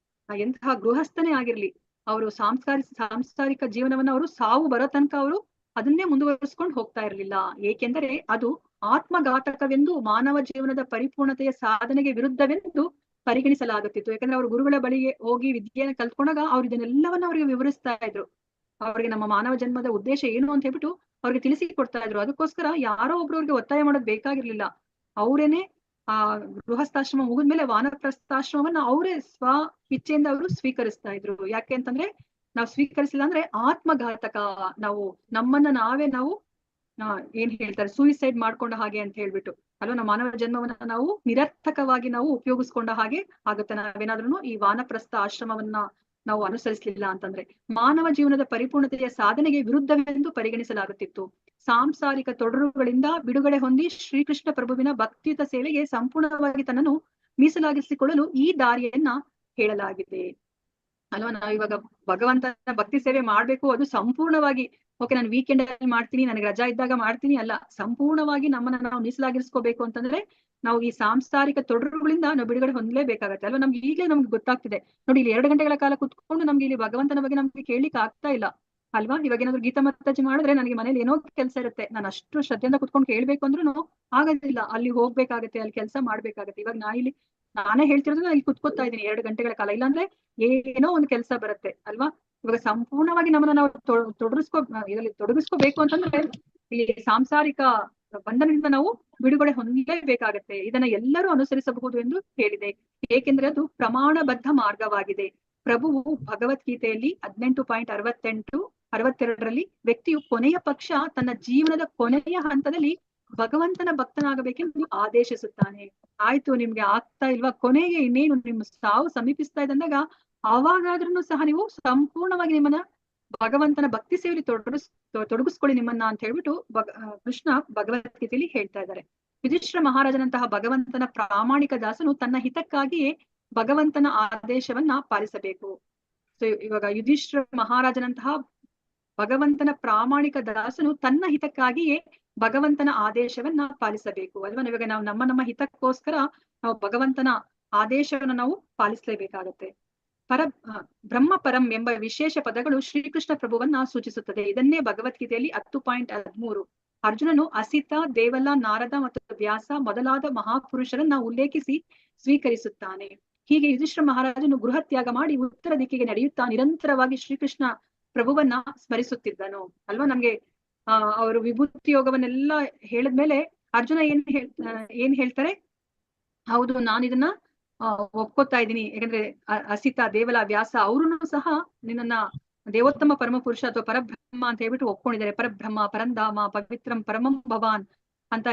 ಎಂತಹ ಗೃಹಸ್ಥನೇ ಆಗಿರ್ಲಿ, ಅವರು ಸಾಂಸಾರಿಕ ಜೀವನವನ್ನ ಅವರು ಸಾವು ಬರೋ ತನಕ ಅವರು ಅದನ್ನೇ ಮುಂದುವರಿಸ್ಕೊಂಡು ಹೋಗ್ತಾ ಇರಲಿಲ್ಲ. ಏಕೆಂದರೆ ಅದು ಆತ್ಮಘಾತಕವೆಂದು, ಮಾನವ ಜೀವನದ ಪರಿಪೂರ್ಣತೆಯ ಸಾಧನೆಗೆ ವಿರುದ್ಧವೆಂದು ಪರಿಗಣಿಸಲಾಗುತ್ತಿತ್ತು. ಯಾಕಂದ್ರೆ ಅವರು ಗುರುಗಳ ಬಳಿಗೆ ಹೋಗಿ ವಿದ್ಯೆಯನ್ನು ಕಲ್ತ್ಕೊಂಡಾಗ ಅವ್ರು ಇದನ್ನೆಲ್ಲವನ್ನ ಅವ್ರಿಗೆ ವಿವರಿಸ್ತಾ ಇದ್ರು. ಅವ್ರಿಗೆ ನಮ್ಮ ಮಾನವ ಜನ್ಮದ ಉದ್ದೇಶ ಏನು ಅಂತ ಹೇಳ್ಬಿಟ್ಟು ಅವ್ರಿಗೆ ತಿಳಿಸಿ ಕೊಡ್ತಾ ಇದ್ರು. ಅದಕ್ಕೋಸ್ಕರ ಯಾರೋ ಒಬ್ರು ಅವ್ರಿಗೆ ಒತ್ತಾಯ ಮಾಡೋದ್ ಬೇಕಾಗಿರ್ಲಿಲ್ಲ. ಅವರೇನೆ ಆ ಗೃಹಸ್ಥಾಶ್ರಮ ಮುಗಿದ್ಮೇಲೆ ವಾನಪ್ರಸ್ಥಾಶ್ರಮವನ್ನ ಅವರೇ ಸ್ವ ಇಚ್ಛೆಯಿಂದ ಅವರು ಸ್ವೀಕರಿಸ್ತಾ ಇದ್ರು. ಯಾಕೆ ಅಂತಂದ್ರೆ ನಾವು ಸ್ವೀಕರಿಸಿಲ್ಲ ಅಂದ್ರೆ ಆತ್ಮಘಾತಕ, ನಾವು ನಮ್ಮನ್ನ ನಾವೇ ನಾವು ಏನ್ ಹೇಳ್ತಾರೆ ಸೂಯಿಸೈಡ್ ಮಾಡ್ಕೊಂಡ ಹಾಗೆ ಅಂತ ಹೇಳ್ಬಿಟ್ಟು ಅಲ್ವಾ. ನಮ್ಮ ಮಾನವ ಜನ್ಮವನ್ನ ನಾವು ನಿರರ್ಥಕವಾಗಿ ನಾವು ಉಪಯೋಗಿಸ್ಕೊಂಡ ಹಾಗೆ ಆಗುತ್ತೆ. ನಾವೇನಾದ್ರೂ ಈ ವಾನಪ್ರಸ್ಥ ಆಶ್ರಮವನ್ನ ನಾವು ಅನುಸರಿಸಲಿಲ್ಲ ಅಂತಂದ್ರೆ ಮಾನವ ಜೀವನದ ಪರಿಪೂರ್ಣತೆಯ ಸಾಧನೆಗೆ ವಿರುದ್ಧವೆಂದು ಪರಿಗಣಿಸಲಾಗುತ್ತಿತ್ತು. ಸಾಂಸಾರಿಕ ತೊಡರುಗಳಿಂದ ಬಿಡುಗಡೆ ಹೊಂದಿ ಶ್ರೀಕೃಷ್ಣ ಪ್ರಭುವಿನ ಭಕ್ತಿಯುತ ಸೇವೆಗೆ ಸಂಪೂರ್ಣವಾಗಿ ತನ್ನನ್ನು ಮೀಸಲಾಗಿಸಿಕೊಳ್ಳಲು ಈ ದಾರಿಯನ್ನ ಹೇಳಲಾಗಿದೆ ಅಲ್ವಾ. ನಾವು ಇವಾಗ ಭಗವಂತನ ಭಕ್ತಿ ಸೇವೆ ಮಾಡ್ಬೇಕು, ಅದು ಸಂಪೂರ್ಣವಾಗಿ ಓಕೆ ನಾನು ವೀಕೆಂಡ್ ಅಲ್ಲಿ ಮಾಡ್ತೀನಿ, ನನಗೆ ರಜಾ ಇದ್ದಾಗ ಮಾಡ್ತೀನಿ ಅಲ್ಲ, ಸಂಪೂರ್ಣವಾಗಿ ನಮ್ಮನ್ನ ನಾವು ಮೀಸಲಾಗಿರಿಸ್ಕೋಬೇಕು ಅಂತಂದ್ರೆ ನಾವು ಈ ಸಾಂಸಾರಿಕ ತೊಡರುಗಳಿಂದ ನಾವು ಬಿಡುಗಡೆ ಹೊಂದಲೇಬೇಕಾಗತ್ತೆ ಅಲ್ವಾ. ನಮ್ಗೆ ಈಗಲೇ ನಮ್ಗೆ ಗೊತ್ತಾಗ್ತಿದೆ ನೋಡಿ, ಇಲ್ಲಿ 2 ಗಂಟೆಗಳ ಕಾಲ ಕುತ್ಕೊಂಡು ನಮ್ಗೆ ಇಲ್ಲಿ ಭಗವಂತನ ಬಗ್ಗೆ ನಮ್ಗೆ ಕೇಳಲಿಕ್ಕೆ ಆಗ್ತಾ ಇಲ್ಲ ಅಲ್ವಾ. ಇವಾಗ ಏನಾದ್ರು ಗೀತಾ ಮಾತಾಜಿ ಮಾಡಿದ್ರೆ ನನಗೆ ಮನೇಲಿ ಏನೋ ಕೆಲಸ ಇರುತ್ತೆ, ನಾನು ಅಷ್ಟು ಶ್ರದ್ಧೆಯಿಂದ ಕುತ್ಕೊಂಡು ಕೇಳ್ಬೇಕು ಅಂದ್ರೂ ಆಗೋದಿಲ್ಲ. ಅಲ್ಲಿ ಹೋಗ್ಬೇಕಾಗತ್ತೆ, ಅಲ್ಲಿ ಕೆಲಸ ಮಾಡ್ಬೇಕಾಗತ್ತೆ. ಇವಾಗ ನಾನೇ ಹೇಳ್ತಿರೋದು ಇಲ್ಲಿ ಕುತ್ಕೋತಾ ಇದ್ದೀನಿ 2 ಗಂಟೆಗಳ ಕಾಲ, ಇಲ್ಲಾಂದ್ರೆ ಏನೋ ಒಂದು ಕೆಲಸ ಬರುತ್ತೆ ಅಲ್ವಾ. ಇವಾಗ ಸಂಪೂರ್ಣವಾಗಿ ನಮ್ಮನ್ನ ನಾವು ಇದರಲ್ಲಿ ತೊಡಗಿಸ್ಕೋಬೇಕು ಅಂತಂದ್ರೆ ಈ ಸಾಂಸಾರಿಕ ಬಂಧನದಿಂದ ನಾವು ಬಿಡುಗಡೆ ಹೊಂದಲೇಬೇಕಾಗತ್ತೆ. ಇದನ್ನ ಎಲ್ಲರೂ ಅನುಸರಿಸಬಹುದು ಎಂದು ಹೇಳಿದೆ, ಏಕೆಂದ್ರೆ ಅದು ಪ್ರಮಾಣಬದ್ಧ ಮಾರ್ಗವಾಗಿದೆ. ಪ್ರಭುವು ಭಗವದ್ಗೀತೆಯಲ್ಲಿ 18.62 ವ್ಯಕ್ತಿಯು ಕೊನೆಯ ಪಕ್ಷ ತನ್ನ ಜೀವನದ ಕೊನೆಯ ಹಂತದಲ್ಲಿ ಭಗವಂತನ ಭಕ್ತನಾಗಬೇಕೆಂದು ಆದೇಶಿಸುತ್ತಾನೆ. ಆಯ್ತು, ನಿಮ್ಗೆ ಆಗ್ತಾ ಇಲ್ವಾ, ಕೊನೆಗೆ ಇನ್ನೇನು ನಿಮ್ಮ ಸಾವು ಸಮೀಪಿಸ್ತಾ ಇದ್ದಂದಾಗ ಆವಾಗಾದ್ರೂ ಸಹ ನೀವು ಸಂಪೂರ್ಣವಾಗಿ ನಿಮ್ಮನ್ನ ಭಗವಂತನ ಭಕ್ತಿ ಸೇವೆಯಲ್ಲಿ ತೊಡಗಿಸ್ಕೊಳ್ಳಿ ನಿಮ್ಮನ್ನ ಅಂತ ಹೇಳ್ಬಿಟ್ಟು ಕೃಷ್ಣ ಭಗವದ್ಗೀತೆಯಲ್ಲಿ ಹೇಳ್ತಾ ಇದ್ದಾರೆ. ಯುಧಿಷ್ಠಿರ ಮಹಾರಾಜನಂತಹ ಭಗವಂತನ ಪ್ರಾಮಾಣಿಕ ದಾಸನು ತನ್ನ ಹಿತಕ್ಕಾಗಿಯೇ ಭಗವಂತನ ಆದೇಶವನ್ನ ಪಾಲಿಸಬೇಕು. ಸೊ ಇವಾಗ ಯುಧಿಷ್ಠಿರ ಮಹಾರಾಜನಂತಹ ಭಗವಂತನ ಪ್ರಾಮಾಣಿಕ ದಾಸನು ತನ್ನ ಹಿತಕ್ಕಾಗಿಯೇ ಭಗವಂತನ ಆದೇಶವನ್ನ ಪಾಲಿಸಬೇಕು ಅಲ್ವಾ. ಇವಾಗ ನಾವು ನಮ್ಮ ಹಿತಕ್ಕೋಸ್ಕರ ನಾವು ಭಗವಂತನ ಆದೇಶವನ್ನ ನಾವು ಪಾಲಿಸಲೇಬೇಕಾಗತ್ತೆ. ಬ್ರಹ್ಮ ಪರಂ ಎಂಬ ವಿಶೇಷ ಪದಗಳು ಶ್ರೀಕೃಷ್ಣ ಪ್ರಭುವನ್ನ ಸೂಚಿಸುತ್ತದೆ. ಇದನ್ನೇ ಭಗವದ್ಗೀತೆಯಲ್ಲಿ 10.13 ಅರ್ಜುನನು ಅಸಿತ, ದೇವಲ, ನಾರದ ಮತ್ತು ವ್ಯಾಸ ಮೊದಲಾದ ಮಹಾಪುರುಷರನ್ನ ಉಲ್ಲೇಖಿಸಿ ಸ್ವೀಕರಿಸುತ್ತಾನೆ. ಹೀಗೆ ಯುಧಿಷ್ಠಿರ ಮಹಾರಾಜನು ಗೃಹ ತ್ಯಾಗ ಮಾಡಿ ಉತ್ತರ ದಿಕ್ಕಿಗೆ ನಡೆಯುತ್ತಾ ನಿರಂತರವಾಗಿ ಶ್ರೀಕೃಷ್ಣ ಪ್ರಭುವನ್ನ ಸ್ಮರಿಸುತ್ತಿದ್ದನು ಅಲ್ವಾ. ನಮ್ಗೆ ಅವರು ವಿಭೂತಿ ಯೋಗವನ್ನೆಲ್ಲ ಹೇಳಿದ್ಮೇಲೆ ಅರ್ಜುನ ಏನ್ ಹೇಳ್ತಾರೆ, ಹೌದು ನಾನು ಇದನ್ನ ಒಪ್ಕೋತಾ ಇದ್ದೀನಿ. ಯಾಕಂದ್ರೆ ಅಸಿತ, ದೇವಲ, ವ್ಯಾಸ ಅವ್ರೂ ಸಹ ನಿನ್ನನ್ನ ದೇವೋತ್ತಮ ಪರಮ ಪುರುಷ ಅಥವಾ ಪರಬ್ರಹ್ಮ ಅಂತ ಹೇಳ್ಬಿಟ್ಟು ಒಪ್ಕೊಂಡಿದ್ದಾರೆ. ಪರಬ್ರಹ್ಮ, ಪರಂಧಾಮ, ಪವಿತ್ರಂ ಪರಮಂ ಭವಾನ್ ಅಂತ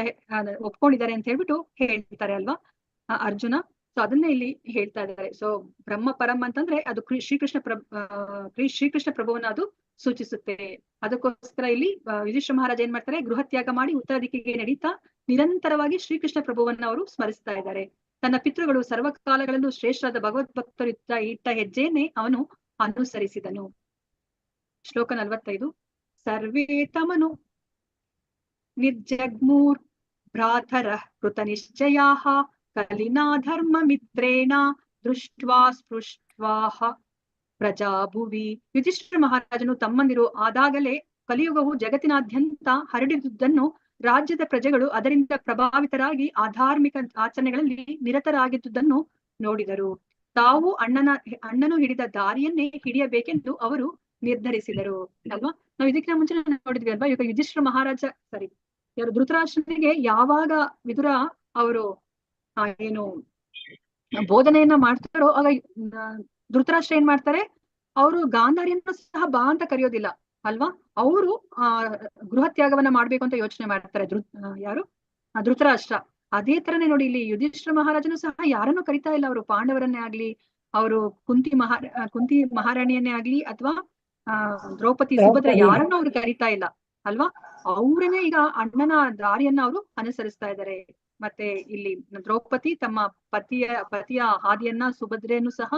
ಒಪ್ಕೊಂಡಿದ್ದಾರೆ ಅಂತ ಹೇಳ್ಬಿಟ್ಟು ಹೇಳ್ತಾರೆ ಅಲ್ವಾ ಅರ್ಜುನ. ಸೊ ಅದನ್ನೇ ಇಲ್ಲಿ ಹೇಳ್ತಾ ಇದ್ದಾರೆ. ಸೊ ಬ್ರಹ್ಮ ಪರಂ ಅಂತಂದ್ರೆ ಅದು ಶ್ರೀಕೃಷ್ಣ ಪ್ರಭುವನ್ನ ಅದು ಸೂಚಿಸುತ್ತೆ. ಅದಕ್ಕೋಸ್ಕರ ಇಲ್ಲಿ ಯುಧಿಷ್ಠಿರ ಮಹಾರಾಜ ಏನ್ ಮಾಡ್ತಾರೆ, ಗೃಹ ತ್ಯಾಗ ಮಾಡಿ ಉತ್ತರ ದಿಕ್ಕಿಗೆ ನಡೀತಾ ನಿರಂತರವಾಗಿ ಶ್ರೀಕೃಷ್ಣ ಪ್ರಭುವನ್ನ ಅವರು ಸ್ಮರಿಸ್ತಾ ಇದ್ದಾರೆ. ತನ್ನ ಪಿತೃಗಳು ಸರ್ವಕಾಲಗಳಲ್ಲೂ ಶ್ರೇಷ್ಠರಾದ ಭಗವದ್ಭಕ್ತರು ಇಟ್ಟ ಹೆಜ್ಜೆಯನ್ನೇ ಅವನು ಅನುಸರಿಸಿದನು. ಶ್ಲೋಕ 45. ಸರ್ವೇ ತಮನು ನಿರ್ಜಗ್ಮೂರ್ ಭ್ರಾತರ ಕೃತ ನಿಶ್ಚಯಾಃ ಕಲಿನಾ ಧರ್ಮ ಮಿತ್ರೇಣ ದೃಷ್ಟ್ವಾ ಸ್ಪೃಷ್ಟ್ವಾಹ ಪ್ರಜಾಭುವಿ. ಯುಧಿಷ್ಠಿರ ಮಹಾರಾಜನು ತಮ್ಮಂದಿರು ಆದಾಗಲೇ ಕಲಿಯುಗವು ಜಗತ್ತಿನಾದ್ಯಂತ ಹರಡಿದುದನ್ನು ರಾಜ್ಯದ ಪ್ರಜೆಗಳು ಅದರಿಂದ ಪ್ರಭಾವಿತರಾಗಿ ಆಧಾರ್ಮಿಕ ಆಚರಣೆಗಳಲ್ಲಿ ನಿರತರಾಗಿದ್ದುದನ್ನು ನೋಡಿದರು. ತಾವು ಅಣ್ಣನು ಹಿಡಿದ ದಾರಿಯನ್ನೇ ಹಿಡಿಯಬೇಕೆಂದು ಅವರು ನಿರ್ಧರಿಸಿದರು ಅಲ್ವಾ. ನಾವು ಇದಕ್ಕಿಂತ ಮುಂಚೆ ನೋಡಿದ್ವಿ ಅಲ್ವಾ. ಈಗ ಯುಧಿಷ್ಠಿರ ಮಹಾರಾಜ ಯಾರು ಧೃತರಾಷ್ಟ್ರನಿಗೆ ಯಾವಾಗ ವಿದುರ ಅವರು ಏನು ಬೋಧನೆಯನ್ನ ಮಾಡ್ತಾರೋ ಆಗ ಧೃತರಾಷ್ಟ್ರ ಏನ್ ಮಾಡ್ತಾರೆ, ಅವರು ಗಾಂಧಾರಿಯನ್ನು ಸಹ ಬಾ ಅಂತ ಕರೆಯೋದಿಲ್ಲ ಅಲ್ವಾ. ಅವರು ಗೃಹ ತ್ಯಾಗವನ್ನ ಮಾಡ್ಬೇಕು ಅಂತ ಯೋಚನೆ ಮಾಡ್ತಾರೆ ಯಾರು ಧೃತರಾಷ್ಟ್ರ. ಅದೇ ತರನೇ ನೋಡಿ ಇಲ್ಲಿ ಯುಧಿಷ್ಠಿರ ಮಹಾರಾಜನು ಸಹ ಯಾರನ್ನು ಕರಿತಾ ಇಲ್ಲ. ಅವರು ಪಾಂಡವರನ್ನೇ ಆಗ್ಲಿ, ಅವರು ಕುಂತಿ ಮಹಾರಾಣಿಯನ್ನೇ ಆಗ್ಲಿ, ಅಥವಾ ದ್ರೌಪದಿ ಸುಭದ್ರ ಯಾರನ್ನು ಅವ್ರು ಕರಿತಾ ಇಲ್ಲ ಅಲ್ವಾ. ಅವ್ರನ್ನೇ ಈಗ ಅಣ್ಣನ ದಾರಿಯನ್ನ ಅವರು ಅನುಸರಿಸ್ತಾ ಇದ್ದಾರೆ. ಮತ್ತೆ ಇಲ್ಲಿ ದ್ರೌಪದಿ ತಮ್ಮ ಪತಿಯ ಹಾದಿಯನ್ನ, ಸುಭದ್ರೆಯನ್ನು ಸಹ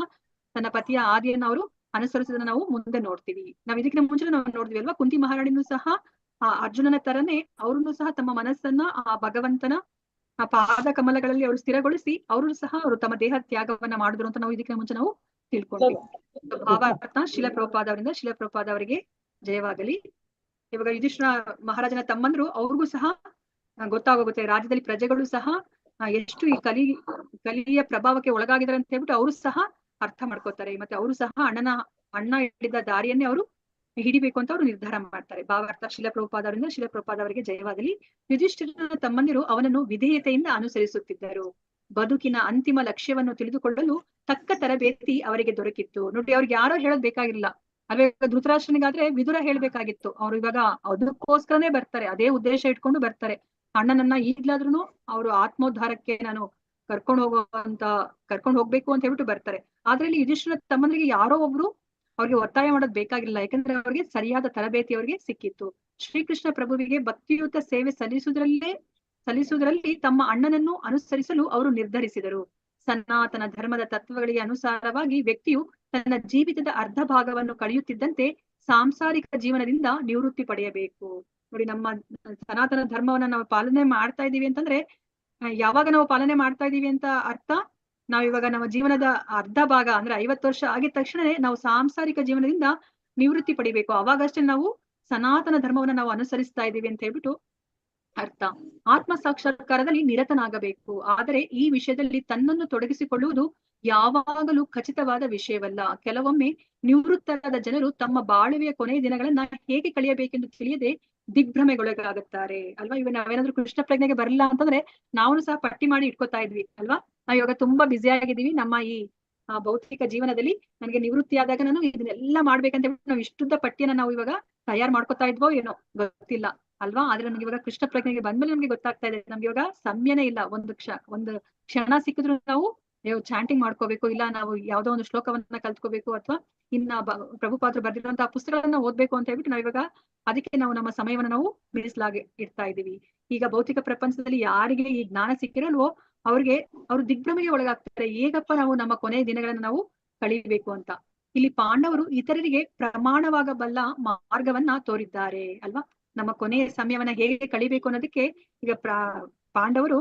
ತನ್ನ ಪತಿಯ ಹಾದಿಯನ್ನ ಅವರು ಅನುಸರಿಸೋದನ್ನ ನಾವು ಮುಂದೆ ನೋಡ್ತೀವಿ. ನಾವ್ ಇದಕ್ಕಿಂತ ಮುಂಚೆ ನಾವು ನೋಡಿದ್ವಿ ಅಲ್ವಾ. ಕುಂತಿ ಮಹಾರಾಣಿನೂ ಸಹ ಅರ್ಜುನನ ತರನೇ ಅವ್ರನ್ನು ಸಹ ತಮ್ಮ ಮನಸ್ಸನ್ನ ಆ ಭಗವಂತನ ಆ ಪಾದ ಕಮಲಗಳಲ್ಲಿ ಅವರು ಸ್ಥಿರಗೊಳಿಸಿ ಅವರು ತಮ್ಮ ದೇಹ ತ್ಯಾಗವನ್ನ ಮಾಡಿದ್ರು ಅಂತ ನಾವು ಇದಕ್ಕಿಂತ ಮುಂಚೆ ನಾವು ತಿಳ್ಕೊಂಡ್ವಿ. ಭಾವಾರ್ಥ ಶಿಲಪ್ರಭುಪಾದ ಅವರಿಗೆ ಜಯವಾಗಲಿ. ಇವಾಗ ಯುಧಿಷ್ಠಿರ ಮಹಾರಾಜನ ತಮ್ಮಂದ್ರು ಅವ್ರಿಗೂ ಸಹ ಗೊತ್ತಾಗೋಗುತ್ತೆ, ರಾಜ್ಯದಲ್ಲಿ ಪ್ರಜೆಗಳು ಸಹ ಎಷ್ಟು ಈ ಕಲಿಯ ಪ್ರಭಾವಕ್ಕೆ ಒಳಗಾಗಿದ್ದಾರೆ ಅಂತ ಹೇಳ್ಬಿಟ್ಟು ಅವರು ಸಹ ಅರ್ಥ ಮಾಡ್ಕೋತಾರೆ. ಮತ್ತೆ ಅವರು ಸಹ ಅಣ್ಣ ಹಿಡಿದ ದಾರಿಯನ್ನೇ ಅವರು ಹಿಡಿಬೇಕು ಅಂತ ಅವರು ನಿರ್ಧಾರ ಮಾಡ್ತಾರೆ. ಭಾವಾರ್ಥ ಶಿಲಪ್ರಭುಪಾದ ಅವರಿಗೆ ಜಯವಾಗಲಿ. ಯುಧಿಷ್ಠಿರನ ತಮ್ಮಂದಿರು ಅವನನ್ನು ವಿಧೇಯತೆಯಿಂದ ಅನುಸರಿಸುತ್ತಿದ್ದರು. ಬದುಕಿನ ಅಂತಿಮ ಲಕ್ಷ್ಯವನ್ನು ತಿಳಿದುಕೊಳ್ಳಲು ತಕ್ಕ ತರಬೇತಿ ಅವರಿಗೆ ದೊರಕಿತ್ತು. ನೋಡಿ, ಅವ್ರಿಗೆ ಯಾರೋ ಹೇಳೋದ್ ಬೇಕಾಗಿಲ್ಲ ಅಲ್ವೇ. ಧೃತರಾಷ್ಟ್ರನಿಗಾದ್ರೆ ವಿದುರ ಹೇಳ್ಬೇಕಾಗಿತ್ತು. ಅವ್ರು ಇವಾಗ ಅದಕ್ಕೋಸ್ಕರನೇ ಬರ್ತಾರೆ, ಅದೇ ಉದ್ದೇಶ ಇಟ್ಕೊಂಡು ಬರ್ತಾರೆ. ಅಣ್ಣನನ್ನ ಈಗ್ಲಾದ್ರೂ ಅವರು ಆತ್ಮೋದ್ಧಾರಕ್ಕೆ ನಾನು ಕರ್ಕೊಂಡು ಹೋಗ್ಬೇಕು ಅಂತ ಹೇಳ್ಬಿಟ್ಟು ಬರ್ತಾರೆ. ಆದ್ರೆ ಇಲ್ಲಿ ಯುಧಿಷ್ಠಿರ ತಮ್ಮಂದ್ರಿಗೆ ಯಾರೋ ಒಬ್ರು ಅವ್ರಿಗೆ ಒತ್ತಾಯ ಮಾಡೋದ್ ಬೇಕಾಗಿಲ್ಲ, ಯಾಕಂದ್ರೆ ಅವ್ರಿಗೆ ಸರಿಯಾದ ತರಬೇತಿ ಅವ್ರಿಗೆ ಸಿಕ್ಕಿತ್ತು. ಶ್ರೀಕೃಷ್ಣ ಪ್ರಭುವಿಗೆ ಭಕ್ತಿಯುತ ಸೇವೆ ಸಲ್ಲಿಸುವುದರಲ್ಲಿ ತಮ್ಮ ಅಣ್ಣನನ್ನು ಅನುಸರಿಸಲು ಅವರು ನಿರ್ಧರಿಸಿದರು. ಸನಾತನ ಧರ್ಮದ ತತ್ವಗಳಿಗೆ ಅನುಸಾರವಾಗಿ ವ್ಯಕ್ತಿಯು ತನ್ನ ಜೀವಿತದ ಅರ್ಧ ಭಾಗವನ್ನು ಕಳೆಯುತ್ತಿದ್ದಂತೆ ಸಾಂಸಾರಿಕ ಜೀವನದಿಂದ ನಿವೃತ್ತಿ ಪಡೆಯಬೇಕು. ನೋಡಿ, ನಮ್ಮ ಸನಾತನ ಧರ್ಮವನ್ನ ನಾವು ಪಾಲನೆ ಮಾಡ್ತಾ ಇದೀವಿ ಅಂತಂದ್ರೆ ಯಾವಾಗ ನಾವು ಪಾಲನೆ ಮಾಡ್ತಾ ಇದೀವಿ ಅಂತ ಅರ್ಥ, ನಾವಿವಾಗ ನಮ್ಮ ಜೀವನದ ಅರ್ಧ ಭಾಗ ಅಂದ್ರೆ 50 ವರ್ಷ ಆಗಿದ ತಕ್ಷಣನೇ ನಾವು ಸಾಂಸಾರಿಕ ಜೀವನದಿಂದ ನಿವೃತ್ತಿ ಪಡಿಬೇಕು. ಅವಾಗಷ್ಟೇ ನಾವು ಸನಾತನ ಧರ್ಮವನ್ನ ನಾವು ಅನುಸರಿಸ್ತಾ ಇದೀವಿ ಅಂತ ಹೇಳ್ಬಿಟ್ಟು ಅರ್ಥ. ಆತ್ಮ ಸಾಕ್ಷಾತ್ಕಾರದಲ್ಲಿ ನಿರತನಾಗಬೇಕು. ಆದರೆ ಈ ವಿಷಯದಲ್ಲಿ ತನ್ನನ್ನು ತೊಡಗಿಸಿಕೊಳ್ಳುವುದು ಯಾವಾಗಲೂ ಖಚಿತವಾದ ವಿಷಯವಲ್ಲ. ಕೆಲವೊಮ್ಮೆ ನಿವೃತ್ತರಾದ ಜನರು ತಮ್ಮ ಬಾಳುವೆಯ ಕೊನೆಯ ದಿನಗಳನ್ನ ಹೇಗೆ ಕಳೆಯಬೇಕೆಂದು ತಿಳಿಯದೆ ದಿಗ್ಭ್ರಮೆಗೊಳಗಾಗುತ್ತಾರೆ ಅಲ್ವಾ. ಇವಾಗ ನಾವೇನಾದ್ರೂ ಕೃಷ್ಣ ಪ್ರಜ್ಞೆಗೆ ಬರಲ್ಲ ಅಂತಂದ್ರೆ ನಾವು ಸಹ ಪಟ್ಟಿ ಮಾಡಿ ಇಟ್ಕೋತಾ ಇದ್ವಿ ಅಲ್ವಾ. ನಾವ್ ಇವಾಗ ತುಂಬಾ ಬ್ಯುಸಿ ಆಗಿದೀವಿ ನಮ್ಮ ಈ ಭೌತಿಕ ಜೀವನದಲ್ಲಿ. ನನಗೆ ನಿವೃತ್ತಿ ಆದಾಗ ನಾನು ಇದನ್ನೆಲ್ಲ ಮಾಡ್ಬೇಕಂತ ನಾವು ಇಷ್ಟುದ್ದ ಪಟ್ಟಿಯನ್ನ ನಾವು ಇವಾಗ ತಯಾರು ಮಾಡ್ಕೋತಾ ಇದ್ವೋ ಏನೋ ಗೊತ್ತಿಲ್ಲ ಅಲ್ವಾ. ಆದ್ರೆ ನಮ್ಗೆ ಇವಾಗ ಕೃಷ್ಣ ಪ್ರಜ್ಞೆಗೆ ಬಂದ್ಮೇಲೆ ನಮ್ಗೆ ಗೊತ್ತಾಗ್ತಾ ಇದೆ, ನಮ್ಗೆ ಇವಾಗ ಸಮಯನೇ ಇಲ್ಲ. ಒಂದು ಕ್ಷಣ ಸಿಕ್ಕಿದ್ರು ನಾವು ಚಾಂಟಿಂಗ್ ಮಾಡ್ಕೋಬೇಕು, ಇಲ್ಲ ನಾವು ಯಾವ್ದೋ ಒಂದು ಶ್ಲೋಕವನ್ನ ಕಲ್ತ್ಕೋಬೇಕು, ಅಥವಾ ಇನ್ನ ಪ್ರಭುಪಾದರು ಬರ್ದಿರುವಂತಹ ಪುಸ್ತಕಗಳನ್ನ ಓದ್ಬೇಕು ಅಂತ ಹೇಳ್ಬಿಟ್ಟು ನಾವಿವಾಗ ಅದಕ್ಕೆ ನಾವು ನಮ್ಮ ಸಮಯವನ್ನ ನಾವು ಮೀಸಲಾಗಿ ಇಡ್ತಾ ಇದೀವಿ. ಈಗ ಭೌತಿಕ ಪ್ರಪಂಚದಲ್ಲಿ ಯಾರಿಗೆ ಈ ಜ್ಞಾನ ಸಿಕ್ಕಿರಲ್ವೋ ಅವ್ರು ದಿಗ್ಭ್ರಮೆಗೆ ಒಳಗಾಗ್ತಾರೆ. ಹೇಗಪ್ಪ ನಾವು ನಮ್ಮ ಕೊನೆಯ ದಿನಗಳನ್ನ ನಾವು ಕಳಿಬೇಕು ಅಂತ. ಇಲ್ಲಿ ಪಾಂಡವರು ಇತರರಿಗೆ ಪ್ರಮಾಣವಾಗಬಲ್ಲ ಮಾರ್ಗವನ್ನ ತೋರಿದ್ದಾರೆ ಅಲ್ವಾ. ನಮ್ಮ ಕೊನೆಯ ಸಮಯವನ್ನ ಹೇಗೆ ಕಳಿಬೇಕು ಅನ್ನೋದಕ್ಕೆ ಈಗ ಪಾಂಡವರು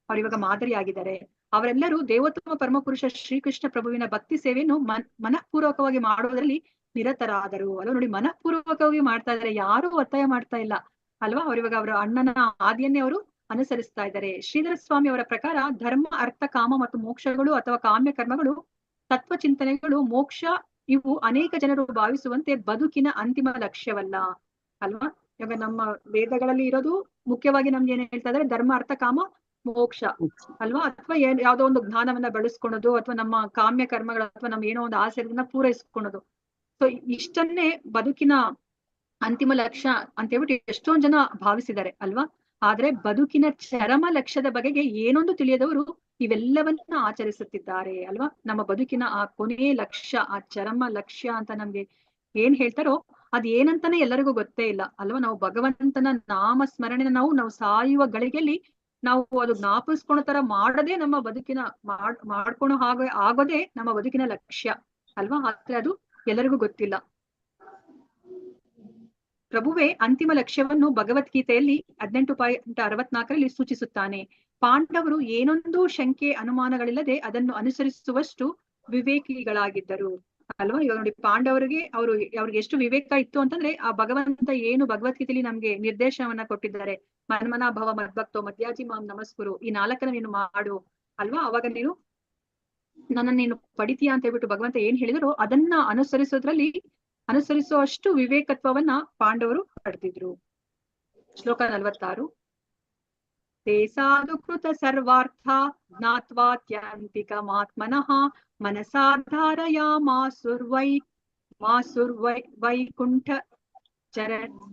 ಅವ್ರಿವಾಗ ಮಾದರಿಯಾಗಿದ್ದಾರೆ. ಅವರೆಲ್ಲರೂ ದೇವೋತ್ತಮ ಪರಮಪುರುಷ ಶ್ರೀಕೃಷ್ಣ ಪ್ರಭುವಿನ ಭಕ್ತಿ ಸೇವೆಯನ್ನು ಮನಃಪೂರ್ವಕವಾಗಿ ಮಾಡುವುದರಲ್ಲಿ ನಿರತರಾದರು ಅಲ್ವಾ. ನೋಡಿ, ಮನಃಪೂರ್ವಕವಾಗಿ ಮಾಡ್ತಾ ಇದ್ದಾರೆ, ಯಾರು ಒತ್ತಾಯ ಮಾಡ್ತಾ ಇಲ್ಲ ಅಲ್ವಾ. ಅವ್ರಿವಾಗ ಅವರ ಅಣ್ಣನ ಹಾದಿಯನ್ನೇ ಅವರು ಅನುಸರಿಸ್ತಾ ಇದ್ದಾರೆ. ಶ್ರೀಧರ ಸ್ವಾಮಿ ಅವರ ಪ್ರಕಾರ ಧರ್ಮ, ಅರ್ಥ, ಕಾಮ ಮತ್ತು ಮೋಕ್ಷಗಳು ಅಥವಾ ಕಾಮ್ಯ ಕರ್ಮಗಳು, ತತ್ವ ಚಿಂತನೆಗಳು, ಮೋಕ್ಷ ಇವು ಅನೇಕ ಜನರು ಭಾವಿಸುವಂತೆ ಬದುಕಿನ ಅಂತಿಮ ಲಕ್ಷ್ಯವಲ್ಲ ಅಲ್ವಾ. ಇವಾಗ ನಮ್ಮ ವೇದಗಳಲ್ಲಿ ಇರೋದು ಮುಖ್ಯವಾಗಿ ನಮ್ಗೆ ಏನ್ ಹೇಳ್ತಾ ಇದಾರೆ, ಧರ್ಮ, ಅರ್ಥ, ಕಾಮ, ಮೋಕ್ಷ ಅಲ್ವಾ. ಅಥವಾ ಯಾವ್ದೋ ಒಂದು ಜ್ಞಾನವನ್ನ ಬೆಳೆಸ್ಕೊಳೋದು, ಅಥವಾ ನಮ್ಮ ಕಾಮ್ಯ ಕರ್ಮಗಳು, ಅಥವಾ ನಮ್ ಏನೋ ಒಂದು ಆಸೆಗಳನ್ನ ಪೂರೈಸ್ಕೊಳೋದು. ಸೊ ಇಷ್ಟನ್ನೇ ಬದುಕಿನ ಅಂತಿಮ ಲಕ್ಷ್ಯ ಅಂತ ಹೇಳ್ಬಿಟ್ಟು ಎಷ್ಟೊಂದ್ ಜನ ಭಾವಿಸಿದ್ದಾರೆ ಅಲ್ವಾ. ಆದ್ರೆ ಬದುಕಿನ ಚರಮ ಲಕ್ಷ್ಯದ ಬಗೆಗೆ ಏನೊಂದು ತಿಳಿಯದವರು ಇವೆಲ್ಲವನ್ನ ಆಚರಿಸುತ್ತಿದ್ದಾರೆ ಅಲ್ವಾ. ನಮ್ಮ ಬದುಕಿನ ಆ ಕೊನೆಯ ಲಕ್ಷ್ಯ, ಆ ಚರಮ ಲಕ್ಷ್ಯ ಅಂತ ನಮ್ಗೆ ಏನ್ ಹೇಳ್ತಾರೋ ಅದ್ ಏನಂತಾನೆ ಎಲ್ಲರಿಗೂ ಗೊತ್ತೇ ಇಲ್ಲ ಅಲ್ವಾ. ನಾವು ಭಗವಂತನ ನಾಮ ಸ್ಮರಣೆನ ನಾವು ಸಾಯುವ ಗಳಿಗೆಯಲ್ಲಿ ನಾವು ಅದು ಜ್ಞಾಪಿಸ್ಕೊಳೋ ತರ ಮಾಡದೆ ನಮ್ಮ ಬದುಕಿನ ಮಾಡ್ಕೊಳೋ ಆಗೋದೇ ನಮ್ಮ ಬದುಕಿನ ಲಕ್ಷ್ಯ ಅಲ್ವಾ. ಆದ್ರೆ ಅದು ಎಲ್ಲರಿಗೂ ಗೊತ್ತಿಲ್ಲ. ಪ್ರಭುವೇ ಅಂತಿಮ ಲಕ್ಷ್ಯವನ್ನು ಭಗವದ್ಗೀತೆಯಲ್ಲಿ 18.64 ಸೂಚಿಸುತ್ತಾನೆ. ಪಾಂಡವರು ಏನೊಂದು ಶಂಕೆ ಅನುಮಾನಗಳಿಲ್ಲದೆ ಅದನ್ನು ಅನುಸರಿಸುವಷ್ಟು ವಿವೇಕಿಗಳಾಗಿದ್ದರು. ಅಲ್ವಾ? ಇವಾಗ ನೋಡಿ ಪಾಂಡವರಿಗೆ ಅವ್ರಿಗೆ ಎಷ್ಟು ವಿವೇಕ ಇತ್ತು ಅಂತಂದ್ರೆ ಆ ಭಗವಂತ ಏನು ಭಗವದ್ಗೀತೆಯಲ್ಲಿ ನಮ್ಗೆ ನಿರ್ದೇಶನವನ್ನ ಕೊಟ್ಟಿದ್ದಾರೆ. ಮನ್ಮನಾ ಭವ ಮದ್ಭಕ್ತೋ ಮಧ್ಯಾಜಿ ಮಾಂ ನಮಸ್ಕುರು, ಈ 4 ನೀನು ಮಾಡು ಅಲ್ವಾ, ಅವಾಗ ನೀನು ನನ್ನನ್ನು ನೀನು ಪಡಿತೀಯ ಅಂತ ಹೇಳ್ಬಿಟ್ಟು ಭಗವಂತ ಏನ್ ಹೇಳಿದ್ರು ಅದನ್ನ ಅನುಸರಿಸುವಷ್ಟು ವಿವೇಕತ್ವವನ್ನ ಪಾಂಡವರು ಪಡೆದಿದ್ರು. ಶ್ಲೋಕ 46. ತೇ ಸಾಧು ಕೃತ ಸರ್ವಾರ್ಥ ಜ್ಞಾತ್ವಾತ್ಯಂತಿಕಮಾತ್ಮನಃ ಮನಸಾಧಾರಯಾಮಾಸುರ್ವೈ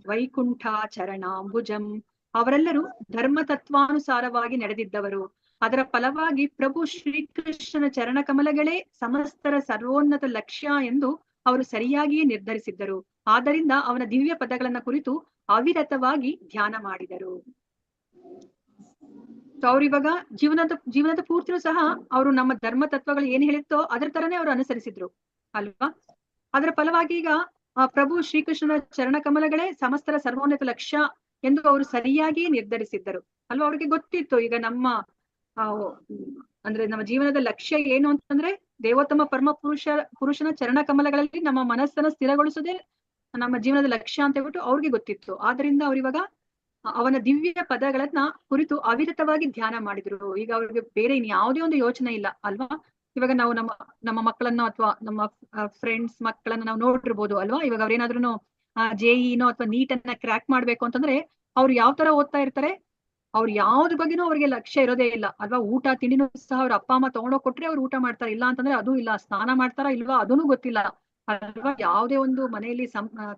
ವೈಕುಂಠಾಚರಣಾಂಬುಜಂ. ಅವರೆಲ್ಲರೂ ಧರ್ಮ ತತ್ವಾನುಸಾರವಾಗಿ ನಡೆದಿದ್ದವರು. ಅದರ ಫಲವಾಗಿ ಪ್ರಭು ಶ್ರೀಕೃಷ್ಣನ ಚರಣ ಕಮಲಗಳೇ ಸಮಸ್ತರ ಸರ್ವೋನ್ನತ ಲಕ್ಷ್ಯ ಎಂದು ಅವರು ಸರಿಯಾಗಿಯೇ ನಿರ್ಧರಿಸಿದ್ದರು. ಆದ್ದರಿಂದ ಅವನ ದಿವ್ಯ ಪದಗಳನ್ನ ಕುರಿತು ಅವಿರತವಾಗಿ ಧ್ಯಾನ ಮಾಡಿದರು. ಅವ್ರಿವಾಗ ಜೀವನದ ಪೂರ್ತಿನೂ ಸಹ ಅವರು ನಮ್ಮ ಧರ್ಮ ತತ್ವಗಳು ಏನ್ ಹೇಳಿತ್ತೋ ಅದ್ರ ತರನೇ ಅವರು ಅನುಸರಿಸಿದ್ರು ಅಲ್ವಾ. ಅದರ ಫಲವಾಗಿ ಈಗ ಪ್ರಭು ಶ್ರೀಕೃಷ್ಣನ ಚರಣ ಕಮಲಗಳೇ ಸಮಸ್ತರ ಸರ್ವೋನ್ನತ ಲಕ್ಷ್ಯ ಎಂದು ಅವರು ಸರಿಯಾಗಿ ನಿರ್ಧರಿಸಿದ್ದರು ಅಲ್ವಾ. ಅವ್ರಿಗೆ ಗೊತ್ತಿತ್ತು ಈಗ ನಮ್ಮ ಅಂದ್ರೆ ನಮ್ಮ ಜೀವನದ ಲಕ್ಷ್ಯ ಏನು ಅಂತಂದ್ರೆ ದೇವೋತ್ತಮ ಪರಮ ಪುರುಷನ ಚರಣ ಕಮಲಗಳಲ್ಲಿ ನಮ್ಮ ಮನಸ್ಸನ್ನ ಸ್ಥಿರಗೊಳಿಸೋದೇ ನಮ್ಮ ಜೀವನದ ಲಕ್ಷ್ಯ ಅಂತ ಹೇಳ್ಬಿಟ್ಟು ಅವ್ರಿಗೆ ಗೊತ್ತಿತ್ತು. ಆದ್ರಿಂದ ಅವ್ರಿವಾಗ ಅವನ ದಿವ್ಯ ಪದಗಳನ್ನ ಕುರಿತು ಅವಿರತವಾಗಿ ಧ್ಯಾನ ಮಾಡಿದ್ರು. ಈಗ ಅವ್ರಿಗೆ ಬೇರೆ ಇನ್ ಯಾವುದೇ ಒಂದು ಯೋಚನೆ ಇಲ್ಲ ಅಲ್ವಾ. ಇವಾಗ ನಾವು ನಮ್ಮ ಮಕ್ಕಳನ್ನ ಅಥವಾ ನಮ್ಮ ಫ್ರೆಂಡ್ಸ್ ಮಕ್ಕಳನ್ನ ನಾವು ನೋಡಿರ್ಬೋದು ಅಲ್ವಾ. ಇವಾಗ ಅವ್ರೇನಾದ್ರೂ JEE-ನೋ ಅಥವಾ ನೀಟನ್ನ ಕ್ರ್ಯಾಕ್ ಮಾಡ್ಬೇಕು ಅಂತಂದ್ರೆ ಅವ್ರು ಯಾವ ತರ ಓದ್ತಾ ಇರ್ತಾರೆ, ಅವ್ರು ಯಾವ್ದ್ರ ಬಗ್ಗೆನೂ ಅವ್ರಿಗೆ ಲಕ್ಷ್ಯ ಇರೋದೇ ಇಲ್ಲ ಅಲ್ವಾ. ಊಟ ತಿಂಡಿನೂ ಸಹ ಅವ್ರ ಅಪ್ಪ ಅಮ್ಮ ತಗೊಂಡೋಗ್ ಕೊಟ್ರೆ ಅವ್ರು ಊಟ ಮಾಡ್ತಾರೆ, ಇಲ್ಲ ಅಂತಂದ್ರೆ ಅದು ಇಲ್ಲ. ಸ್ನಾನ ಮಾಡ್ತಾರಾ ಇಲ್ವಾ ಅದೂ ಗೊತ್ತಿಲ್ಲ ಅಲ್ವಾ. ಯಾವುದೇ ಒಂದು ಮನೆಯಲ್ಲಿ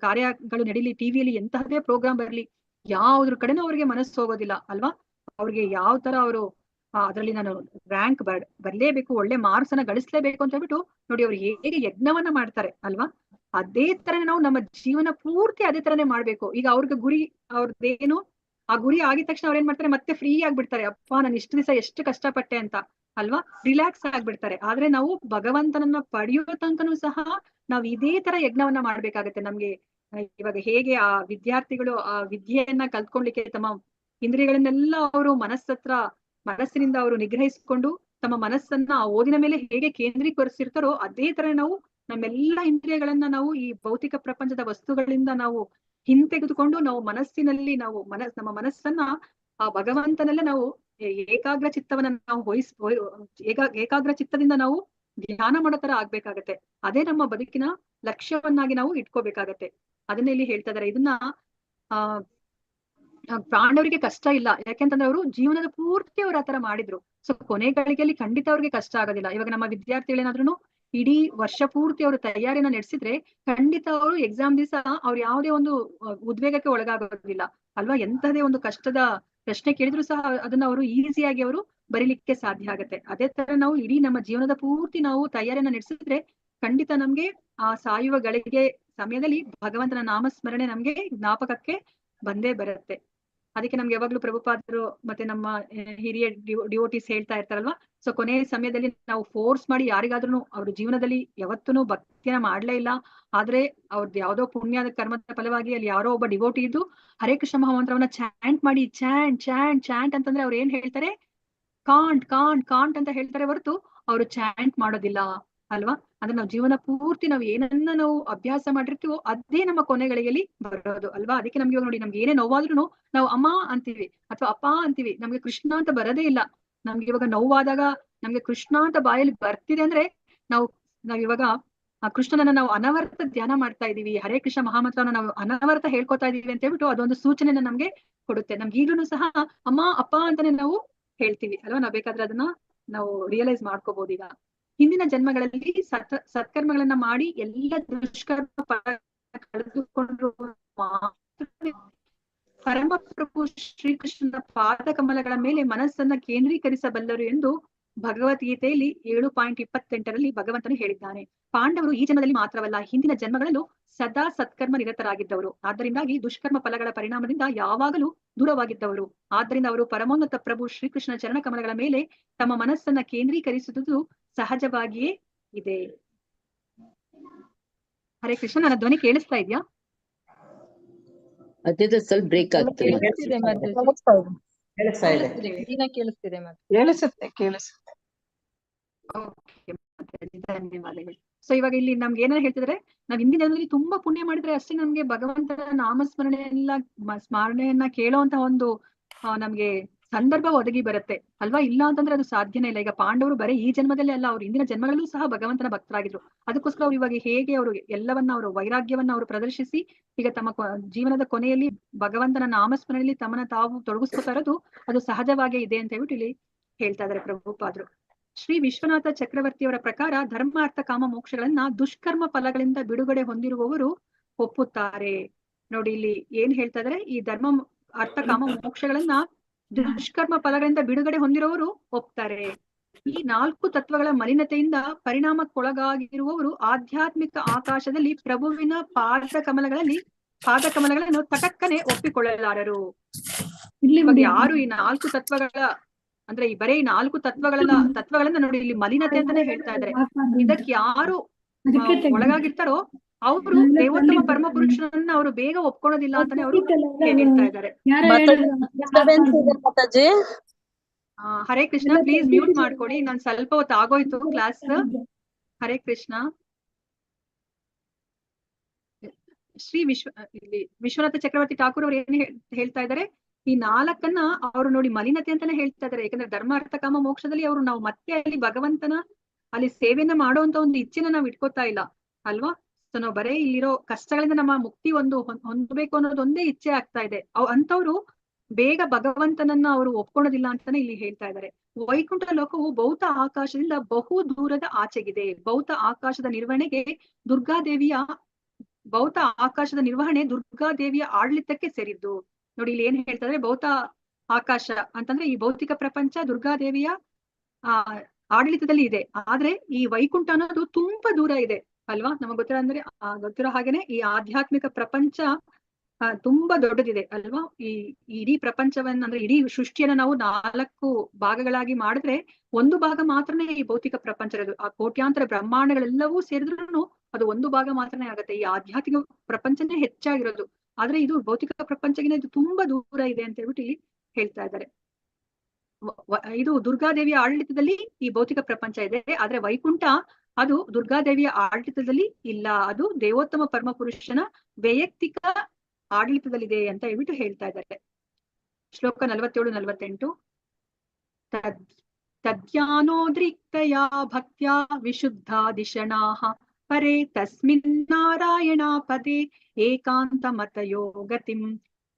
ಕಾರ್ಯಗಳು ನಡೀಲಿ, ಟಿವಿಯಲ್ಲಿ ಎಂತಹದೇ ಪ್ರೋಗ್ರಾಮ್ ಬರ್ಲಿ, ಯಾವ್ದ್ರ ಕಡೆನೂ ಅವ್ರಿಗೆ ಮನಸ್ಸು ಹೋಗೋದಿಲ್ಲ ಅಲ್ವಾ. ಅವ್ರಿಗೆ ಯಾವ ತರ ಅವರು ಅದ್ರಲ್ಲಿ ನಾನು ರ್ಯಾಂಕ್ ಬರ್ಲೇಬೇಕು, ಒಳ್ಳೆ ಮಾರ್ಕ್ಸ್ ಅನ್ನ ಗಳಿಸ್ಲೇಬೇಕು ಅಂತ ಹೇಳ್ಬಿಟ್ಟು ನೋಡಿ ಅವ್ರು ಹೇಗೆ ಯಜ್ಞವನ್ನ ಮಾಡ್ತಾರೆ ಅಲ್ವಾ. ಅದೇ ತರನೇ ನಾವು ನಮ್ಮ ಜೀವನ ಪೂರ್ತಿ ಅದೇ ತರನೇ ಮಾಡ್ಬೇಕು. ಈಗ ಅವ್ರಿಗೆ ಗುರಿ ಅವ್ರದ್ದೇನು ಆ ಗುರಿ ಆಗಿದ ತಕ್ಷಣ ಅವ್ರ ಏನ್ ಮಾಡ್ತಾರೆ, ಮತ್ತೆ ಫ್ರೀ ಆಗ್ಬಿಡ್ತಾರೆ. ಅಪ್ಪ ನಾನು ಇಷ್ಟು ದಿವಸ ಎಷ್ಟು ಕಷ್ಟಪಟ್ಟೆ ಅಂತ ಅಲ್ವಾ, ರಿಲ್ಯಾಕ್ಸ್ ಆಗ್ಬಿಡ್ತಾರೆ. ಆದ್ರೆ ನಾವು ಭಗವಂತನನ್ನ ಪಡೆಯೋ ತನಕನೂ ಸಹ ನಾವ್ ಇದೇ ತರ ಯಜ್ಞವನ್ನ ಮಾಡ್ಬೇಕಾಗತ್ತೆ. ನಮ್ಗೆ ಇವಾಗ ಹೇಗೆ ಆ ವಿದ್ಯಾರ್ಥಿಗಳು ಆ ವಿದ್ಯೆಯನ್ನ ಕಲ್ತ್ಕೊಳ್ಲಿಕ್ಕೆ ತಮ್ಮ ಇಂದ್ರಿಯಗಳನ್ನೆಲ್ಲ ಅವರು ಮನಸ್ಸಿನಿಂದ ಅವರು ನಿಗ್ರಹಿಸಿಕೊಂಡು ತಮ್ಮ ಮನಸ್ಸನ್ನ ಆ ಓದಿನ ಮೇಲೆ ಹೇಗೆ ಕೇಂದ್ರೀಕರಿಸಿರ್ತಾರೋ ಅದೇ ತರ ನಾವು ನಮ್ಮೆಲ್ಲ ಇಂದ್ರಿಯಗಳನ್ನ ನಾವು ಈ ಭೌತಿಕ ಪ್ರಪಂಚದ ವಸ್ತುಗಳಿಂದ ನಾವು ಹಿಂತೆಗೆದುಕೊಂಡು ನಾವು ಮನಸ್ಸಿನಲ್ಲಿ ನಾವು ನಮ್ಮ ಮನಸ್ಸನ್ನ ಆ ಭಗವಂತನಲ್ಲೇ ನಾವು ಏಕಾಗ್ರ ಚಿತ್ತವನ್ನ ನಾವು ಏಕಾಗ್ರ ಚಿತ್ತದಿಂದ ನಾವು ಧ್ಯಾನ ಮಾಡೋ ತರ ಆಗ್ಬೇಕಾಗತ್ತೆ. ಅದೇ ನಮ್ಮ ಬದುಕಿನ ಲಕ್ಷ್ಯವನ್ನಾಗಿ ನಾವು ಇಟ್ಕೋಬೇಕಾಗತ್ತೆ. ಅದನ್ನ ಇಲ್ಲಿ ಹೇಳ್ತಾ ಇದಾರೆ. ಇದನ್ನ ಪಾಂಡವರಿಗೆ ಕಷ್ಟ ಇಲ್ಲ, ಯಾಕೆಂತಂದ್ರೆ ಅವರು ಜೀವನದ ಪೂರ್ತಿ ಅವ್ರು ಆತರ ಮಾಡಿದ್ರು. ಸೊ ಕೊನೆಗಳಿಗೆಯಲ್ಲಿ ಖಂಡಿತ ಅವ್ರಿಗೆ ಕಷ್ಟ ಆಗೋದಿಲ್ಲ. ಇವಾಗ ನಮ್ಮ ವಿದ್ಯಾರ್ಥಿಗಳೇನಾದ್ರೂ ಇಡೀ ವರ್ಷ ಪೂರ್ತಿ ಅವರು ತಯಾರಿನ ನಡೆಸಿದ್ರೆ ಖಂಡಿತ ಅವರು ಎಕ್ಸಾಮ್ ದಿವಸ ಅವ್ರು ಯಾವುದೇ ಒಂದು ಉದ್ವೇಗಕ್ಕೆ ಒಳಗಾಗೋದಿಲ್ಲ ಅಲ್ವಾ. ಎಂತದೇ ಒಂದು ಕಷ್ಟದ ಪ್ರಶ್ನೆ ಕೇಳಿದ್ರು ಸಹ ಅದನ್ನ ಅವರು ಈಸಿಯಾಗಿ ಅವರು ಬರೀಲಿಕ್ಕೆ ಸಾಧ್ಯ ಆಗತ್ತೆ. ಅದೇ ತರ ನಾವು ಇಡೀ ನಮ್ಮ ಜೀವನದ ಪೂರ್ತಿ ನಾವು ತಯಾರಿಯನ್ನ ನಡೆಸಿದ್ರೆ ಖಂಡಿತ ನಮ್ಗೆ ಆ ಸಾಯುವ ಗಳಿಗೆ ಸಮಯದಲ್ಲಿ ಭಗವಂತನ ನಾಮಸ್ಮರಣೆ ನಮ್ಗೆ ಜ್ಞಾಪಕಕ್ಕೆ ಬಂದೇ ಬರುತ್ತೆ. ಅದಕ್ಕೆ ನಮ್ಗೆ ಯಾವಾಗ್ಲೂ ಪ್ರಭುಪಾದರು ಮತ್ತೆ ನಮ್ಮ ಹಿರಿಯ ಡಿವೋಟೀಸ್ ಹೇಳ್ತಾ ಇರ್ತಾರಲ್ವಾ. ಸೊ ಕೊನೆಯ ಸಮಯದಲ್ಲಿ ನಾವು ಫೋರ್ಸ್ ಮಾಡಿ ಯಾರಿಗಾದ್ರೂ ಅವ್ರ ಜೀವನದಲ್ಲಿ ಯಾವತ್ತೂ ಭಕ್ತಿಯನ್ನ ಮಾಡ್ಲೇ ಇಲ್ಲ, ಆದ್ರೆ ಅವ್ರದ್ದು ಯಾವ್ದೋ ಪುಣ್ಯದ ಕರ್ಮದ ಫಲವಾಗಿ ಅಲ್ಲಿ ಯಾರೋ ಒಬ್ಬ ಡಿವೋಟಿ ಇದ್ದು ಹರೇ ಕೃಷ್ಣ ಮಹಾಮಂತ್ರವನ್ನ ಚಾಂಟ್ ಮಾಡಿ ಚಾಂಟ್ ಅಂತಂದ್ರೆ ಅವ್ರು ಏನ್ ಹೇಳ್ತಾರೆ, ಕಾಂಟ್ ಅಂತ ಹೇಳ್ತಾರೆ ಹೊರತು ಅವ್ರು ಚಾಂಟ್ ಮಾಡೋದಿಲ್ಲ ಅಲ್ವಾ. ಅಂದ್ರೆ ನಾವು ಜೀವನ ಪೂರ್ತಿ ನಾವು ಏನನ್ನ ನಾವು ಅಭ್ಯಾಸ ಮಾಡಿರ್ತೀವೋ ಅದೇ ನಮ್ಮ ಕೊನೆಗಳಿಗೆಯಲ್ಲಿ ಬರೋದು ಅಲ್ವಾ. ಅದಕ್ಕೆ ನಮ್ಗೆ ನೋಡಿ ನಮ್ಗೆ ಏನೇ ನೋವಾದ್ರೂ ನಾವು ಅಮ್ಮ ಅಂತೀವಿ ಅಥವಾ ಅಪ್ಪ ಅಂತೀವಿ, ನಮ್ಗೆ ಕೃಷ್ಣ ಅಂತ ಬರೋದೇ ಇಲ್ಲ. ನಮ್ಗೆ ಇವಾಗ ನೋವಾದಾಗ ನಮ್ಗೆ ಕೃಷ್ಣ ಅಂತ ಬಾಯಲ್ಲಿ ಬರ್ತಿದೆ ಅಂದ್ರೆ ನಾವು ಇವಾಗ ಆ ಕೃಷ್ಣನನ್ನ ನಾವು ಅನವರ್ತ ಧ್ಯಾನ ಮಾಡ್ತಾ ಇದೀವಿ, ಹರೇ ಕೃಷ್ಣ ಮಹಾಮಂತ್ರವನ್ನ ನಾವು ಅನವರ್ತ ಹೇಳ್ಕೊತಾ ಇದೀವಿ ಅಂತ ಹೇಳ್ಬಿಟ್ಟು ಅದೊಂದು ಸೂಚನೆನ ನಮ್ಗೆ ಕೊಡುತ್ತೆ. ನಮ್ಗೆ ಈಗಲೂ ಸಹ ಅಮ್ಮ ಅಪ್ಪ ಅಂತಾನೆ ನಾವು ಹೇಳ್ತೀವಿ ಅಲ್ವಾ. ನಾವ್ ಬೇಕಾದ್ರೆ ಅದನ್ನ ನಾವು ರಿಯಲೈಸ್ ಮಾಡ್ಕೋಬಹುದು. ಈಗ ಹಿಂದಿನ ಜನ್ಮಗಳಲ್ಲಿ ಸತ್ಕರ್ಮಗಳನ್ನ ಮಾಡಿ ಎಲ್ಲ ದುಷ್ಕರ್ಮ ಕಳೆದುಕೊಂಡ್ರು ಪರಮ ಪ್ರಭು ಶ್ರೀಕೃಷ್ಣನ ಪಾದ ಕಮಲಗಳ ಮೇಲೆ ಮನಸ್ಸನ್ನ ಕೇಂದ್ರೀಕರಿಸಬಲ್ಲರು ಎಂದು ಭಗವದ್ಗೀತೆಯಲ್ಲಿ 7.28 ಭಗವಂತನು ಹೇಳಿದ್ದಾನೆ. ಪಾಂಡವರು ಈ ಜನ್ಮದಲ್ಲಿ ಮಾತ್ರವಲ್ಲ ಹಿಂದಿನ ಜನ್ಮಗಳಲ್ಲೂ ಸದಾ ಸತ್ಕರ್ಮ ನಿರತರಾಗಿದ್ದವರು. ಆದ್ದರಿಂದಾಗಿ ದುಷ್ಕರ್ಮ ಫಲಗಳ ಪರಿಣಾಮದಿಂದ ಯಾವಾಗಲೂ ದೂರವಾಗಿದ್ದವರು. ಆದ್ದರಿಂದ ಅವರು ಪರಮೋನ್ನತ ಪ್ರಭು ಶ್ರೀಕೃಷ್ಣ ಚರಣ ಕಮಲಗಳ ಮೇಲೆ ತಮ್ಮ ಮನಸ್ಸನ್ನ ಕೇಂದ್ರೀಕರಿಸುವುದು ಸಹಜವಾಗಿಯೇ ಇದೆ. ಹರೇ ಕೃಷ್ಣ. ನನ್ನ ಧ್ವನಿ ಕೇಳಿಸ್ತಾ ಇದ್ಯಾ? ಅದೇ ಸ್ವಲ್ಪ ಬ್ರೇಕ್ ಆಗ್ತದೆ. ಕೇಳಿಸುತ್ತೆ. ಧನ್ಯವಾದಗಳು. ಸೊ ಇವಾಗ ಇಲ್ಲಿ ನಮ್ಗೆ ಏನಾರ ಹೇಳ್ತಿದ್ರೆ, ನಾವ್ ಹಿಂದಿನ ದಿನದಲ್ಲಿ ತುಂಬಾ ಪುಣ್ಯ ಮಾಡಿದ್ರೆ ಅಷ್ಟೇ ನಮ್ಗೆ ಭಗವಂತನ ಸ್ಮರಣೆಯನ್ನ ಕೇಳೋಂತ ಒಂದು ನಮ್ಗೆ ಸಂದರ್ಭ ಒದಗಿ ಬರುತ್ತೆ ಅಲ್ವಾ? ಇಲ್ಲ ಅಂತಂದ್ರೆ ಅದು ಸಾಧ್ಯನೇ ಇಲ್ಲ. ಈಗ ಪಾಂಡವರು ಬರೀ ಈ ಜನ್ಮದಲ್ಲಿ ಅಲ್ಲ, ಅವ್ರು ಹಿಂದಿನ ಜನ್ಮಗಳಲ್ಲೂ ಸಹ ಭಗವಂತನ ಭಕ್ತರಾಗಿದ್ರು. ಅದಕ್ಕೋಸ್ಕರ ಅವ್ರು ಇವಾಗ ಹೇಗೆ ಅವರು ಎಲ್ಲವನ್ನ ಅವರು ವೈರಾಗ್ಯವನ್ನ ಅವರು ಪ್ರದರ್ಶಿಸಿ ಈಗ ತಮ್ಮ ಜೀವನದ ಕೊನೆಯಲ್ಲಿ ಭಗವಂತನ ನಾಮಸ್ಮರಣೆಯಲ್ಲಿ ತಮ್ಮನ್ನ ತಾವು ತೊಡಗಿಸ್ಕೊತಾ ಇರೋದು ಅದು ಸಹಜವಾಗೇ ಇದೆ ಅಂತ ಹೇಳ್ಬಿಟ್ಟು ಇಲ್ಲಿ ಹೇಳ್ತಾ ಇದಾರೆ ಪ್ರಭುಪಾದರು. ಶ್ರೀ ವಿಶ್ವನಾಥ ಚಕ್ರವರ್ತಿಯವರ ಪ್ರಕಾರ ಧರ್ಮ ಅರ್ಥ ಕಾಮ ಮೋಕ್ಷಗಳನ್ನ ದುಷ್ಕರ್ಮ ಫಲಗಳಿಂದ ಬಿಡುಗಡೆ ಹೊಂದಿರುವವರು ಒಪ್ಪುತ್ತಾರೆ. ನೋಡಿ ಇಲ್ಲಿ ಏನ್ ಹೇಳ್ತಾ ಇದಾರೆ, ಈ ಧರ್ಮ ಅರ್ಥ ಕಾಮ ಮೋಕ್ಷಗಳನ್ನ ದುಷ್ಕರ್ಮ ಫಲಗಳಿಂದ ಬಿಡುಗಡೆ ಹೊಂದಿರುವವರು ಒಪ್ತಾರೆ. ಈ 4 ತತ್ವಗಳ ಮಲಿನತೆಯಿಂದ ಪರಿಣಾಮಕ್ಕೊಳಗಾಗಿರುವವರು ಆಧ್ಯಾತ್ಮಿಕ ಆಕಾಶದಲ್ಲಿ ಪ್ರಭುವಿನ ಪಾದಕಮಲಗಳನ್ನು ತಟಕ್ಕನೆ ಒಪ್ಪಿಕೊಳ್ಳಲಾರರು. ಇವಾಗ ಯಾರು ಈ 4 ತತ್ವಗಳ ಅಂದ್ರೆ ಈ ಬರೀ 4 ತತ್ವಗಳನ್ನ ನೋಡಿ ಇಲ್ಲಿ ಮಲಿನತೆ ಅಂತಾನೆ ಹೇಳ್ತಾ ಇದ್ದಾರೆ. ಇದಕ್ಕೆ ಯಾರು ಒಳಗಾಗಿರ್ತಾರೋ ಅವರು ದೇವೋತ್ತಮ ಪರಮ ಪುರುಷನನ್ನ ಅವರು ಬೇಗ ಒಪ್ಕೊಳ್ಳೋದಿಲ್ಲ ಅಂತಾನೆ ಅವರು ಹೇಳ್ತಾ ಇದ್ದಾರೆ. ಹರೇ ಕೃಷ್ಣ, ಪ್ಲೀಸ್ ಮ್ಯೂಟ್ ಮಾಡ್ಕೊಡಿ, ನಾನ್ ಸ್ವಲ್ಪ ಹೊತ್ತು ಆಗೋಯ್ತು ಕ್ಲಾಸ್. ಹರೇ ಕೃಷ್ಣ. ಶ್ರೀ ವಿಶ್ವನಾಥ ಚಕ್ರವರ್ತಿ ಠಾಕೂರ್ ಅವರು ಏನ್ ಹೇಳ್ತಾ ಇದ್ದಾರೆ, ಈ 4 ಅವರು ನೋಡಿ ಮಲಿನತೆ ಅಂತಾನೆ ಹೇಳ್ತಾ ಇದ್ದಾರೆ. ಯಾಕಂದ್ರೆ ಧರ್ಮ ಅರ್ಥ ಕಾಮ ಮೋಕ್ಷದಲ್ಲಿ ಅವರು ನಾವು ಮತ್ತೆ ಅಲ್ಲಿ ಭಗವಂತನ ಅಲ್ಲಿ ಸೇವೆಯನ್ನ ಮಾಡುವಂತ ಒಂದು ಇಚ್ಛೆನ ನಾವು ಇಟ್ಕೋತಾ ಇಲ್ಲ ಅಲ್ವಾ? ಸೊ ನಾವು ಬರೇ ಇಲ್ಲಿರೋ ಕಷ್ಟಗಳಿಂದ ನಮ್ಮ ಮುಕ್ತಿ ಹೊಂದಬೇಕು ಅನ್ನೋದು ಒಂದೇ ಇಚ್ಛೆ ಆಗ್ತಾ ಇದೆ. ಅಂತವ್ರು ಬೇಗ ಭಗವಂತನನ್ನ ಅವರು ಒಪ್ಕೊಳ್ಳೋದಿಲ್ಲ ಅಂತಾನೆ ಇಲ್ಲಿ ಹೇಳ್ತಾ ಇದ್ದಾರೆ. ವೈಕುಂಠ ಲೋಕವು ಭೌತ ಆಕಾಶದಿಂದ ಬಹು ದೂರದ ಆಚೆಗಿದೆ. ಭೌತ ಆಕಾಶದ ನಿರ್ವಹಣೆ ದುರ್ಗಾದೇವಿಯ ಆಡಳಿತಕ್ಕೆ ಸೇರಿದ್ದು. ನೋಡಿ ಇಲ್ಲಿ ಏನ್ ಹೇಳ್ತಾ ಇದ್ರೆ, ಭೌತ ಆಕಾಶ ಅಂತಂದ್ರೆ ಈ ಭೌತಿಕ ಪ್ರಪಂಚ ದುರ್ಗಾದೇವಿಯ ಆಡಳಿತದಲ್ಲಿ ಇದೆ. ಆದ್ರೆ ಈ ವೈಕುಂಠ ಅನ್ನೋದು ತುಂಬಾ ದೂರ ಇದೆ ಅಲ್ವಾ? ನಮಗ್ ಗೊತ್ತಿರೋ ಹಾಗೇನೆ ಈ ಆಧ್ಯಾತ್ಮಿಕ ಪ್ರಪಂಚ ತುಂಬಾ ದೊಡ್ಡದಿದೆ ಅಲ್ವಾ? ಈ ಇಡೀ ಪ್ರಪಂಚವನ್ನ ಅಂದ್ರೆ ಇಡೀ ಸೃಷ್ಟಿಯನ್ನ ನಾವು 4 ಭಾಗಗಳಾಗಿ ಮಾಡಿದ್ರೆ ಒಂದು ಭಾಗ ಮಾತ್ರನೇ ಈ ಭೌತಿಕ ಪ್ರಪಂಚ ಇರೋದು. ಆ ಕೋಟ್ಯಾಂತರ ಬ್ರಹ್ಮಾಂಡಗಳೆಲ್ಲವೂ ಸೇರಿದ್ರು ಅದು ಒಂದು ಭಾಗ ಮಾತ್ರನೇ ಆಗುತ್ತೆ. ಈ ಆಧ್ಯಾತ್ಮಿಕ ಪ್ರಪಂಚನೇ ಹೆಚ್ಚಾಗಿರೋದು. ಆದ್ರೆ ಇದು ಭೌತಿಕ ಪ್ರಪಂಚಗಿನ ಇದು ತುಂಬಾ ದೂರ ಇದೆ ಅಂತ ಹೇಳ್ಬಿಟ್ಟು ಇಲ್ಲಿ ಹೇಳ್ತಾ ಇದ್ದಾರೆ. ಇದು ದುರ್ಗಾದೇವಿಯ ಆಡಳಿತದಲ್ಲಿ ಈ ಭೌತಿಕ ಪ್ರಪಂಚ ಇದೆ. ಆದ್ರೆ ವೈಕುಂಠ ಅದು ದುರ್ಗಾದೇವಿಯ ಆಡಳಿತದಲ್ಲಿ ಇಲ್ಲ, ಅದು ದೇವೋತ್ತಮ ಪರಮ ಪುರುಷನ ವೈಯಕ್ತಿಕ ಆಡಳಿತದಲ್ಲಿದೆ ಅಂತ ಹೇಳ್ಬಿಟ್ಟು ಹೇಳ್ತಾ ಇದ್ದಾರೆ. ಶ್ಲೋಕ 47-48. ತದ್ಯಾನೋದ್ರಿಕ್ತಯಾ ಭಕ್ತ್ಯಾ ವಿಶುದ್ಧ ದಿಶನಾಃ ಪರೇ ತಸ್ಮಿನ್ ನಾರಾಯಣ ಪದೇ ಏಕಾಂತ ಮತಯೋ ಗತಿಂ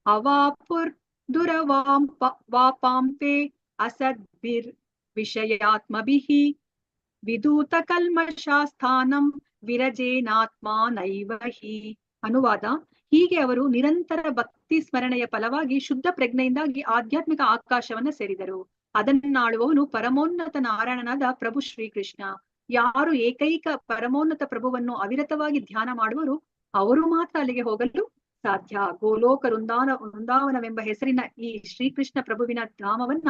ಅವಾಪುರ್ ದುರವಾಪಾಂತೆ ಅಸದ್ಭಿರ್ ವಿಷಯಾತ್ಮಭಿಃ ವಿದೂತ ಕಲ್ಮಷಾಸ್ಥಾನಂ ವಿರಜೇನಾತ್ಮ ನೈವ ಹಿ. ಅನುವಾದ: ಹೀಗೆ ಅವರು ನಿರಂತರ ಭಕ್ತಿ ಸ್ಮರಣೆಯ ಫಲವಾಗಿ ಶುದ್ಧ ಪ್ರಜ್ಞೆಯಿಂದಾಗಿ ಆಧ್ಯಾತ್ಮಿಕ ಆಕಾಶವನ್ನ ಸೇರಿದರು. ಅದನ್ನಾಳುವವನು ಪರಮೋನ್ನತ ನಾರಾಯಣನಾದ ಪ್ರಭು ಶ್ರೀಕೃಷ್ಣ. ಯಾರು ಏಕೈಕ ಪರಮೋನ್ನತ ಪ್ರಭುವನ್ನು ಅವಿರತವಾಗಿ ಧ್ಯಾನ ಮಾಡುವರು ಅವರು ಮಾತ್ರ ಅಲ್ಲಿಗೆ ಹೋಗಲು ಸಾಧ್ಯ. ಗೋಲೋಕ ವೃಂದಾವನವೆಂಬ ಹೆಸರಿನ ಈ ಶ್ರೀಕೃಷ್ಣ ಪ್ರಭುವಿನ ಧಾಮವನ್ನ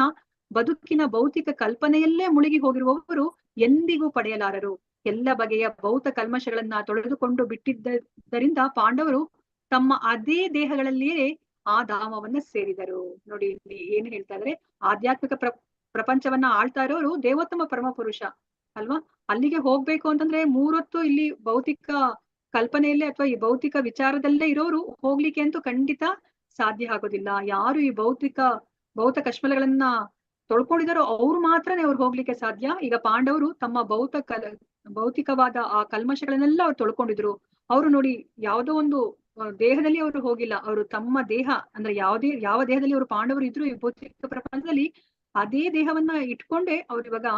ಬದುಕಿನ ಭೌತಿಕ ಕಲ್ಪನೆಯಲ್ಲೇ ಮುಳುಗಿ ಹೋಗಿರುವವರು ಎಂದಿಗೂ ಪಡೆಯಲಾರರು. ಎಲ್ಲ ಬಗೆಯ ಭೌತ ಕಲ್ಮಶಗಳನ್ನ ತೊಳೆದುಕೊಂಡು ಬಿಟ್ಟಿದ್ದರಿಂದ ಪಾಂಡವರು ತಮ್ಮ ಅದೇ ದೇಹಗಳಲ್ಲಿಯೇ ಆ ಧಾಮವನ್ನ ಸೇರಿದರು. ನೋಡಿ ಇಲ್ಲಿ ಏನ್ ಹೇಳ್ತಾ ಇದ್ರೆ, ಆಧ್ಯಾತ್ಮಿಕ ಪ್ರಪಂಚವನ್ನ ಆಳ್ತಾ ಇರೋರು ದೇವೋತ್ತಮ ಪರಮ ಪುರುಷ ಅಲ್ವಾ? ಅಲ್ಲಿಗೆ ಹೋಗ್ಬೇಕು ಅಂತಂದ್ರೆ 3 ಹೊತ್ತು ಇಲ್ಲಿ ಭೌತಿಕ ಕಲ್ಪನೆಯಲ್ಲೇ ಅಥವಾ ಈ ಭೌತಿಕ ವಿಚಾರದಲ್ಲೇ ಇರೋರು ಹೋಗ್ಲಿಕ್ಕೆ ಅಂತೂ ಖಂಡಿತ ಸಾಧ್ಯ ಆಗೋದಿಲ್ಲ. ಯಾರು ಈ ಭೌತ ಕಶ್ಮಲಗಳನ್ನ ತೊಳ್ಕೊಂಡಿದಾರೋ ಅವ್ರು ಮಾತ್ರನೇ ಅವ್ರು ಹೋಗ್ಲಿಕ್ಕೆ ಸಾಧ್ಯ. ಈಗ ಪಾಂಡವರು ತಮ್ಮ ಭೌತಿಕವಾದ ಆ ಕಲ್ಮಶಗಳನ್ನೆಲ್ಲ ಅವ್ರು ತೊಳ್ಕೊಂಡಿದ್ರು. ಅವರು ನೋಡಿ ಯಾವುದೋ ಒಂದು ದೇಹದಲ್ಲಿ ಅವರು ಹೋಗಿಲ್ಲ, ಅವರು ತಮ್ಮ ದೇಹ ಅಂದ್ರೆ ಯಾವ ದೇಹದಲ್ಲಿ ಅವರು ಪಾಂಡವರು ಇದ್ರು ಈ ಭೌತಿಕ ಪ್ರಪಂಚದಲ್ಲಿ ಅದೇ ದೇಹವನ್ನ ಇಟ್ಕೊಂಡೇ ಅವ್ರು ಇವಾಗ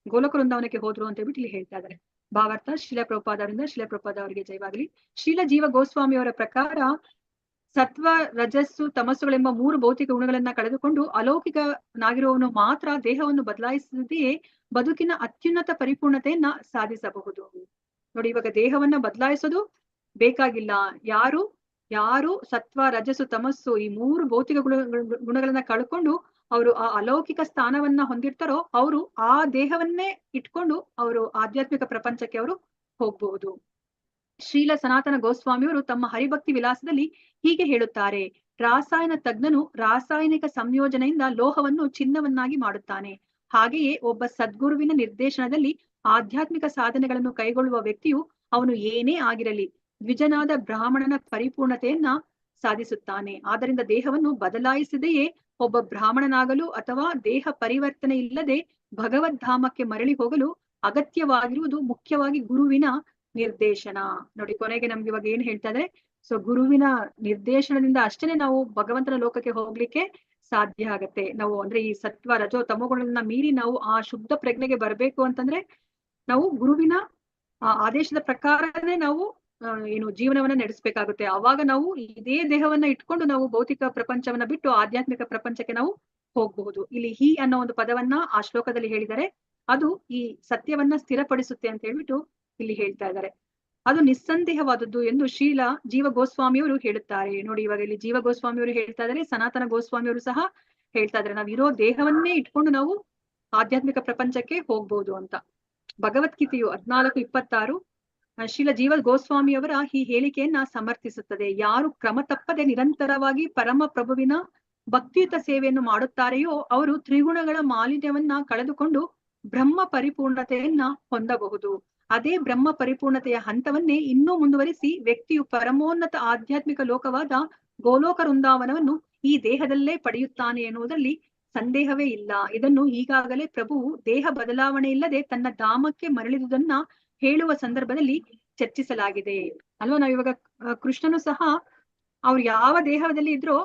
ಗೋಲಕ ವೃಂದಾವನಕ್ಕೆ ಹೋದ್ರು ಅಂತ ಹೇಳ್ಬಿಟ್ಟು ಇಲ್ಲಿ ಹೇಳ್ತಾ ಇದ್ದಾರೆ. ಭಾವಾರ್ಥ: ಶಿಲ ಪ್ರಭುಪಾದರಿಂದ ಶಿಲ ಪ್ರಭುಪಾದ ಅವರಿಗೆ ಜಯವಾಗಲಿ. ಶೀಲ ಜೀವ ಗೋಸ್ವಾಮಿ ಅವರ ಪ್ರಕಾರ ಸತ್ವ ರಜಸ್ಸು ತಮಸ್ಸುಗಳೆಂಬ 3 ಭೌತಿಕ ಗುಣಗಳನ್ನ ಕಳೆದುಕೊಂಡು ಅಲೌಕಿಕನಾಗಿರುವವನು ಮಾತ್ರ ದೇಹವನ್ನು ಬದಲಾಯಿಸದೆಯೇ ಬದುಕಿನ ಅತ್ಯುನ್ನತ ಪರಿಪೂರ್ಣತೆಯನ್ನ ಸಾಧಿಸಬಹುದು. ನೋಡಿ ಇವಾಗ ದೇಹವನ್ನ ಬದಲಾಯಿಸೋದು ಬೇಕಾಗಿಲ್ಲ. ಯಾರು ಸತ್ವ ರಜಸ್ಸು ತಮಸ್ಸು ಈ 3 ಭೌತಿಕ ಗುಣಗಳನ್ನ ಕಳ್ಕೊಂಡು ಅವರು ಆ ಅಲೌಕಿಕ ಸ್ಥಾನವನ್ನ ಹೊಂದಿರ್ತಾರೋ ಅವರು ಆ ದೇಹವನ್ನೇ ಇಟ್ಕೊಂಡು ಅವರು ಆಧ್ಯಾತ್ಮಿಕ ಪ್ರಪಂಚಕ್ಕೆ ಅವರು ಹೋಗ್ಬಹುದು. ಶ್ರೀಲ ಸನಾತನ ಗೋಸ್ವಾಮಿಯವರು ತಮ್ಮ ಹರಿಭಕ್ತಿ ವಿಲಾಸದಲ್ಲಿ ಹೀಗೆ ಹೇಳುತ್ತಾರೆ: ರಾಸಾಯನ ತಜ್ಞನು ರಾಸಾಯನಿಕ ಸಂಯೋಜನೆಯಿಂದ ಲೋಹವನ್ನು ಚಿನ್ನವನ್ನಾಗಿ ಮಾಡುತ್ತಾನೆ. ಹಾಗೆಯೇ ಒಬ್ಬ ಸದ್ಗುರುವಿನ ನಿರ್ದೇಶನದಲ್ಲಿ ಆಧ್ಯಾತ್ಮಿಕ ಸಾಧನೆಗಳನ್ನು ಕೈಗೊಳ್ಳುವ ವ್ಯಕ್ತಿಯು ಅವನು ಏನೇ ಆಗಿರಲಿ ದ್ವಿಜನಾದ ಬ್ರಾಹ್ಮಣನ ಪರಿಪೂರ್ಣತೆಯನ್ನ ಸಾಧಿಸುತ್ತಾನೆ. ಆದ್ದರಿಂದ ದೇಹವನ್ನು ಬದಲಾಯಿಸದೆಯೇ ಒಬ್ಬ ಬ್ರಾಹ್ಮಣನಾಗಲು ಅಥವಾ ದೇಹ ಪರಿವರ್ತನೆ ಇಲ್ಲದೆ ಭಗವದ್ಧಾಮಕ್ಕೆ ಮರಳಿ ಹೋಗಲು ಅಗತ್ಯವಾಗಿರುವುದು ಮುಖ್ಯವಾಗಿ ಗುರುವಿನ ನಿರ್ದೇಶನ. ನೋಡಿ, ಕೊನೆಗೆ ನಮ್ಗೆ ಇವಾಗ ಏನ್ ಹೇಳ್ತಾ ಇದ್ರೆ, ಸೊ ಗುರುವಿನ ನಿರ್ದೇಶನದಿಂದ ಅಷ್ಟೇನೆ ನಾವು ಭಗವಂತನ ಲೋಕಕ್ಕೆ ಹೋಗ್ಲಿಕ್ಕೆ ಸಾಧ್ಯ ಆಗತ್ತೆ. ನಾವು ಅಂದ್ರೆ ಈ ಸತ್ವ ರಜೋ ತಮೋಗುಣಗಳನ್ನ ಮೀರಿ ನಾವು ಆ ಶುದ್ಧ ಪ್ರಜ್ಞೆಗೆ ಬರ್ಬೇಕು ಅಂತಂದ್ರೆ ನಾವು ಗುರುವಿನ ಆದೇಶದ ಪ್ರಕಾರನೇ ನಾವು ಏನು ಜೀವನವನ್ನ ನಡೆಸಬೇಕಾಗುತ್ತೆ. ಅವಾಗ ನಾವು ಇದೇ ದೇಹವನ್ನ ಇಟ್ಕೊಂಡು ನಾವು ಭೌತಿಕ ಪ್ರಪಂಚವನ್ನ ಬಿಟ್ಟು ಆಧ್ಯಾತ್ಮಿಕ ಪ್ರಪಂಚಕ್ಕೆ ನಾವು ಹೋಗಬಹುದು. ಇಲ್ಲಿ ಹಿ ಅನ್ನೋ ಒಂದು ಪದವನ್ನ ಆ ಶ್ಲೋಕದಲ್ಲಿ ಹೇಳಿದರೆ ಅದು ಈ ಸತ್ಯವನ್ನ ಸ್ಥಿರಪಡಿಸುತ್ತೆ ಅಂತ ಹೇಳ್ಬಿಟ್ಟು ಇಲ್ಲಿ ಹೇಳ್ತಾ ಇದ್ದಾರೆ. ಅದು ನಿಸ್ಸಂದೇಹವಾದದ್ದು ಎಂದು ಶೀಲ ಜೀವ ಗೋಸ್ವಾಮಿಯವರು ಹೇಳುತ್ತಾರೆ. ನೋಡಿ, ಇವಾಗ ಇಲ್ಲಿ ಜೀವ ಗೋಸ್ವಾಮಿಯವರು ಹೇಳ್ತಾ ಇದ್ದಾರೆ, ಸನಾತನ ಗೋಸ್ವಾಮಿಯವರು ಸಹ ಹೇಳ್ತಾ ಇದ್ದಾರೆ, ನಾವಿರೋ ದೇಹವನ್ನೇ ಇಟ್ಕೊಂಡು ನಾವು ಆಧ್ಯಾತ್ಮಿಕ ಪ್ರಪಂಚಕ್ಕೆ ಹೋಗ್ಬೋದು ಅಂತ. ಭಗವದ್ಗೀತೆಯು 14:26 ಶ್ರೀಲ ಜೀವ ಗೋಸ್ವಾಮಿಯವರ ಈ ಹೇಳಿಕೆಯನ್ನ ಸಮರ್ಥಿಸುತ್ತದೆ. ಯಾರು ಕ್ರಮ ತಪ್ಪದೆ ನಿರಂತರವಾಗಿ ಪರಮ ಪ್ರಭುವಿನ ಭಕ್ತಿಯುತ ಸೇವೆಯನ್ನು ಮಾಡುತ್ತಾರೆಯೋ ಅವರು ತ್ರಿಗುಣಗಳ ಮಾಲಿನ್ಯವನ್ನ ಕಳೆದುಕೊಂಡು ಬ್ರಹ್ಮ ಪರಿಪೂರ್ಣತೆಯನ್ನ ಹೊಂದಬಹುದು. ಅದೇ ಬ್ರಹ್ಮ ಪರಿಪೂರ್ಣತೆಯ ಹಂತವನ್ನೇ ಇನ್ನೂ ಮುಂದುವರಿಸಿ ವ್ಯಕ್ತಿಯು ಪರಮೋನ್ನತ ಆಧ್ಯಾತ್ಮಿಕ ಲೋಕವಾದ ಗೋಲೋಕ ವೃಂದಾವನವನ್ನು ಈ ದೇಹದಲ್ಲೇ ಪಡೆಯುತ್ತಾನೆ ಎನ್ನುವುದರಲ್ಲಿ ಸಂದೇಹವೇ ಇಲ್ಲ. ಇದನ್ನು ಈಗಾಗಲೇ ಪ್ರಭುವು ದೇಹ ಬದಲಾವಣೆ ಇಲ್ಲದೆ ತನ್ನ ಧಾಮಕ್ಕೆ ಮರಳಿದುದನ್ನ ಹೇಳುವ ಸಂದರ್ಭದಲ್ಲಿ ಚರ್ಚಿಸಲಾಗಿದೆ ಅಲ್ವಾ. ನಾವ್ ಇವಾಗ ಕೃಷ್ಣನು ಸಹ ಅವ್ರು ಯಾವ ದೇಹದಲ್ಲಿ ಇದ್ರೋ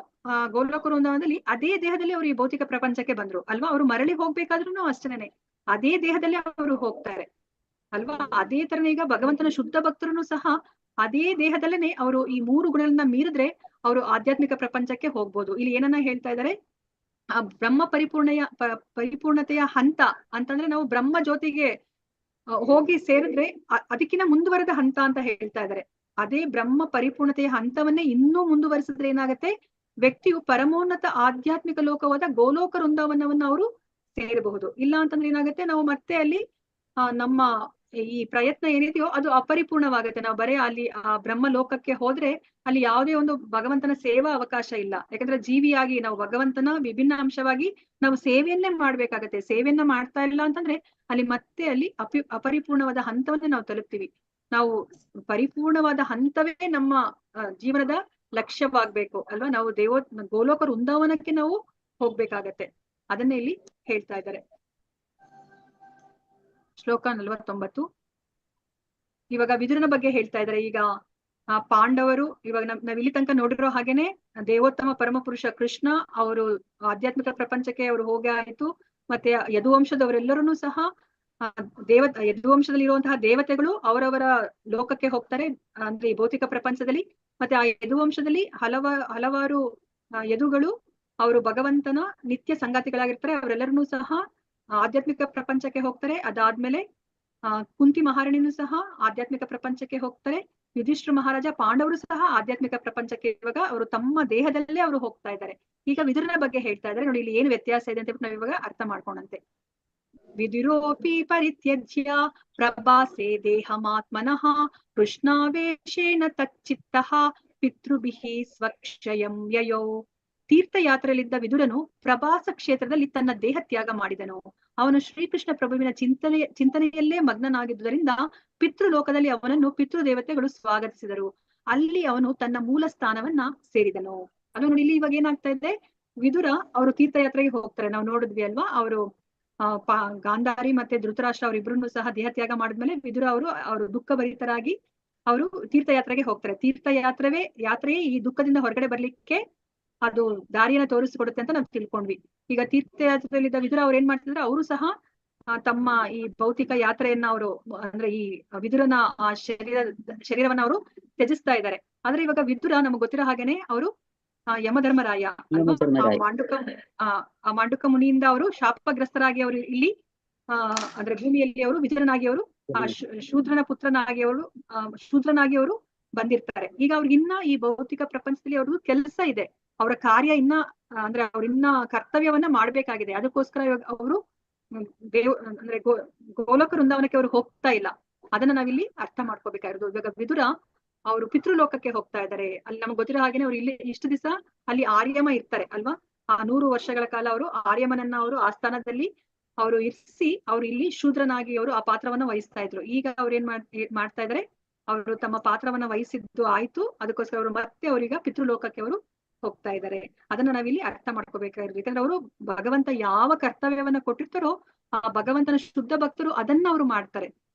ಗೋಲೋಕ ವೃಂದಾವನದಲ್ಲಿ ಅದೇ ದೇಹದಲ್ಲಿ ಅವ್ರು ಈ ಭೌತಿಕ ಪ್ರಪಂಚಕ್ಕೆ ಬಂದ್ರು ಅಲ್ವಾ. ಅವ್ರು ಮರಳಿ ಹೋಗ್ಬೇಕಾದ್ರೂ ಅಷ್ಟೇನೆ ಅದೇ ದೇಹದಲ್ಲಿ ಅವರು ಹೋಗ್ತಾರೆ ಅಲ್ವಾ. ಅದೇ ತರನೇ ಈಗ ಭಗವಂತನ ಶುದ್ಧ ಭಕ್ತರು ಸಹ ಅದೇ ದೇಹದಲ್ಲೇನೆ ಅವರು ಈ 3 ಗುಣಗಳನ್ನ ಮೀರಿದ್ರೆ ಅವರು ಆಧ್ಯಾತ್ಮಿಕ ಪ್ರಪಂಚಕ್ಕೆ ಹೋಗ್ಬೋದು. ಇಲ್ಲಿ ಏನನ್ನ ಹೇಳ್ತಾ ಇದ್ದಾರೆ, ಆ ಬ್ರಹ್ಮ ಪರಿಪೂರ್ಣತೆಯ ಹಂತ ಅಂತಂದ್ರೆ ನಾವು ಬ್ರಹ್ಮ ಜ್ಯೋತಿಗೆ ಹೋಗಿ ಸೇರಿದ್ರೆ ಅದಕ್ಕಿಂತ ಮುಂದುವರೆದ ಹಂತ ಅಂತ ಹೇಳ್ತಾ ಇದ್ದಾರೆ. ಅದೇ ಬ್ರಹ್ಮ ಪರಿಪೂರ್ಣತೆಯ ಹಂತವನ್ನೇ ಇನ್ನೂ ಮುಂದುವರಿಸಿದ್ರೆ ಏನಾಗತ್ತೆ, ವ್ಯಕ್ತಿಯು ಪರಮೋನ್ನತ ಆಧ್ಯಾತ್ಮಿಕ ಲೋಕವಾದ ಗೋಲೋಕ ವೃಂದಾವನವನ್ನ ಅವರು ಸೇರಬಹುದು. ಇಲ್ಲ ಅಂತಂದ್ರೆ ಏನಾಗುತ್ತೆ, ನಾವು ಮತ್ತೆ ಅಲ್ಲಿ ನಮ್ಮ ಈ ಪ್ರಯತ್ನ ಏನಿದೆಯೋ ಅದು ಅಪರಿಪೂರ್ಣವಾಗುತ್ತೆ. ನಾವು ಬರೀ ಅಲ್ಲಿ ಆ ಬ್ರಹ್ಮ ಲೋಕಕ್ಕೆ ಹೋದ್ರೆ ಅಲ್ಲಿ ಯಾವುದೇ ಒಂದು ಭಗವಂತನ ಸೇವಾ ಅವಕಾಶ ಇಲ್ಲ. ಯಾಕಂದ್ರೆ ಜೀವಿಯಾಗಿ ನಾವು ಭಗವಂತನ ವಿಭಿನ್ನ ಅಂಶವಾಗಿ ನಾವು ಸೇವೆಯನ್ನೇ ಮಾಡ್ಬೇಕಾಗತ್ತೆ. ಸೇವೆಯನ್ನ ಮಾಡ್ತಾ ಇಲ್ಲ ಅಂತಂದ್ರೆ ಅಲ್ಲಿ ಮತ್ತೆ ಅಲ್ಲಿ ಅಪರಿಪೂರ್ಣವಾದ ಹಂತವನ್ನೇ ನಾವು ತಲುಪ್ತೀವಿ. ನಾವು ಪರಿಪೂರ್ಣವಾದ ಹಂತವೇ ನಮ್ಮ ಜೀವನದ ಲಕ್ಷ್ಯವಾಗ್ಬೇಕು ಅಲ್ವಾ. ನಾವು ಗೋಲೋಕ ವೃಂದಾವನಕ್ಕೆ ನಾವು ಹೋಗ್ಬೇಕಾಗತ್ತೆ. ಅದನ್ನೇ ಇಲ್ಲಿ ಹೇಳ್ತಾ ಇದ್ದಾರೆ. ಶ್ಲೋಕ 49. ಇವಾಗ ವಿದುರನ ಬಗ್ಗೆ ಹೇಳ್ತಾ ಇದ್ದಾರೆ. ಈಗ ಪಾಂಡವರು ಇವಾಗ ನಾವ್ ಇಲ್ಲಿ ತನಕ ನೋಡಿರೋ ಹಾಗೇನೆ ದೇವೋತ್ತಮ ಪರಮ ಪುರುಷ ಕೃಷ್ಣ ಅವರು ಆಧ್ಯಾತ್ಮಿಕ ಪ್ರಪಂಚಕ್ಕೆ ಅವರು ಹೋಗಿ ಆಯ್ತು. ಮತ್ತೆ ಯದುವಂಶದವರೆಲ್ಲರೂ ಸಹ ಯದುವಂಶದಲ್ಲಿ ಇರುವಂತಹ ದೇವತೆಗಳು ಅವರವರ ಲೋಕಕ್ಕೆ ಹೋಗ್ತಾರೆ ಅಂದ್ರೆ ಈ ಭೌತಿಕ ಪ್ರಪಂಚದಲ್ಲಿ. ಮತ್ತೆ ಆ ಯದುವಂಶದಲ್ಲಿ ಹಲವಾರು ಯದುಗಳು ಅವರು ಭಗವಂತನ ನಿತ್ಯ ಸಂಗಾತಿಗಳಾಗಿರ್ತಾರೆ. ಅವರೆಲ್ಲರೂ ಸಹ ಆಧ್ಯಾತ್ಮಿಕ ಪ್ರಪಂಚಕ್ಕೆ ಹೋಗ್ತಾರೆ. ಅದಾದ್ಮೇಲೆ ಕುಂತಿ ಮಹಾರಾಣಿನೂ ಸಹ ಆಧ್ಯಾತ್ಮಿಕ ಪ್ರಪಂಚಕ್ಕೆ ಹೋಗ್ತಾರೆ. ಯುಧಿಷ್ಠಿರ ಮಹಾರಾಜ, ಪಾಂಡವರು ಸಹ ಆಧ್ಯಾತ್ಮಿಕ ಪ್ರಪಂಚಕ್ಕೆ ಇವಾಗ ಅವರು ತಮ್ಮ ದೇಹದಲ್ಲೇ ಅವರು ಹೋಗ್ತಾ ಇದ್ದಾರೆ. ಈಗ ವಿದುರನ ಬಗ್ಗೆ ಹೇಳ್ತಾ ಇದ್ದಾರೆ. ನೋಡಿ, ಇಲ್ಲಿ ಏನು ವ್ಯತ್ಯಾಸ ಇದೆ ಅಂತ ನಾವು ಇವಾಗ ಅರ್ಥ ಮಾಡ್ಕೊಂಡಂತೆ. ವಿದುರೋಪಿ ಪರಿತ್ಯಜ್ಯ ಪ್ರಭಾಸೆ ದೇಹಮಾತ್ಮನಃ ಕೃಷ್ಣಾವೇಶೇನ ತಚ್ಚಿತ್ತಃ ಪಿತೃಭಿಃ ಸ್ವಕ್ಷಯಂ ಯಯೋ. ತೀರ್ಥಯಾತ್ರೆಯಲ್ಲಿದ್ದ ವಿದುರನು ಪ್ರಭಾಸ ಕ್ಷೇತ್ರದಲ್ಲಿ ತನ್ನ ದೇಹ ತ್ಯಾಗ ಮಾಡಿದನು. ಅವನು ಶ್ರೀಕೃಷ್ಣ ಪ್ರಭುವಿನ ಚಿಂತನೆಯಲ್ಲೇ ಮಗ್ನನಾಗಿದ್ದುದರಿಂದ ಪಿತೃಲೋಕದಲ್ಲಿ ಅವನನ್ನು ಪಿತೃದೇವತೆಗಳು ಸ್ವಾಗತಿಸಿದರು. ಅಲ್ಲಿ ಅವನು ತನ್ನ ಮೂಲ ಸ್ಥಾನವನ್ನ ಸೇರಿದನು. ಅದು ನೋಡಿ, ಇಲ್ಲಿ ಇವಾಗ ಏನಾಗ್ತಾ ಇದೆ, ವಿದುರ ಅವರು ತೀರ್ಥಯಾತ್ರೆಗೆ ಹೋಗ್ತಾರೆ. ನಾವು ನೋಡಿದ್ವಿ ಅಲ್ವಾ. ಅವರು ಗಾಂಧಾರಿ ಮತ್ತೆ ಧೃತರಾಷ್ಟ್ರ ಅವರಿಬ್ರು ಸಹ ದೇಹ ತ್ಯಾಗ ಮಾಡಿದ್ಮೇಲೆ ವಿದುರ ಅವರು ದುಃಖಭರಿತರಾಗಿ ಅವರು ತೀರ್ಥಯಾತ್ರೆಗೆ ಹೋಗ್ತಾರೆ. ಯಾತ್ರೆಯೇ ಈ ದುಃಖದಿಂದ ಹೊರಗಡೆ ಬರ್ಲಿಕ್ಕೆ ಅದು ದಾರಿಯನ್ನ ತೋರಿಸಿಕೊಡುತ್ತೆ ಅಂತ ನಾವು ತಿಳ್ಕೊಂಡ್ವಿ. ಈಗ ತೀರ್ಥಯಾತ್ರೆಯಲ್ಲಿದ್ದ ವಿದುರ ಅವ್ರು ಏನ್ ಮಾಡ್ತಿದ್ರೆ, ಅವರು ಸಹ ತಮ್ಮ ಈ ಭೌತಿಕ ಯಾತ್ರೆಯನ್ನ ಅವರು ಅಂದ್ರೆ ಈ ವಿದುರನ ಆ ಶರೀರವನ್ನ ಅವರು ತ್ಯಜಿಸ್ತಾ ಇದ್ದಾರೆ. ಆದ್ರೆ ಇವಾಗ ವಿದುರ ನಮಗ್ ಗೊತ್ತಿರೋ ಹಾಗೇನೆ ಅವರು ಯಮಧರ್ಮರಾಯ ಆ ಮಾಂಡುಕ ಮುನಿಯಿಂದ ಅವರು ಶಾಪಗ್ರಸ್ತರಾಗಿ ಅವರು ಇಲ್ಲಿ ಅಂದ್ರೆ ಭೂಮಿಯಲ್ಲಿ ಅವರು ವಿದುರನಾಗಿ ಅವರು ಶೂದ್ರನ ಪುತ್ರನಾಗಿ ಅವರು ಬಂದಿರ್ತಾರೆ. ಈಗ ಅವ್ರಿಗಿನ್ನ ಈ ಭೌತಿಕ ಪ್ರಪಂಚದಲ್ಲಿ ಅವ್ರದ್ದು ಕೆಲಸ ಇದೆ. ಅವರ ಕಾರ್ಯ ಅಂದ್ರೆ ಅವ್ರಿನ್ನ ಕರ್ತವ್ಯವನ್ನ ಮಾಡ್ಬೇಕಾಗಿದೆ. ಅದಕ್ಕೋಸ್ಕರ ಇವಾಗ ಅವರು ಅಂದ್ರೆ ಗೋಲೋಕ ವೃಂದಾವನಕ್ಕೆ ಅವರು ಹೋಗ್ತಾ ಇಲ್ಲ. ಅದನ್ನ ನಾವಿಲ್ಲಿ ಅರ್ಥ ಮಾಡ್ಕೋಬೇಕಾಗಿರೋದು. ಇವಾಗ ವಿದುರ ಅವರು ಪಿತೃಲೋಕಕ್ಕೆ ಹೋಗ್ತಾ ಇದ್ದಾರೆ. ಅಲ್ಲಿ ನಮ್ಗೆ ಗೊತ್ತಿರೋ ಹಾಗೇನೆ ಅವ್ರು ಇಲ್ಲಿ ಇಷ್ಟು ದಿವಸ ಅಲ್ಲಿ ಆರ್ಯಮ ಇರ್ತಾರೆ ಅಲ್ವಾ. ಆ 100 ವರ್ಷಗಳ ಕಾಲ ಅವರು ಆರ್ಯಮನನ್ನ ಅವರು ಆಸ್ಥಾನದಲ್ಲಿ ಅವರು ಇರಿಸಿ ಅವ್ರು ಇಲ್ಲಿ ಶೂದ್ರನಾಗಿ ಅವರು ಆ ಪಾತ್ರವನ್ನ ವಹಿಸ್ತಾ ಇದ್ರು. ಈಗ ಅವ್ರು ಏನ್ ಮಾಡ್ತಾ ಇದಾರೆ, ಅವರು ತಮ್ಮ ಪಾತ್ರವನ್ನ ವಹಿಸಿದ್ದು ಆಯ್ತು, ಅದಕ್ಕೋಸ್ಕರ ಅವರು ಮತ್ತೆ ಅವ್ರೀಗ ಪಿತೃಲೋಕಕ್ಕೆ ಅವರು ಹೋಗ್ತಾ ಇದ್ದಾರೆ. ಅದನ್ನ ನಾವಿಲ್ಲಿ ಅರ್ಥ ಮಾಡ್ಕೋಬೇಕಾಗಿರೋದು. ಯಾಕಂದ್ರೆ ಅವರು ಭಗವಂತ ಯಾವ ಕರ್ತವ್ಯವನ್ನ ಕೊಟ್ಟಿರ್ತಾರೋ ಆ ಭಗವಂತನ ಶುದ್ಧ ಭಕ್ತರು ಅದನ್ನ ಅವರು ಮಾಡ್ತಾರೆ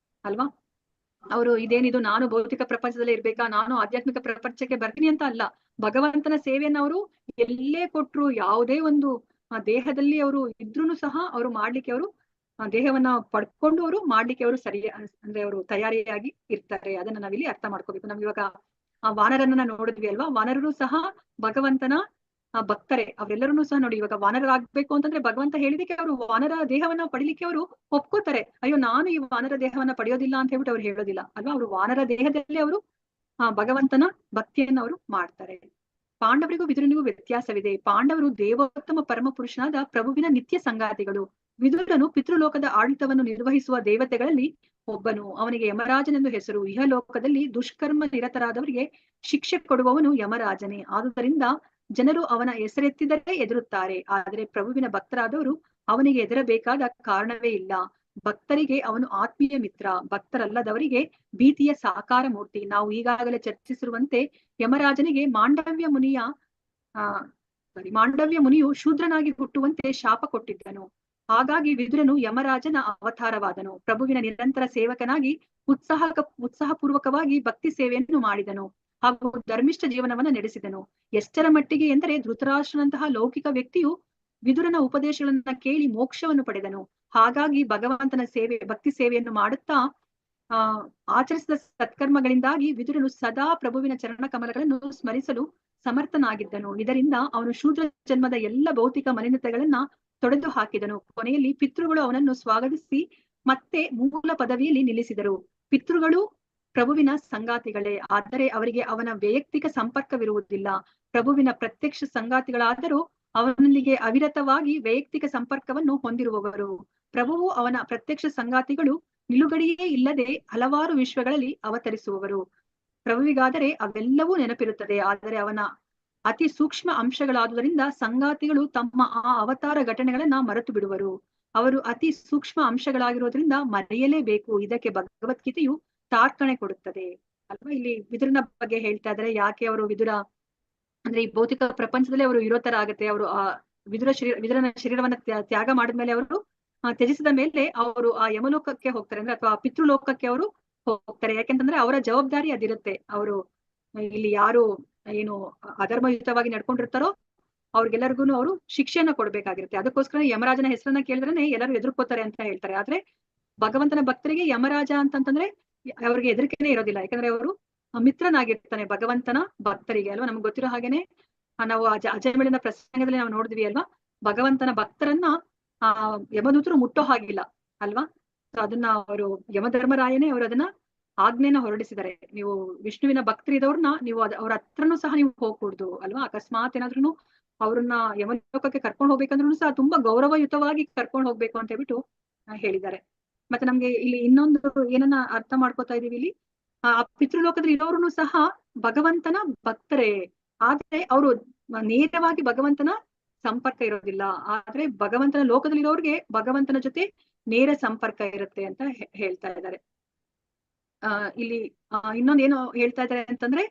ಅಲ್ವಾ. ಅವರು ಇದೇನಿದು ನಾನು ಭೌತಿಕ ಪ್ರಪಂಚದಲ್ಲಿ ಇರ್ಬೇಕಾ, ನಾನು ಆಧ್ಯಾತ್ಮಿಕ ಪ್ರಪಂಚಕ್ಕೆ ಬರ್ತೀನಿ ಅಂತ ಅಲ್ಲ, ಭಗವಂತನ ಸೇವೆಯನ್ನ ಅವರು ಎಲ್ಲೇ ಕೊಟ್ರು, ಯಾವುದೇ ಒಂದು ದೇಹದಲ್ಲಿ ಅವರು ಇದ್ರೂನು ಸಹ ಅವರು ಮಾಡ್ಲಿಕ್ಕೆ ಅವರು ದೇಹವನ್ನ ಪಡ್ಕೊಂಡು ಅವರು ಮಾಡ್ಲಿಕ್ಕೆ ಅವರು ಅಂದ್ರೆ ಅವರು ತಯಾರಿಯಾಗಿ ಇರ್ತಾರೆ. ಅದನ್ನ ನಾವಿಲ್ಲಿ ಅರ್ಥ ಮಾಡ್ಕೋಬೇಕು. ನಮ್ಗೆ ಇವಾಗ ಆ ವಾನರನ್ನ ನೋಡಿದ್ವಿ ಅಲ್ವಾ, ವಾನರರು ಸಹ ಭಗವಂತನ ಭಕ್ತರೆ. ಅವರೆಲ್ಲರೂ ಸಹ ನೋಡಿ, ಇವಾಗ ವಾನರರಾಗ್ಬೇಕು ಅಂತಂದ್ರೆ ಭಗವಂತ ಹೇಳಿದಕ್ಕೆ ಅವರು ವಾನರ ದೇಹವನ್ನ ಪಡಿಲಿಕ್ಕೆ ಅವರು ಒಪ್ಕೋತಾರೆ. ಅಯ್ಯೋ ನಾನು ಈ ವಾನರ ದೇಹವನ್ನ ಪಡೆಯೋದಿಲ್ಲ ಅಂತ ಹೇಳ್ಬಿಟ್ಟು ಅವ್ರು ಹೇಳೋದಿಲ್ಲ ಅಲ್ವಾ. ಅವರು ವಾನರ ದೇಹದಲ್ಲಿ ಅವರು ಭಗವಂತನ ಭಕ್ತಿಯನ್ನ ಅವರು ಮಾಡ್ತಾರೆ. ಪಾಂಡವರಿಗೂ ವಿದುರನಿಗೂ ವ್ಯತ್ಯಾಸವಿದೆ. ಪಾಂಡವರು ದೇವೋತ್ತಮ ಪರಮ ಪುರುಷನಾದ ಪ್ರಭುವಿನ ನಿತ್ಯ ಸಂಗಾತಿಗಳು. ವಿದುರನು ಪಿತೃಲೋಕದ ಆಡಳಿತವನ್ನು ನಿರ್ವಹಿಸುವ ದೇವತೆಗಳಲ್ಲಿ ಒಬ್ಬನು. ಅವನಿಗೆ ಯಮರಾಜನೆಂದು ಹೆಸರು. ಇಹಲೋಕದಲ್ಲಿ ದುಷ್ಕರ್ಮ ನಿರತರಾದವರಿಗೆ ಶಿಕ್ಷೆ ಕೊಡುವವನು ಯಮರಾಜನೇ. ಆದುದರಿಂದ ಜನರು ಅವನ ಹೆಸರೆತ್ತಿದರೆ ಎದುರುತ್ತಾರೆ. ಆದರೆ ಪ್ರಭುವಿನ ಭಕ್ತರಾದವರು ಅವನಿಗೆ ಎದುರಬೇಕಾದ ಕಾರಣವೇ ಇಲ್ಲ. ಭಕ್ತರಿಗೆ ಅವನು ಆತ್ಮೀಯ ಮಿತ್ರ, ಭಕ್ತರಲ್ಲದವರಿಗೆ ಭೀತಿಯ ಸಾಕಾರ ಮೂರ್ತಿ. ನಾವು ಈಗಾಗಲೇ ಚರ್ಚಿಸಿರುವಂತೆ ಯಮರಾಜನಿಗೆ ಮಾಂಡವ್ಯ ಮುನಿಯು ಶೂದ್ರನಾಗಿ ಹುಟ್ಟುವಂತೆ ಶಾಪ ಕೊಟ್ಟಿದ್ದನು. ಹಾಗಾಗಿ ವಿದುರನು ಯಮರಾಜನ ಅವತಾರವಾದನು. ಪ್ರಭುವಿನ ನಿರಂತರ ಸೇವಕನಾಗಿ ಉತ್ಸಾಹಪೂರ್ವಕವಾಗಿ ಭಕ್ತಿ ಸೇವೆಯನ್ನು ಮಾಡಿದನು ಹಾಗೂ ಧರ್ಮಿಷ್ಠ ಜೀವನವನ್ನ ನಡೆಸಿದನು. ಎಷ್ಟರ ಮಟ್ಟಿಗೆ ಎಂದರೆ ಧೃತರಾಷ್ಟ್ರನಂತಹ ಲೌಕಿಕ ವ್ಯಕ್ತಿಯು ವಿದುರನ ಉಪದೇಶಗಳನ್ನ ಕೇಳಿ ಮೋಕ್ಷವನ್ನು ಪಡೆದನು. ಹಾಗಾಗಿ ಭಗವಂತನ ಭಕ್ತಿ ಸೇವೆಯನ್ನು ಮಾಡುತ್ತಾ ಆಚರಿಸಿದ ಸತ್ಕರ್ಮಗಳಿಂದಾಗಿ ವಿದುರನು ಸದಾ ಪ್ರಭುವಿನ ಚರಣ ಕಮಲಗಳನ್ನು ಸ್ಮರಿಸಲು ಸಮರ್ಥನಾಗಿದ್ದನು. ಇದರಿಂದ ಅವನು ಶೂದ್ರ ಜನ್ಮದ ಎಲ್ಲ ಭೌತಿಕ ಮಲಿನತೆಗಳನ್ನ ತೊಡೆದು ಹಾಕಿದನು. ಕೊನೆಯಲ್ಲಿ ಪಿತೃಗಳು ಅವನನ್ನು ಸ್ವಾಗತಿಸಿ ಮತ್ತೆ ಮೂಲ ಪದವಿಯಲ್ಲಿ ನಿಲ್ಲಿಸಿದರು. ಪಿತೃಗಳು ಪ್ರಭುವಿನ ಸಂಗಾತಿಗಳೇ, ಆದರೆ ಅವರಿಗೆ ಅವನ ವೈಯಕ್ತಿಕ ಸಂಪರ್ಕವಿರುವುದಿಲ್ಲ. ಪ್ರಭುವಿನ ಪ್ರತ್ಯಕ್ಷ ಸಂಗಾತಿಗಳಾದರೂ ಅವನೊಂದಿಗೆ ಅವಿರತವಾಗಿ ವೈಯಕ್ತಿಕ ಸಂಪರ್ಕವನ್ನು ಹೊಂದಿರುವವರು. ಪ್ರಭುವು ಅವನ ಪ್ರತ್ಯಕ್ಷ ಸಂಗಾತಿಗಳು ನಿಲುಗಡೆಯೇ ಇಲ್ಲದೆ ಹಲವಾರು ವಿಶ್ವಗಳಲ್ಲಿ ಅವತರಿಸುವವರು. ಪ್ರಭುವಿಗಾದರೆ ಅವೆಲ್ಲವೂ ನೆನಪಿರುತ್ತದೆ, ಆದರೆ ಅವನ ಅತಿ ಸೂಕ್ಷ್ಮ ಅಂಶಗಳಾದುದರಿಂದ ಸಂಗಾತಿಗಳು ತಮ್ಮ ಆ ಅವತಾರ ಘಟನೆಗಳನ್ನ ಮರೆತು ಬಿಡುವರು. ಅವರು ಅತಿ ಸೂಕ್ಷ್ಮ ಅಂಶಗಳಾಗಿರೋದ್ರಿಂದ ಮರೆಯಲೇಬೇಕು. ಇದಕ್ಕೆ ಭಗವದ್ಗೀತೆಯು ತಾರ್ಕಣೆ ಕೊಡುತ್ತದೆ ಅಲ್ವಾ. ಇಲ್ಲಿ ವಿದುರನ ಬಗ್ಗೆ ಹೇಳ್ತಾ ಇದ್ದಾರೆ. ಯಾಕೆ ಅವರು ವಿದುರ ಅಂದ್ರೆ ಈ ಭೌತಿಕ ಪ್ರಪಂಚದಲ್ಲಿ ಅವರು ಇರೋ ತರ ಆಗುತ್ತೆ. ಅವರು ವಿದುರನ ಶರೀರವನ್ನ ತ್ಯಾಗ ಮಾಡಿದ್ಮೇಲೆ ಅವರು ತ್ಯಜಿಸಿದ ಮೇಲೆ ಅವರು ಆ ಯಮಲೋಕಕ್ಕೆ ಹೋಗ್ತಾರೆ, ಅಂದ್ರೆ ಅಥವಾ ಪಿತೃಲೋಕಕ್ಕೆ ಅವರು ಹೋಗ್ತಾರೆ. ಯಾಕೆಂತಂದ್ರೆ ಅವರ ಜವಾಬ್ದಾರಿ ಅದಿರುತ್ತೆ. ಅವರು ಇಲ್ಲಿ ಯಾರು ಏನು ಅಧರ್ಮಯುತವಾಗಿ ನಡ್ಕೊಂಡಿರ್ತಾರೋ ಅವ್ರಿಗೆಲ್ಲರಿಗೂ ಅವರು ಶಿಕ್ಷೆಯನ್ನ ಕೊಡ್ಬೇಕಾಗಿರುತ್ತೆ. ಅದಕ್ಕೋಸ್ಕರ ಯಮರಾಜನ ಹೆಸರನ್ನ ಕೇಳಿದ್ರೆ ಎಲ್ಲರೂ ಎದುರ್ಕೋತಾರೆ ಅಂತ ಹೇಳ್ತಾರೆ. ಆದ್ರೆ ಭಗವಂತನ ಭಕ್ತರಿಗೆ ಯಮರಾಜ ಅಂತಂತಂದ್ರೆ ಅವ್ರಿಗೆ ಹೆದರಿಕೆನೇ ಇರೋದಿಲ್ಲ. ಯಾಕಂದ್ರೆ ಅವರು ಮಿತ್ರನಾಗಿರ್ತಾನೆ ಭಗವಂತನ ಭಕ್ತರಿಗೆ ಅಲ್ವಾ. ನಮ್ಗೆ ಗೊತ್ತಿರೋ ಹಾಗೇನೆ ನಾವು ಅಜಮೇಳಿನ ಪ್ರಸಂಗದಲ್ಲಿ ನಾವು ನೋಡಿದ್ವಿ ಅಲ್ವಾ, ಭಗವಂತನ ಭಕ್ತರನ್ನ ಯಮದೂತರು ಮುಟ್ಟೋ ಹಾಗಿಲ್ಲ ಅಲ್ವಾ. ಅದನ್ನ ಅವರು ಯಮಧರ್ಮರಾಯನೇ ಅವರು ಅದನ್ನ ಆಜ್ಞೆನ ಹೊರಡಿಸಿದ್ದಾರೆ. ನೀವು ವಿಷ್ಣುವಿನ ಭಕ್ತರಿದವ್ರನ್ನ ನೀವು ಅವ್ರ ಹತ್ರನೂ ಸಹ ನೀವು ಹೋಗ್ಕೂಡ್ದು ಅಲ್ವಾ. ಅಕಸ್ಮಾತ್ ಏನಾದ್ರೂ ಅವ್ರನ್ನ ಯಮಲೋಕಕ್ಕೆ ಕರ್ಕೊಂಡು ಹೋಗ್ಬೇಕಂದ್ರೂ ಸಹ ತುಂಬಾ ಗೌರವಯುತವಾಗಿ ಕರ್ಕೊಂಡು ಹೋಗ್ಬೇಕು ಅಂತ ಹೇಳ್ಬಿಟ್ಟು ಹೇಳಿದ್ದಾರೆ. ಮತ್ತೆ ನಮ್ಗೆ ಇಲ್ಲಿ ಇನ್ನೊಂದು ಏನನ್ನ ಅರ್ಥ ಮಾಡ್ಕೋತಾ ಇದೀವಿ, ಇಲ್ಲಿ ಆ ಪಿತೃಲೋಕದಲ್ಲಿ ಇರೋರು ಸಹ ಭಗವಂತನ ಭಕ್ತರೇ, ಆದ್ರೆ ಅವರು ನೇರವಾಗಿ ಭಗವಂತನ ಸಂಪರ್ಕ ಇರೋದಿಲ್ಲ. ಆದ್ರೆ ಭಗವಂತನ ಲೋಕದಲ್ಲಿ ಇರೋರಿಗೆ ಭಗವಂತನ ಜೊತೆ ನೇರ ಸಂಪರ್ಕ ಇರುತ್ತೆ ಅಂತ ಹೇಳ್ತಾ ಇದ್ದಾರೆ. ಇಲ್ಲಿ ಇನ್ನೊಂದೇನು ಹೇಳ್ತಾ ಇದ್ದಾರೆ ಅಂತಂದ್ರೆ,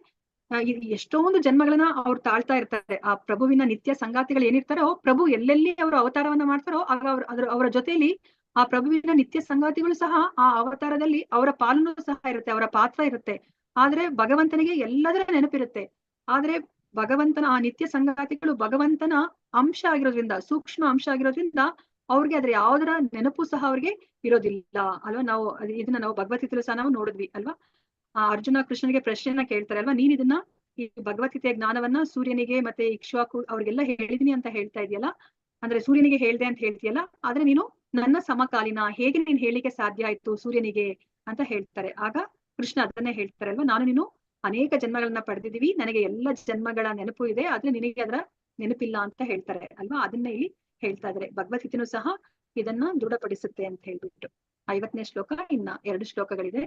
ಎಷ್ಟೊಂದು ಜನ್ಮಗಳನ್ನ ಅವ್ರು ತಾಳ್ತಾ ಇರ್ತಾರೆ. ಆ ಪ್ರಭುವಿನ ನಿತ್ಯ ಸಂಗಾತಿಗಳು ಏನಿರ್ತಾರೋ, ಪ್ರಭು ಎಲ್ಲೆಲ್ಲಿ ಅವರು ಅವತಾರವನ್ನ ಮಾಡ್ತಾರೋ ಆಗ ಅವರ ಜೊತೆಯಲ್ಲಿ ಆ ಪ್ರಭುವಿನ ನಿತ್ಯ ಸಂಗಾತಿಗಳು ಸಹ ಆ ಅವತಾರದಲ್ಲಿ ಅವರ ಪಾಲನೂ ಸಹ ಇರುತ್ತೆ, ಅವರ ಪಾತ್ರ ಇರುತ್ತೆ. ಆದ್ರೆ ಭಗವಂತನಿಗೆ ಎಲ್ಲದರ ನೆನಪಿರುತ್ತೆ. ಆದ್ರೆ ಭಗವಂತನ ಆ ನಿತ್ಯ ಸಂಗಾತಿಗಳು ಭಗವಂತನ ಅಂಶ ಆಗಿರೋದ್ರಿಂದ, ಸೂಕ್ಷ್ಮ ಅಂಶ ಆಗಿರೋದ್ರಿಂದ ಅವ್ರಿಗೆ ಅದ್ರ ಯಾವ್ದರ ನೆನಪು ಸಹ ಅವ್ರಿಗೆ ಇರೋದಿಲ್ಲ ಅಲ್ವಾ. ನಾವು ಇದನ್ನ ನಾವು ಭಗವದ್ಗೀತೆಯಲ್ಲೂ ಸಹ ನಾವು ನೋಡಿದ್ವಿ ಅಲ್ವಾ. ಅರ್ಜುನ ಕೃಷ್ಣನಿಗೆ ಪ್ರಶ್ನೆಯನ್ನ ಕೇಳ್ತಾರೆ ಅಲ್ವಾ, ನೀನ್ ಇದನ್ನ ಈ ಭಗವದ್ಗೀತೆಯ ಜ್ಞಾನವನ್ನ ಸೂರ್ಯನಿಗೆ ಮತ್ತೆ ಇಕ್ಷ್ವಾಕು ಅವ್ರಿಗೆಲ್ಲ ಹೇಳಿದೀನಿ ಅಂತ ಹೇಳ್ತಾ ಇದೆಯಲ್ಲ, ಅಂದ್ರೆ ಸೂರ್ಯನಿಗೆ ಹೇಳ್ದೆ ಅಂತ ಹೇಳ್ತೀಯಲ್ಲ, ಆದ್ರೆ ನೀನು ನನ್ನ ಸಮಕಾಲೀನ, ಹೇಗೆ ನೀನ್ ಹೇಳಿಕೆ ಸಾಧ್ಯ ಆಯ್ತು ಸೂರ್ಯನಿಗೆ ಅಂತ ಹೇಳ್ತಾರೆ. ಆಗ ಕೃಷ್ಣ ಅದನ್ನೇ ಹೇಳ್ತಾರೆ ಅಲ್ವಾ, ನಾನು ನೀನು ಅನೇಕ ಜನ್ಮಗಳನ್ನ ಪಡೆದಿದೀವಿ, ನನಗೆ ಎಲ್ಲ ಜನ್ಮಗಳ ನೆನಪು ಇದೆ, ಆದ್ರೆ ನಿನಗೆ ಅದರ ನೆನಪಿಲ್ಲ ಅಂತ ಹೇಳ್ತಾರೆ ಅಲ್ವಾ. ಅದನ್ನ ಇಲ್ಲಿ ಹೇಳ್ತಾ ಇದಾರೆ. ಭಗವದ್ಗೀತೆನೂ ಸಹ ಇದನ್ನ ದೃಢಪಡಿಸುತ್ತೆ ಅಂತ ಹೇಳ್ಬಿಟ್ಟು. 50ನೇ ಶ್ಲೋಕ, ಇನ್ನ 2 ಶ್ಲೋಕಗಳಿದೆ.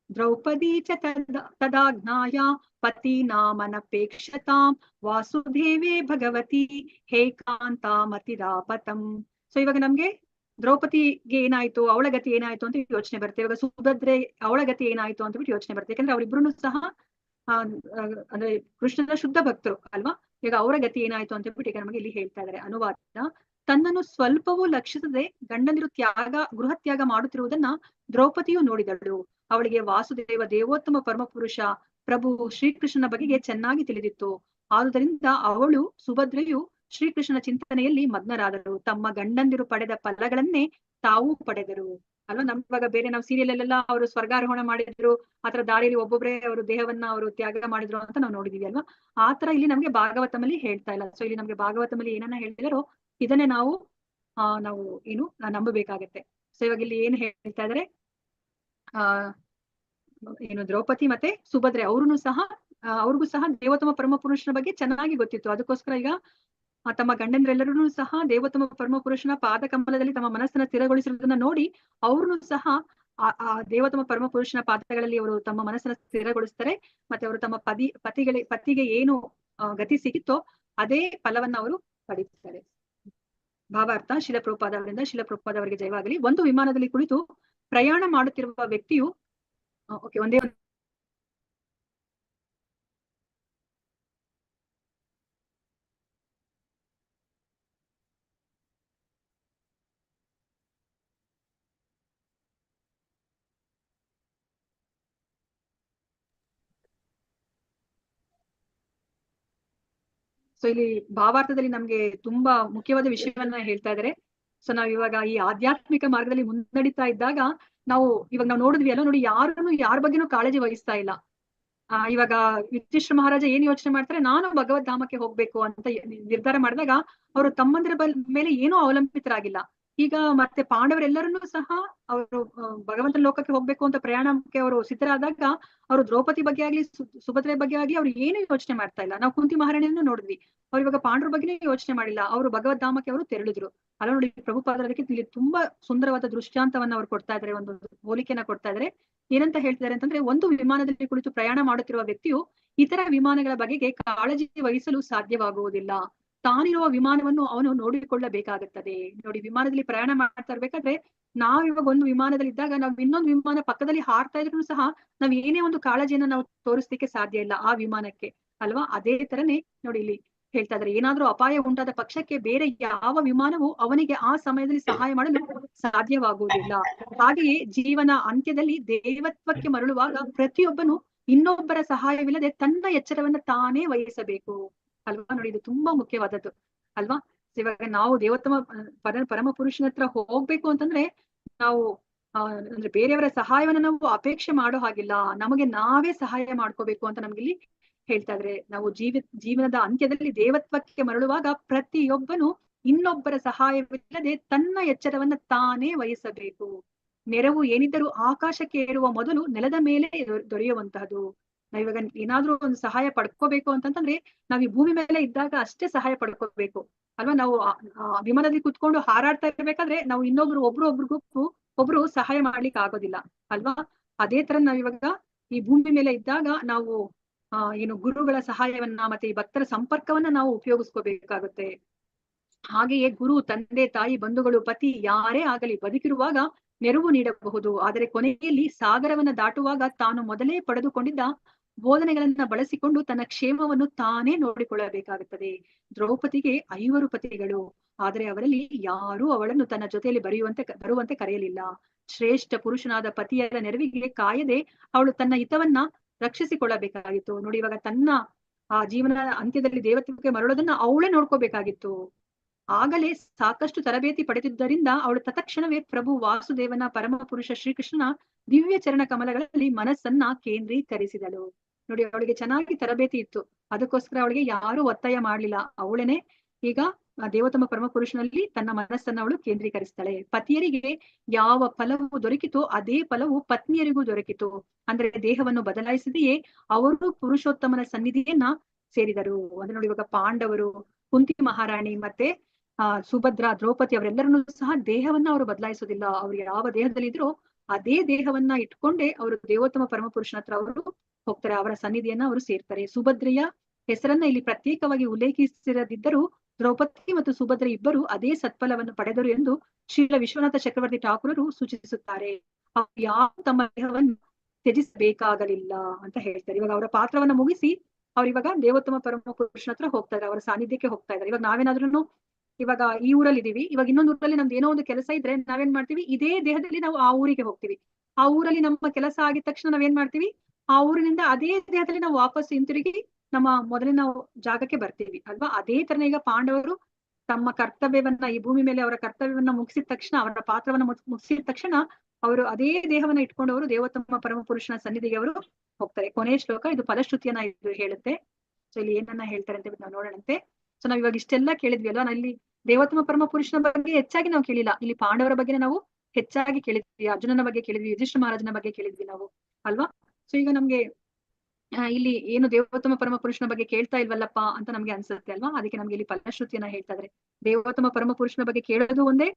ದ್ರೌಪದಿ ಚ ತದಾಜ್ಞಾಯ ಪತಿ ನಾಮನಪೇಕ್ಷತಾಂ ವಾಸುದೇವೇ ಭಗವತಿ ಹೇಕಾಂತ ಮತಿರಾಪತಂ. ಸೊ ಇವಾಗ ನಮ್ಗೆ ದ್ರೌಪದಿಗೆ ಏನಾಯ್ತು, ಅವಳ ಗತಿ ಏನಾಯ್ತು ಅಂತ ಯೋಚನೆ ಬರುತ್ತೆ. ಇವಾಗ ಸುಭದ್ರೆ ಅವಳ ಗತಿ ಏನಾಯ್ತು ಅಂತ ಬಿಟ್ಟು ಯೋಚನೆ ಬರುತ್ತೆ. ಯಾಕಂದ್ರೆ ಅವರಿಬ್ರು ಸಹ ಅಂದ್ರೆ ಕೃಷ್ಣನ ಶುದ್ಧ ಭಕ್ತರು ಅಲ್ವಾ. ಈಗ ಅವರ ಗತಿ ಏನಾಯ್ತು ಅಂತ ಬಿಟ್ಟು ಈಗ ನಮಗೆ ಇಲ್ಲಿ ಹೇಳ್ತಾ ಇದ್ದಾರೆ. ಅನುವಾದ: ತನ್ನನ್ನು ಸ್ವಲ್ಪವೂ ಲಕ್ಷಿಸದೆ ಗಂಡಂದಿರು ಗೃಹ ತ್ಯಾಗ ಮಾಡುತ್ತಿರುವುದನ್ನ ದ್ರೌಪದಿಯು ನೋಡಿದಳು. ಅವಳಿಗೆ ವಾಸುದೇವ ದೇವೋತ್ತಮ ಪರಮಪುರುಷ ಪ್ರಭು ಶ್ರೀಕೃಷ್ಣನ ಬಗೆಗೆ ಚೆನ್ನಾಗಿ ತಿಳಿದಿತ್ತು. ಆದುದರಿಂದ ಅವಳು ಸುಭದ್ರೆಯು ಶ್ರೀಕೃಷ್ಣನ ಚಿಂತನೆಯಲ್ಲಿ ಮಗ್ನರಾದರು. ತಮ್ಮ ಗಂಡಂದಿರು ಪಡೆದ ಫಲಗಳನ್ನೇ ತಾವು ಪಡೆದರು ಅಲ್ವಾ. ನಮ್ವಾಗ ಬೇರೆ ನಾವು ಸೀರಿಯಲ್ ಅಲ್ಲೆಲ್ಲ ಅವರು ಸ್ವರ್ಗಾರೋಹಣ ಮಾಡಿದ್ರು, ಆತರ ದಾರಿಯಲ್ಲಿ ಒಬ್ಬೊಬ್ಬರೇ ಅವರು ದೇಹವನ್ನ ಅವರು ತ್ಯಾಗ ಮಾಡಿದ್ರು ಅಂತ ನಾವು ನೋಡಿದೀವಿ ಅಲ್ವಾ. ಆತರ ಇಲ್ಲಿ ನಮ್ಗೆ ಭಾಗವತಮಲ್ಲಿ ಹೇಳ್ತಾ ಇಲ್ಲ. ಸೊ ಇಲ್ಲಿ ನಮ್ಗೆ ಭಾಗವತಮಲ್ಲಿ ಏನನ್ನ ಹೇಳಿದಾರೋ ಇದನ್ನೇ ನಾವು ಏನು ನಂಬಬೇಕಾಗತ್ತೆ. ಸೊ ಇವಾಗ ಇಲ್ಲಿ ಏನ್ ಹೇಳ್ತಾ ಇದಾರೆ, ಏನು ದ್ರೌಪದಿ ಮತ್ತೆ ಸುಭದ್ರೆ ಅವ್ರಿಗೂ ಸಹ ದೇವೋತ್ತಮ ಪರಮಪುರುಷನ ಬಗ್ಗೆ ಚೆನ್ನಾಗಿ ಗೊತ್ತಿತ್ತು. ಅದಕ್ಕೋಸ್ಕರ ಈಗ ತಮ್ಮ ಗಂಡಂದ್ರೆಲ್ಲರೂ ಸಹ ದೇವೋತ್ತಮ ಪರಮಪುರುಷನ ಪಾದ ಕಮಲದಲ್ಲಿ ತಮ್ಮ ಮನಸ್ಸನ್ನ ಸ್ಥಿರಗೊಳಿಸಿರೋದನ್ನ ನೋಡಿ ಅವ್ರನ್ನು ಸಹ ಆ ದೇವೋತ್ತಮ ಪರಮಪುರುಷನ ಪಾದಗಳಲ್ಲಿ ಅವರು ತಮ್ಮ ಮನಸ್ಸನ್ನ ಸ್ಥಿರಗೊಳಿಸ್ತಾರೆ. ಮತ್ತೆ ಅವರು ತಮ್ಮ ಪತಿಗೆ ಏನು ಗತಿ ಸಿಗುತ್ತೋ ಅದೇ ಫಲವನ್ನ ಅವರು ಪಡೀತಾರೆ. ಭಾವಾರ್ಥ: ಶಿಲಪ್ರಭುಪಾದ ಅವರಿಂದ ಶಿಲಪ್ರಭುಪಾದ ಅವರಿಗೆ ಜಯವಾಗಲಿ. ಒಂದು ವಿಮಾನದಲ್ಲಿ ಕುಳಿತು ಪ್ರಯಾಣ ಮಾಡುತ್ತಿರುವ ವ್ಯಕ್ತಿಯು ಒಂದೇ ಸೊ ಇಲ್ಲಿ ಭಾವಾರ್ಥದಲ್ಲಿ ನಮ್ಗೆ ತುಂಬಾ ಮುಖ್ಯವಾದ ವಿಷಯವನ್ನ ಹೇಳ್ತಾ ಇದ್ದಾರೆ. ಸೊ ನಾವ್ ಇವಾಗ ಈ ಆಧ್ಯಾತ್ಮಿಕ ಮಾರ್ಗದಲ್ಲಿ ಮುನ್ನಡೀತಾ ಇದ್ದಾಗ ಇವಾಗ ನಾವು ನೋಡಿದ್ವಿ ಅಲ್ಲ, ನೋಡಿ ಯಾರ ಬಗ್ಗೆನೂ ಕಾಳಜಿ ವಹಿಸ್ತಾ ಇಲ್ಲ. ಇವಾಗ ಯುಧಿಷ್ಠಿರ ಮಹಾರಾಜ ಏನ್ ಯೋಚನೆ ಮಾಡ್ತಾರೆ, ನಾನು ಭಗವದ್ ಧಾಮಕ್ಕೆ ಹೋಗ್ಬೇಕು ಅಂತ ನಿರ್ಧಾರ ಮಾಡಿದಾಗ ಅವರು ತಮ್ಮಂದಿರ ಮೇಲೆ ಏನೂ ಅವಲಂಬಿತರಾಗಿಲ್ಲ. ಈಗ ಮತ್ತೆ ಪಾಂಡವರೆಲ್ಲರನ್ನೂ ಸಹ ಅವರು ಭಗವಂತನ ಲೋಕಕ್ಕೆ ಹೋಗ್ಬೇಕು ಅಂತ ಪ್ರಯಾಣಕ್ಕೆ ಅವರು ಸಿದ್ಧರಾದಾಗ ಅವರು ದ್ರೌಪದಿ ಬಗ್ಗೆ ಆಗ್ಲಿ ಸುಭದ್ರೆ ಬಗ್ಗೆ ಆಗ್ಲಿ ಅವ್ರು ಏನು ಯೋಚನೆ ಮಾಡ್ತಾ ಇಲ್ಲ. ನಾವು ಕುಂತಿ ಮಹಾರಾಣಿಯನ್ನು ನೋಡಿದ್ವಿ, ಅವ್ರು ಇವಾಗ ಪಾಂಡವರ ಬಗ್ಗೆನೇ ಯೋಚನೆ ಮಾಡಿಲ್ಲ. ಅವರು ಭಗವದ್ ಧಾಮಕ್ಕೆ ಅವರು ತೆರಳಿದ್ರು ಅಲ್ಲ. ನೋಡಿ ಪ್ರಭುಪಾದರು ಅದಕ್ಕೆ ಇಲ್ಲಿ ತುಂಬಾ ಸುಂದರವಾದ ದೃಷ್ಟಾಂತವನ್ನ ಅವ್ರು ಕೊಡ್ತಾ ಇದಾರೆ, ಒಂದು ಹೋಲಿಕೆನ ಕೊಡ್ತಾ ಇದಾರೆ. ಏನಂತ ಹೇಳ್ತಿದ್ದಾರೆ ಅಂತಂದ್ರೆ, ಒಂದು ವಿಮಾನದಲ್ಲಿ ಕುಳಿತು ಪ್ರಯಾಣ ಮಾಡುತ್ತಿರುವ ವ್ಯಕ್ತಿಯು ಇತರ ವಿಮಾನಗಳ ಬಗೆಗೆ ಕಾಳಜಿ ವಹಿಸಲು ಸಾಧ್ಯವಾಗುವುದಿಲ್ಲ. ತಾನಿರುವ ವಿಮಾನವನ್ನು ಅವನು ನೋಡಿಕೊಳ್ಳಬೇಕಾಗುತ್ತದೆ. ನೋಡಿ, ವಿಮಾನದಲ್ಲಿ ಪ್ರಯಾಣ ಮಾಡ್ತಾ ಇರ್ಬೇಕಾದ್ರೆ ಇವಾಗ ಒಂದು ವಿಮಾನದಲ್ಲಿ ಇದ್ದಾಗ ನಾವು ಇನ್ನೊಂದು ವಿಮಾನ ಪಕ್ಕದಲ್ಲಿ ಹಾರ್ತಾ ಇದ್ರು ಸಹ ನಾವ್ ಏನೇ ಒಂದು ಕಾಳಜಿಯನ್ನ ನಾವು ತೋರಿಸ್ಲಿಕ್ಕೆ ಸಾಧ್ಯ ಇಲ್ಲ ಆ ವಿಮಾನಕ್ಕೆ ಅಲ್ವಾ. ಅದೇ ತರನೇ ನೋಡಿ ಇಲ್ಲಿ ಹೇಳ್ತಾ ಇದ್ದಾರೆ, ಏನಾದ್ರೂ ಅಪಾಯ ಉಂಟಾದ ಪಕ್ಷಕ್ಕೆ ಬೇರೆ ಯಾವ ವಿಮಾನವು ಅವನಿಗೆ ಆ ಸಮಯದಲ್ಲಿ ಸಹಾಯ ಮಾಡಲು ಸಾಧ್ಯವಾಗುವುದಿಲ್ಲ. ಹಾಗೆಯೇ ಜೀವನ ಅಂತ್ಯದಲ್ಲಿ ದೇವತ್ವಕ್ಕೆ ಮರಳುವಾಗ ಪ್ರತಿಯೊಬ್ಬನು ಇನ್ನೊಬ್ಬರ ಸಹಾಯವಿಲ್ಲದೆ ತನ್ನ ಎಚ್ಚರವನ್ನ ತಾನೇ ವಹಿಸಬೇಕು ಅಲ್ವಾ. ನೋಡಿ, ಇದು ತುಂಬಾ ಮುಖ್ಯವಾದದ್ದು ಅಲ್ವಾ. ಇವಾಗ ನಾವು ದೇವೋತ್ತಮ ಪರಮ ಪುರುಷನ ಹತ್ರ ಹೋಗ್ಬೇಕು ಅಂತಂದ್ರೆ ನಾವು ಅಂದ್ರೆ ಬೇರೆಯವರ ಸಹಾಯವನ್ನ ನಾವು ಅಪೇಕ್ಷೆ ಮಾಡೋ ಹಾಗಿಲ್ಲ, ನಮಗೆ ನಾವೇ ಸಹಾಯ ಮಾಡ್ಕೋಬೇಕು ಅಂತ ನಮ್ಗಿಲ್ಲಿ ಹೇಳ್ತಾ ಇದ್ರೆ. ನಾವು ಜೀವನದ ಅಂತ್ಯದಲ್ಲಿ ದೇವತ್ವಕ್ಕೆ ಮರಳುವಾಗ ಪ್ರತಿಯೊಬ್ಬನು ಇನ್ನೊಬ್ಬರ ಸಹಾಯವಿಲ್ಲದೆ ತನ್ನ ಎಚ್ಚರವನ್ನ ತಾನೇ ವಹಿಸಬೇಕು. ನೆರವು ಏನಿದ್ದರೂ ಆಕಾಶಕ್ಕೆ ಏರುವ ಮೊದಲು ನೆಲದ ಮೇಲೆ ದೊರೆಯುವಂತಹದ್ದು. ನಾವಿವಾಗ ಏನಾದ್ರೂ ಒಂದು ಸಹಾಯ ಪಡ್ಕೋಬೇಕು ಅಂತಂದ್ರೆ ನಾವ್ ಈ ಭೂಮಿ ಮೇಲೆ ಇದ್ದಾಗ ಅಷ್ಟೇ ಸಹಾಯ ಪಡ್ಕೋಬೇಕು ಅಲ್ವಾ. ನಾವು ವಿಮಾನದಲ್ಲಿ ಕುತ್ಕೊಂಡು ಹಾರಾಡ್ತಾ ಇರ್ಬೇಕಾದ್ರೆ ನಾವು ಒಬ್ರು ಸಹಾಯ ಮಾಡ್ಲಿಕ್ಕೆ ಆಗೋದಿಲ್ಲ ಅಲ್ವಾ. ಅದೇ ತರ ನಾವಿವಾಗ ಈ ಭೂಮಿ ಮೇಲೆ ಇದ್ದಾಗ ನಾವು ಏನು ಗುರುಗಳ ಸಹಾಯವನ್ನ ಮತ್ತೆ ಈ ಭಕ್ತರ ಸಂಪರ್ಕವನ್ನ ನಾವು ಉಪಯೋಗಿಸ್ಕೋಬೇಕಾಗುತ್ತೆ. ಹಾಗೆಯೇ ಗುರು, ತಂದೆ, ತಾಯಿ, ಬಂಧುಗಳು, ಪತಿ ಯಾರೇ ಆಗಲಿ ಬದುಕಿರುವಾಗ ನೆರವು ನೀಡಬಹುದು. ಆದರೆ ಕೊನೆಯಲ್ಲಿ ಸಾಗರವನ್ನ ದಾಟುವಾಗ ತಾನು ಮೊದಲೇ ಪಡೆದುಕೊಂಡಿದ್ದ ಬೋಧನೆಗಳನ್ನ ಬಳಸಿಕೊಂಡು ತನ್ನ ಕ್ಷೇಮವನ್ನು ತಾನೇ ನೋಡಿಕೊಳ್ಳಬೇಕಾಗುತ್ತದೆ. ದ್ರೌಪದಿಗೆ 5 ಪತಿಗಳು, ಆದರೆ ಅವರಲ್ಲಿ ಯಾರೂ ಅವಳನ್ನು ತನ್ನ ಜೊತೆಯಲ್ಲಿ ಬರುವಂತೆ ಕರೆಯಲಿಲ್ಲ. ಶ್ರೇಷ್ಠ ಪುರುಷನಾದ ಪತಿಯರ ನೆರವಿಗೆ ಕಾಯದೆ ಅವಳು ತನ್ನ ಹಿತವನ್ನ ರಕ್ಷಿಸಿಕೊಳ್ಳಬೇಕಾಗಿತ್ತು. ನೋಡಿ, ಇವಾಗ ತನ್ನ ಜೀವನ ಅಂತ್ಯದಲ್ಲಿ ದೇವತ್ವಕ್ಕೆ ಮರಳೋದನ್ನ ಅವಳೇ ನೋಡ್ಕೋಬೇಕಾಗಿತ್ತು. ಆಗಲೇ ಸಾಕಷ್ಟು ತರಬೇತಿ ಪಡೆದಿದ್ದರಿಂದ ಅವಳು ತತ್ಕ್ಷಣವೇ ಪ್ರಭು ವಾಸುದೇವನ ಪರಮ ಪುರುಷ ಶ್ರೀಕೃಷ್ಣನ ದಿವ್ಯ ಚರಣ ಕಮಲಗಳಲ್ಲಿ ಮನಸ್ಸನ್ನ ಕೇಂದ್ರೀಕರಿಸಿದಳು. ನೋಡಿ, ಅವಳಿಗೆ ಚೆನ್ನಾಗಿ ತರಬೇತಿ ಇತ್ತು, ಅದಕ್ಕೋಸ್ಕರ ಅವಳಿಗೆ ಯಾರು ಒತ್ತಾಯ ಮಾಡ್ಲಿಲ್ಲ. ಅವಳೇನೆ ಈಗ ದೇವೋತ್ತಮ ಪರಮ ಪುರುಷನಲ್ಲಿ ತನ್ನ ಮನಸ್ಸನ್ನ ಅವಳು ಕೇಂದ್ರೀಕರಿಸ್ತಾಳೆ. ಪತಿಯರಿಗೆ ಯಾವ ಫಲವು ದೊರಕಿತೋ ಅದೇ ಫಲವು ಪತ್ನಿಯರಿಗೂ ದೊರಕಿತು. ಅಂದ್ರೆ ದೇಹವನ್ನು ಬದಲಾಯಿಸಿದೆಯೇ ಅವರು ಪುರುಷೋತ್ತಮನ ಸನ್ನಿಧಿಯನ್ನ ಸೇರಿದರು. ಅಂದ್ರೆ ನೋಡಿ, ಇವಾಗ ಪಾಂಡವರು, ಕುಂತಿ ಮಹಾರಾಣಿ ಮತ್ತೆ ಸುಭದ್ರ, ದ್ರೌಪದಿ ಅವರೆಲ್ಲರನ್ನೂ ಸಹ ದೇಹವನ್ನ ಅವರು ಬದಲಾಯಿಸೋದಿಲ್ಲ. ಅವ್ರು ಯಾವ ದೇಹದಲ್ಲಿ ಇದ್ರೋ ಅದೇ ದೇಹವನ್ನ ಇಟ್ಕೊಂಡೇ ಅವರು ದೇವೋತ್ತಮ ಪರಮ ಪುರುಷನ ಹತ್ರ ಅವರು ಹೋಗ್ತಾರೆ, ಅವರ ಸನ್ನಿಧಿಯನ್ನ ಅವರು ಸೇರ್ತಾರೆ. ಸುಭದ್ರೆಯ ಹೆಸರನ್ನ ಇಲ್ಲಿ ಪ್ರತ್ಯೇಕವಾಗಿ ಉಲ್ಲೇಖಿಸಿರದಿದ್ದರೂ ದ್ರೌಪದಿ ಮತ್ತು ಸುಭದ್ರ ಇಬ್ಬರು ಅದೇ ಸತ್ಫಲವನ್ನು ಪಡೆದರು ಎಂದು ಶ್ರೀಲ ವಿಶ್ವನಾಥ ಚಕ್ರವರ್ತಿ ಠಾಕೂರರು ಸೂಚಿಸುತ್ತಾರೆ. ಅವರು ಯಾರು ತಮ್ಮ ದೇಹವನ್ನು ತ್ಯಜಿಸಬೇಕಾಗಲಿಲ್ಲ ಅಂತ ಹೇಳ್ತಾರೆ. ಇವಾಗ ಅವರ ಪಾತ್ರವನ್ನ ಮುಗಿಸಿ ಅವ್ರು ಇವಾಗ ದೇವೋತ್ತಮ ಪರಮ ಪುರುಷನ ಹತ್ರ ಹೋಗ್ತಾ ಇದ್ದಾರೆ, ಅವರ ಸಾನ್ನಿಧ್ಯಕ್ಕೆ ಹೋಗ್ತಾ ಇದ್ದಾರೆ. ಇವಾಗ ನಾವೇನಾದ್ರೂ ಇವಾಗ ಈ ಊರಲ್ಲಿ ಇದೀವಿ, ಇವಾಗ ಇನ್ನೊಂದು ಊರಲ್ಲಿ ನಮ್ದು ಏನೋ ಒಂದು ಕೆಲಸ ಇದ್ರೆ ನಾವೇನ್ ಮಾಡ್ತೀವಿ, ಇದೇ ದೇಹದಲ್ಲಿ ನಾವು ಆ ಊರಿಗೆ ಹೋಗ್ತೀವಿ. ಆ ಊರಲ್ಲಿ ನಮ್ಮ ಕೆಲಸ ಆಗಿದ ತಕ್ಷಣ ನಾವೇನ್ ಮಾಡ್ತೀವಿ, ಆ ಊರಿನಿಂದ ಅದೇ ದೇಹದಲ್ಲಿ ನಾವು ವಾಪಸ್ ಹಿಂತಿರುಗಿ ನಮ್ಮ ಮೊದಲಿನ ಜಾಗಕ್ಕೆ ಬರ್ತೀವಿ ಅಲ್ವಾ. ಅದೇ ತರನ ಈಗ ಪಾಂಡವರು ತಮ್ಮ ಕರ್ತವ್ಯವನ್ನ ಈ ಭೂಮಿ ಮೇಲೆ ಅವರ ಕರ್ತವ್ಯವನ್ನ ಮುಗಿಸಿದ ತಕ್ಷಣ, ಅವರ ಪಾತ್ರವನ್ನ ಮುಗಿಸಿದ ತಕ್ಷಣ ಅವರು ಅದೇ ದೇಹವನ್ನ ಇಟ್ಕೊಂಡವರು ದೇವೋತ್ತಮ ಪರಮ ಪುರುಷನ ಸನ್ನಿಧಿಗೆ ಅವರು ಹೋಗ್ತಾರೆ. ಕೊನೆಯ ಶ್ಲೋಕ ಇದು ಫಲಶ್ರುತಿಯನ್ನ ಇದು ಹೇಳುತ್ತೆ. ಸೊ ಇಲ್ಲಿ ಏನನ್ನ ಹೇಳ್ತಾರೆ ಅಂತ ನಾವು ನೋಡೋಣಂತೆ. ಸೊ ನಾವ್ ಇವಾಗ ಇಷ್ಟೆಲ್ಲ ಕೇಳಿದ್ವಿ ಅಲ್ವಾ. ಇಲ್ಲಿ ದೇವೋತ್ತಮ ಪರಮ ಪುರುಷನ ಬಗ್ಗೆ ಹೆಚ್ಚಾಗಿ ನಾವು ಕೇಳಿಲ್ಲ, ಇಲ್ಲಿ ಪಾಂಡವರ ಬಗ್ಗೆ ನಾವು ಹೆಚ್ಚಾಗಿ ಕೇಳಿದ್ವಿ, ಅರ್ಜುನನ ಬಗ್ಗೆ ಕೇಳಿದ್ವಿ, ಯುಧಿಷ್ಠಿರ ಮಹಾರಾಜನ ಬಗ್ಗೆ ಕೇಳಿದ್ವಿ ನಾವು ಅಲ್ವಾ. ಸೊ ಈಗ ನಮ್ಗೆ ಇಲ್ಲಿ ಏನು ದೇವೋತ್ತಮ ಪರಮ ಪುರುಷನ ಬಗ್ಗೆ ಕೇಳ್ತಾ ಇಲ್ವಲ್ಲಪ್ಪ ಅಂತ ನಮ್ಗೆ ಅನ್ಸುತ್ತೆ ಅಲ್ವಾ. ಅದಕ್ಕೆ ನಮ್ಗೆ ಇಲ್ಲಿ ಫಲಶ್ರುತಿಯನ್ನ ಹೇಳ್ತಾ ಇದ್ರೆ, ದೇವೋತ್ತಮ ಪರಮ ಪುರುಷನ ಬಗ್ಗೆ ಕೇಳೋದು ಒಂದೇ,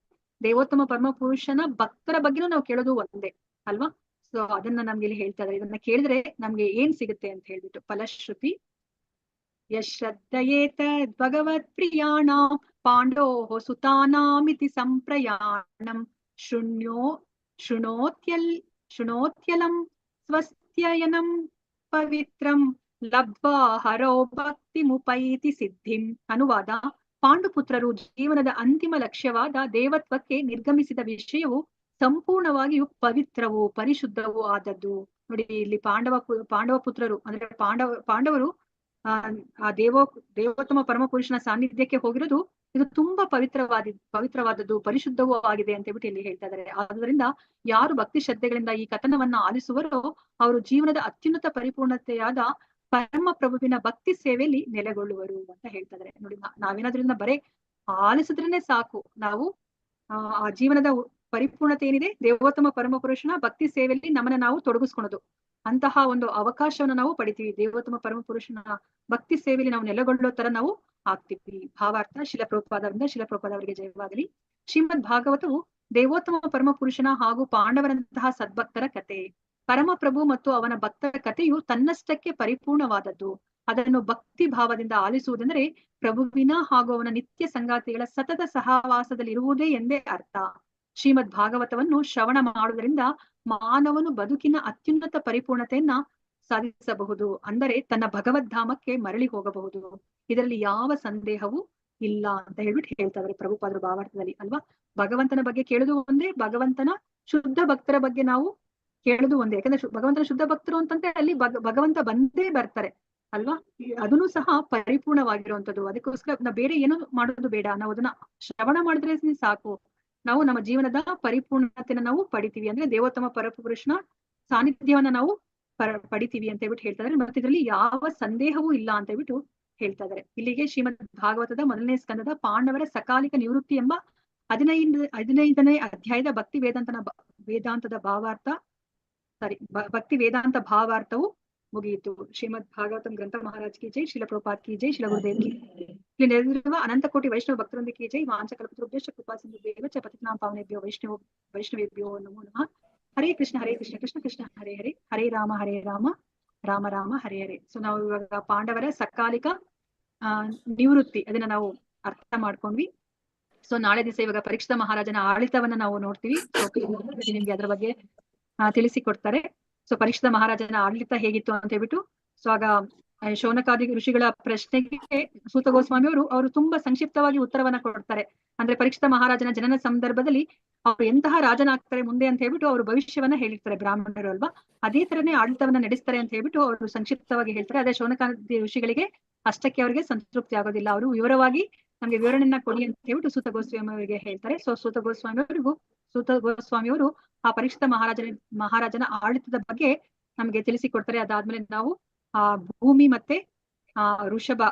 ದೇವೋತ್ತಮ ಪರಮ ಪುರುಷನ ಭಕ್ತರ ಬಗ್ಗೆನೂ ನಾವು ಕೇಳೋದು ಒಂದೇ ಅಲ್ವಾ. ಸೊ ಅದನ್ನ ನಮ್ಗೆ ಇಲ್ಲಿ ಹೇಳ್ತಾ ಇದ್ದಾರೆ. ಇದನ್ನ ಕೇಳಿದ್ರೆ ನಮ್ಗೆ ಏನ್ ಸಿಗುತ್ತೆ ಅಂತ ಹೇಳ್ಬಿಟ್ಟು ಫಲಶ್ರುತಿ. ಯಶ್ರದ್ಧಯೇತ ಭಗವತ್ ಪ್ರಿಯಾಣಾಂ ಪಾಂಡೋಃ ಸುತಾನಾಮಿತಿ ಸಂಪ್ರಯಾಣಂ ಶೃಣೋತ್ಯಲಂ ಸ್ವಸ್ತ್ಯಯನಂ ಪವಿತ್ರಂ ಲಬ್ಧ್ವಾ ಹರೋ ಭಕ್ತಿ ಮುಪೈತಿ ಸಿದ್ಧಿಂ. ಅನುವಾದ: ಪಾಂಡುಪುತ್ರರು ಜೀವನದ ಅಂತಿಮ ಲಕ್ಷ್ಯವಾದ ದೇವತ್ವಕ್ಕೆ ನಿರ್ಗಮಿಸಿದ ವಿಷಯವು ಸಂಪೂರ್ಣವಾಗಿಯೂ ಪವಿತ್ರವೂ ಪರಿಶುದ್ಧವೂ ಆದದ್ದು. ನೋಡಿ, ಇಲ್ಲಿ ಪಾಂಡವ ಪುತ್ರರು ಅಂದ್ರೆ ಪಾಂಡವರು ಆ ದೇವೋತ್ತಮ ಪರಮ ಪುರುಷನ ಸಾನ್ನಿಧ್ಯಕ್ಕೆ ಹೋಗಿರೋದು ಇದು ತುಂಬಾ ಪವಿತ್ರವಾದದ್ದು, ಪರಿಶುದ್ಧವೂ ಆಗಿದೆ ಅಂತ ಹೇಳ್ಬಿಟ್ಟು ಇಲ್ಲಿ ಹೇಳ್ತಾ ಇದ್ದಾರೆ. ಆದ್ರಿಂದ ಯಾರು ಭಕ್ತಿ ಶ್ರದ್ಧೆಗಳಿಂದ ಈ ಕಥನವನ್ನ ಆಲಿಸುವರೋ ಅವರು ಜೀವನದ ಅತ್ಯುನ್ನತ ಪರಿಪೂರ್ಣತೆಯಾದ ಪರಮ ಪ್ರಭುವಿನ ಭಕ್ತಿ ಸೇವೆಯಲ್ಲಿ ನೆಲೆಗೊಳ್ಳುವರು ಅಂತ ಹೇಳ್ತಾ ಇದ್ದಾರೆ. ನೋಡಿ, ನಾವೇನಾದ್ರಿಂದ ಬರೇ ಆಲಿಸಿದ್ರೇನೆ ಸಾಕು, ನಾವು ಆ ಜೀವನದ ಪರಿಪೂರ್ಣತೆ ಏನಿದೆ ದೇವೋತ್ತಮ ಪರಮ ಪುರುಷನ ಭಕ್ತಿ ಸೇವೆಯಲ್ಲಿ ನಮ್ಮನ್ನ ನಾವು ತೊಡಗಿಸ್ಕೊಳೋದು, ಅಂತಹ ಒಂದು ಅವಕಾಶವನ್ನು ನಾವು ಪಡಿತೀವಿ. ದೇವೋತ್ತಮ ಪರಮ ಪುರುಷನ ಭಕ್ತಿ ಸೇವೆಯಲ್ಲಿ ನಾವು ನೆಲೆಗೊಳ್ಳೋ ತರ ನಾವು ಆಗ್ತೀವಿ. ಭಾವಾರ್ಥ: ಶಿಲಪ್ರಭುಪಾದ ಅವರಿಗೆ ಜಯವಾಗಲಿ. ಶ್ರೀಮದ್ ಭಾಗವತವು ದೇವೋತ್ತಮ ಪರಮ ಪುರುಷನ ಹಾಗೂ ಪಾಂಡವರಂತಹ ಸದ್ಭಕ್ತರ ಕತೆ. ಪರಮಪ್ರಭು ಮತ್ತು ಅವನ ಭಕ್ತರ ಕಥೆಯು ತನ್ನಷ್ಟಕ್ಕೆ ಪರಿಪೂರ್ಣವಾದದ್ದು. ಅದನ್ನು ಭಕ್ತಿ ಭಾವದಿಂದ ಆಲಿಸುವುದೆಂದರೆ ಪ್ರಭುವಿನ ಹಾಗೂ ಅವನ ನಿತ್ಯ ಸಂಗಾತಿಗಳ ಸತತ ಸಹವಾಸದಲ್ಲಿರುವುದೇ ಎಂದೇ ಅರ್ಥ. ಶ್ರೀಮದ್ ಭಾಗವತವನ್ನು ಶ್ರವಣ ಮಾಡುವುದರಿಂದ ಮಾನವನು ಬದುಕಿನ ಅತ್ಯುನ್ನತ ಪರಿಪೂರ್ಣತೆಯನ್ನ ಸಾಧಿಸಬಹುದು, ಅಂದರೆ ತನ್ನ ಭಗವದ್ಧಾಮಕ್ಕೆ ಮರಳಿ ಹೋಗಬಹುದು. ಇದರಲ್ಲಿ ಯಾವ ಸಂದೇಹವೂ ಇಲ್ಲ ಅಂತ ಹೇಳ್ಬಿಟ್ಟು ಹೇಳ್ತಾ ಇದ್ದಾರೆ ಪ್ರಭುಪಾದರು ಭಾವಾರ್ಥದಲ್ಲಿ ಅಲ್ವಾ. ಭಗವಂತನ ಬಗ್ಗೆ ಕೇಳುದು ಒಂದೇ, ಭಗವಂತನ ಶುದ್ಧ ಭಕ್ತರ ಬಗ್ಗೆ ನಾವು ಕೇಳುದು ಒಂದೇ. ಯಾಕಂದ್ರೆ ಭಗವಂತನ ಶುದ್ಧ ಭಕ್ತರು ಅಂತಂದ್ರೆ ಅಲ್ಲಿ ಭಗವಂತ ಬಂದೇ ಬರ್ತಾರೆ ಅಲ್ವಾ. ಅದನ್ನು ಸಹ ಪರಿಪೂರ್ಣವಾಗಿರುವಂತದ್ದು. ಅದಕ್ಕೋಸ್ಕರ ನಾವು ಬೇರೆ ಏನೋ ಮಾಡೋದು ಬೇಡ, ನಾವು ಅದನ್ನ ಶ್ರವಣ ಮಾಡಿದ್ರೆ ಸಾಕು, ನಾವು ನಮ್ಮ ಜೀವನದ ಪರಿಪೂರ್ಣತೆನ ನಾವು ಪಡಿತೀವಿ. ಅಂದ್ರೆ ದೇವೋತ್ತಮ ಪರಪುರುಷನ ಸಾನ್ನಿಧ್ಯವನ್ನ ನಾವು ಪಡಿತೀವಿ ಅಂತ ಹೇಳ್ಬಿಟ್ಟು ಹೇಳ್ತಾ ಇದ್ದಾರೆ. ಮತ್ತೆ ಇದರಲ್ಲಿ ಯಾವ ಸಂದೇಹವೂ ಇಲ್ಲ ಅಂತ ಹೇಳ್ಬಿಟ್ಟು ಹೇಳ್ತಾ ಇದ್ದಾರೆ. ಇಲ್ಲಿಗೆ ಶ್ರೀಮದ್ ಭಾಗವತದ 1ನೇ ಸ್ಕಂದದ ಪಾಂಡವರ ಸಕಾಲಿಕ ನಿವೃತ್ತಿ ಎಂಬ 15ನೇ ಅಧ್ಯಾಯದ ಭಕ್ತಿ ವೇದಾಂತ ಭಾವಾರ್ಥವು ಮುಗಿಯಿತು. ಶ್ರೀಮದ್ ಭಾಗವತಂ ಗ್ರಂಥ ಮಹಾರಾಜ್ ಕಿ ಜೈ, ಶಿಲ ಪ್ರಭುಪಾದ್ ಕಿ ಜೈ, ಶಿಲ ಗುರುದೇವ್ ಕಿ ಜೈ. ಇಲ್ಲಿ ನೆರೆದಿರುವ ಅನಂತ ಕೋಟಿ ವೈಷ್ಣವ ಭಕ್ತರೊಂದಿಗೆ ಕಿ ಜೈ. ವಾಂಚಕಲ್ಪತರುಭ್ಯಶ್ಚ ಕೃಪಾ ಸಿಂಧುಭ್ಯೇವ ಚ ಪತಿತಾನಾಂ ಪಾವನೇಭ್ಯೋ ವೈಷ್ಣವೇಭ್ಯೋ ನಮೋ ನಮಃ. ಹರೇ ಕೃಷ್ಣ ಕೃಷ್ಣ ಕೃಷ್ಣ ಹರೇ ಹರೇ, ಹರೇ ರಾಮ ರಾಮ ರಾಮ ಹರೇ ಹರೇ. ಸೊ ನಾವು ಇವಾಗ ಪಾಂಡವರ ಸಕಾಲಿಕ ನಿವೃತ್ತಿ ಅದನ್ನ ನಾವು ಅರ್ಥ ಮಾಡ್ಕೊಂಡ್ವಿ. ಸೊ ನಾಳೆ ದಿವಸ ಇವಾಗ ಪರೀಕ್ಷಿತ ಮಹಾರಾಜನ ಆಡಳಿತವನ್ನ ನಾವು ನೋಡ್ತೀವಿ. ನಿಮ್ಗೆ ಅದ್ರ ಬಗ್ಗೆ ತಿಳಿಸಿಕೊಡ್ತಾರೆ. ಸೊ ಪರೀಕ್ಷಿತ ಮಹಾರಾಜನ ಆಡಳಿತ ಹೇಗಿತ್ತು ಅಂತ ಹೇಳ್ಬಿಟ್ಟು, ಸೊ ಆಗ ಶೌನಕಾದಿ ಋಷಿಗಳ ಪ್ರಶ್ನೆಗೆ ಸೂತ ಗೋಸ್ವಾಮಿ ಅವರು ತುಂಬಾ ಸಂಕ್ಷಿಪ್ತವಾಗಿ ಉತ್ತರವನ್ನ ಕೊಡ್ತಾರೆ. ಅಂದ್ರೆ ಪರೀಕ್ಷಿತ ಮಹಾರಾಜನ ಜನನ ಸಂದರ್ಭದಲ್ಲಿ ಅವ್ರು ಎಂತಹ ರಾಜನಾಗ್ತಾರೆ ಮುಂದೆ ಅಂತ ಹೇಳ್ಬಿಟ್ಟು ಅವರು ಭವಿಷ್ಯವನ್ನ ಹೇಳಿರ್ತಾರೆ ಬ್ರಾಹ್ಮಣರು ಅಲ್ವಾ. ಅದೇ ತರನೇ ಆಡಳಿತವನ್ನ ನಡೆಸ್ತಾರೆ ಅಂತ ಹೇಳ್ಬಿಟ್ಟು ಅವರು ಸಂಕ್ಷಿಪ್ತವಾಗಿ ಹೇಳ್ತಾರೆ. ಅದೇ ಶೌನಕಾದಿ ಋಷಿಗಳಿಗೆ ಅಷ್ಟಕ್ಕೆ ಅವರಿಗೆ ಸಂತೃಪ್ತಿ ಆಗೋದಿಲ್ಲ. ಅವರು ವಿವರವಾಗಿ ನಮ್ಗೆ ವಿವರಣೆಯನ್ನ ಕೊಡಿ ಅಂತ ಹೇಳ್ಬಿಟ್ಟು ಸೂತ ಗೋಸ್ವಾಮಿ ಅವರಿಗೆ ಹೇಳ್ತಾರೆ. ಸೊ ಸೂತ ಗೋಸ್ವಾಮಿ ಅವರು ಆ ಪರೀಕ್ಷಿತ ಮಹಾರಾಜನ ಆಡಳಿತದ ಬಗ್ಗೆ ನಮ್ಗೆ ತಿಳಿಸಿಕೊಡ್ತಾರೆ. ಅದಾದ್ಮೇಲೆ ನಾವು ಆ ಭೂಮಿ ಮತ್ತೆ ಋಷಭ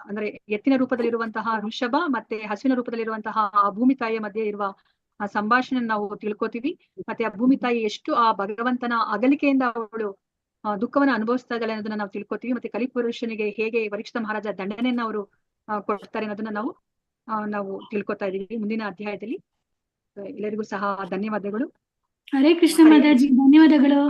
ಅಂದ್ರೆ ಎತ್ತಿನ ರೂಪದಲ್ಲಿರುವಂತಹ ಋಷಭ ಮತ್ತೆ ಹಸುವಿನ ರೂಪದಲ್ಲಿರುವಂತಹ ಆ ಭೂಮಿ ತಾಯಿಯ ಮಧ್ಯೆ ಇರುವ ಆ ಸಂಭಾಷಣೆ ನಾವು ತಿಳ್ಕೊತೀವಿ. ಮತ್ತೆ ಆ ಭೂಮಿ ತಾಯಿ ಎಷ್ಟು ಆ ಭಗವಂತನ ಅಗಲಿಕೆಯಿಂದ ಅವಳು ದುಃಖವನ್ನ ಅನುಭವಿಸ್ತಾ ಇದ್ದಾಳೆ ಅನ್ನೋದನ್ನ ನಾವು ತಿಳ್ಕೊತೀವಿ. ಮತ್ತೆ ಕಲಿಪುರುಷನಿಗೆ ಹೇಗೆ ಪರೀಕ್ಷಿತ ಮಹಾರಾಜ ದಂಡನೆಯನ್ನ ಅವರು ಕೊಡ್ತಾರೆ ಅನ್ನೋದನ್ನ ನಾವು ತಿಳ್ಕೊತಾ ಇದೀವಿ ಮುಂದಿನ ಅಧ್ಯಾಯದಲ್ಲಿ. ಎಲ್ಲರಿಗೂ ಸಹ ಧನ್ಯವಾದಗಳು. ಹರೇ ಕೃಷ್ಣ ಮಾತಾಜಿ, ಧನ್ಯವಾದಗಳು.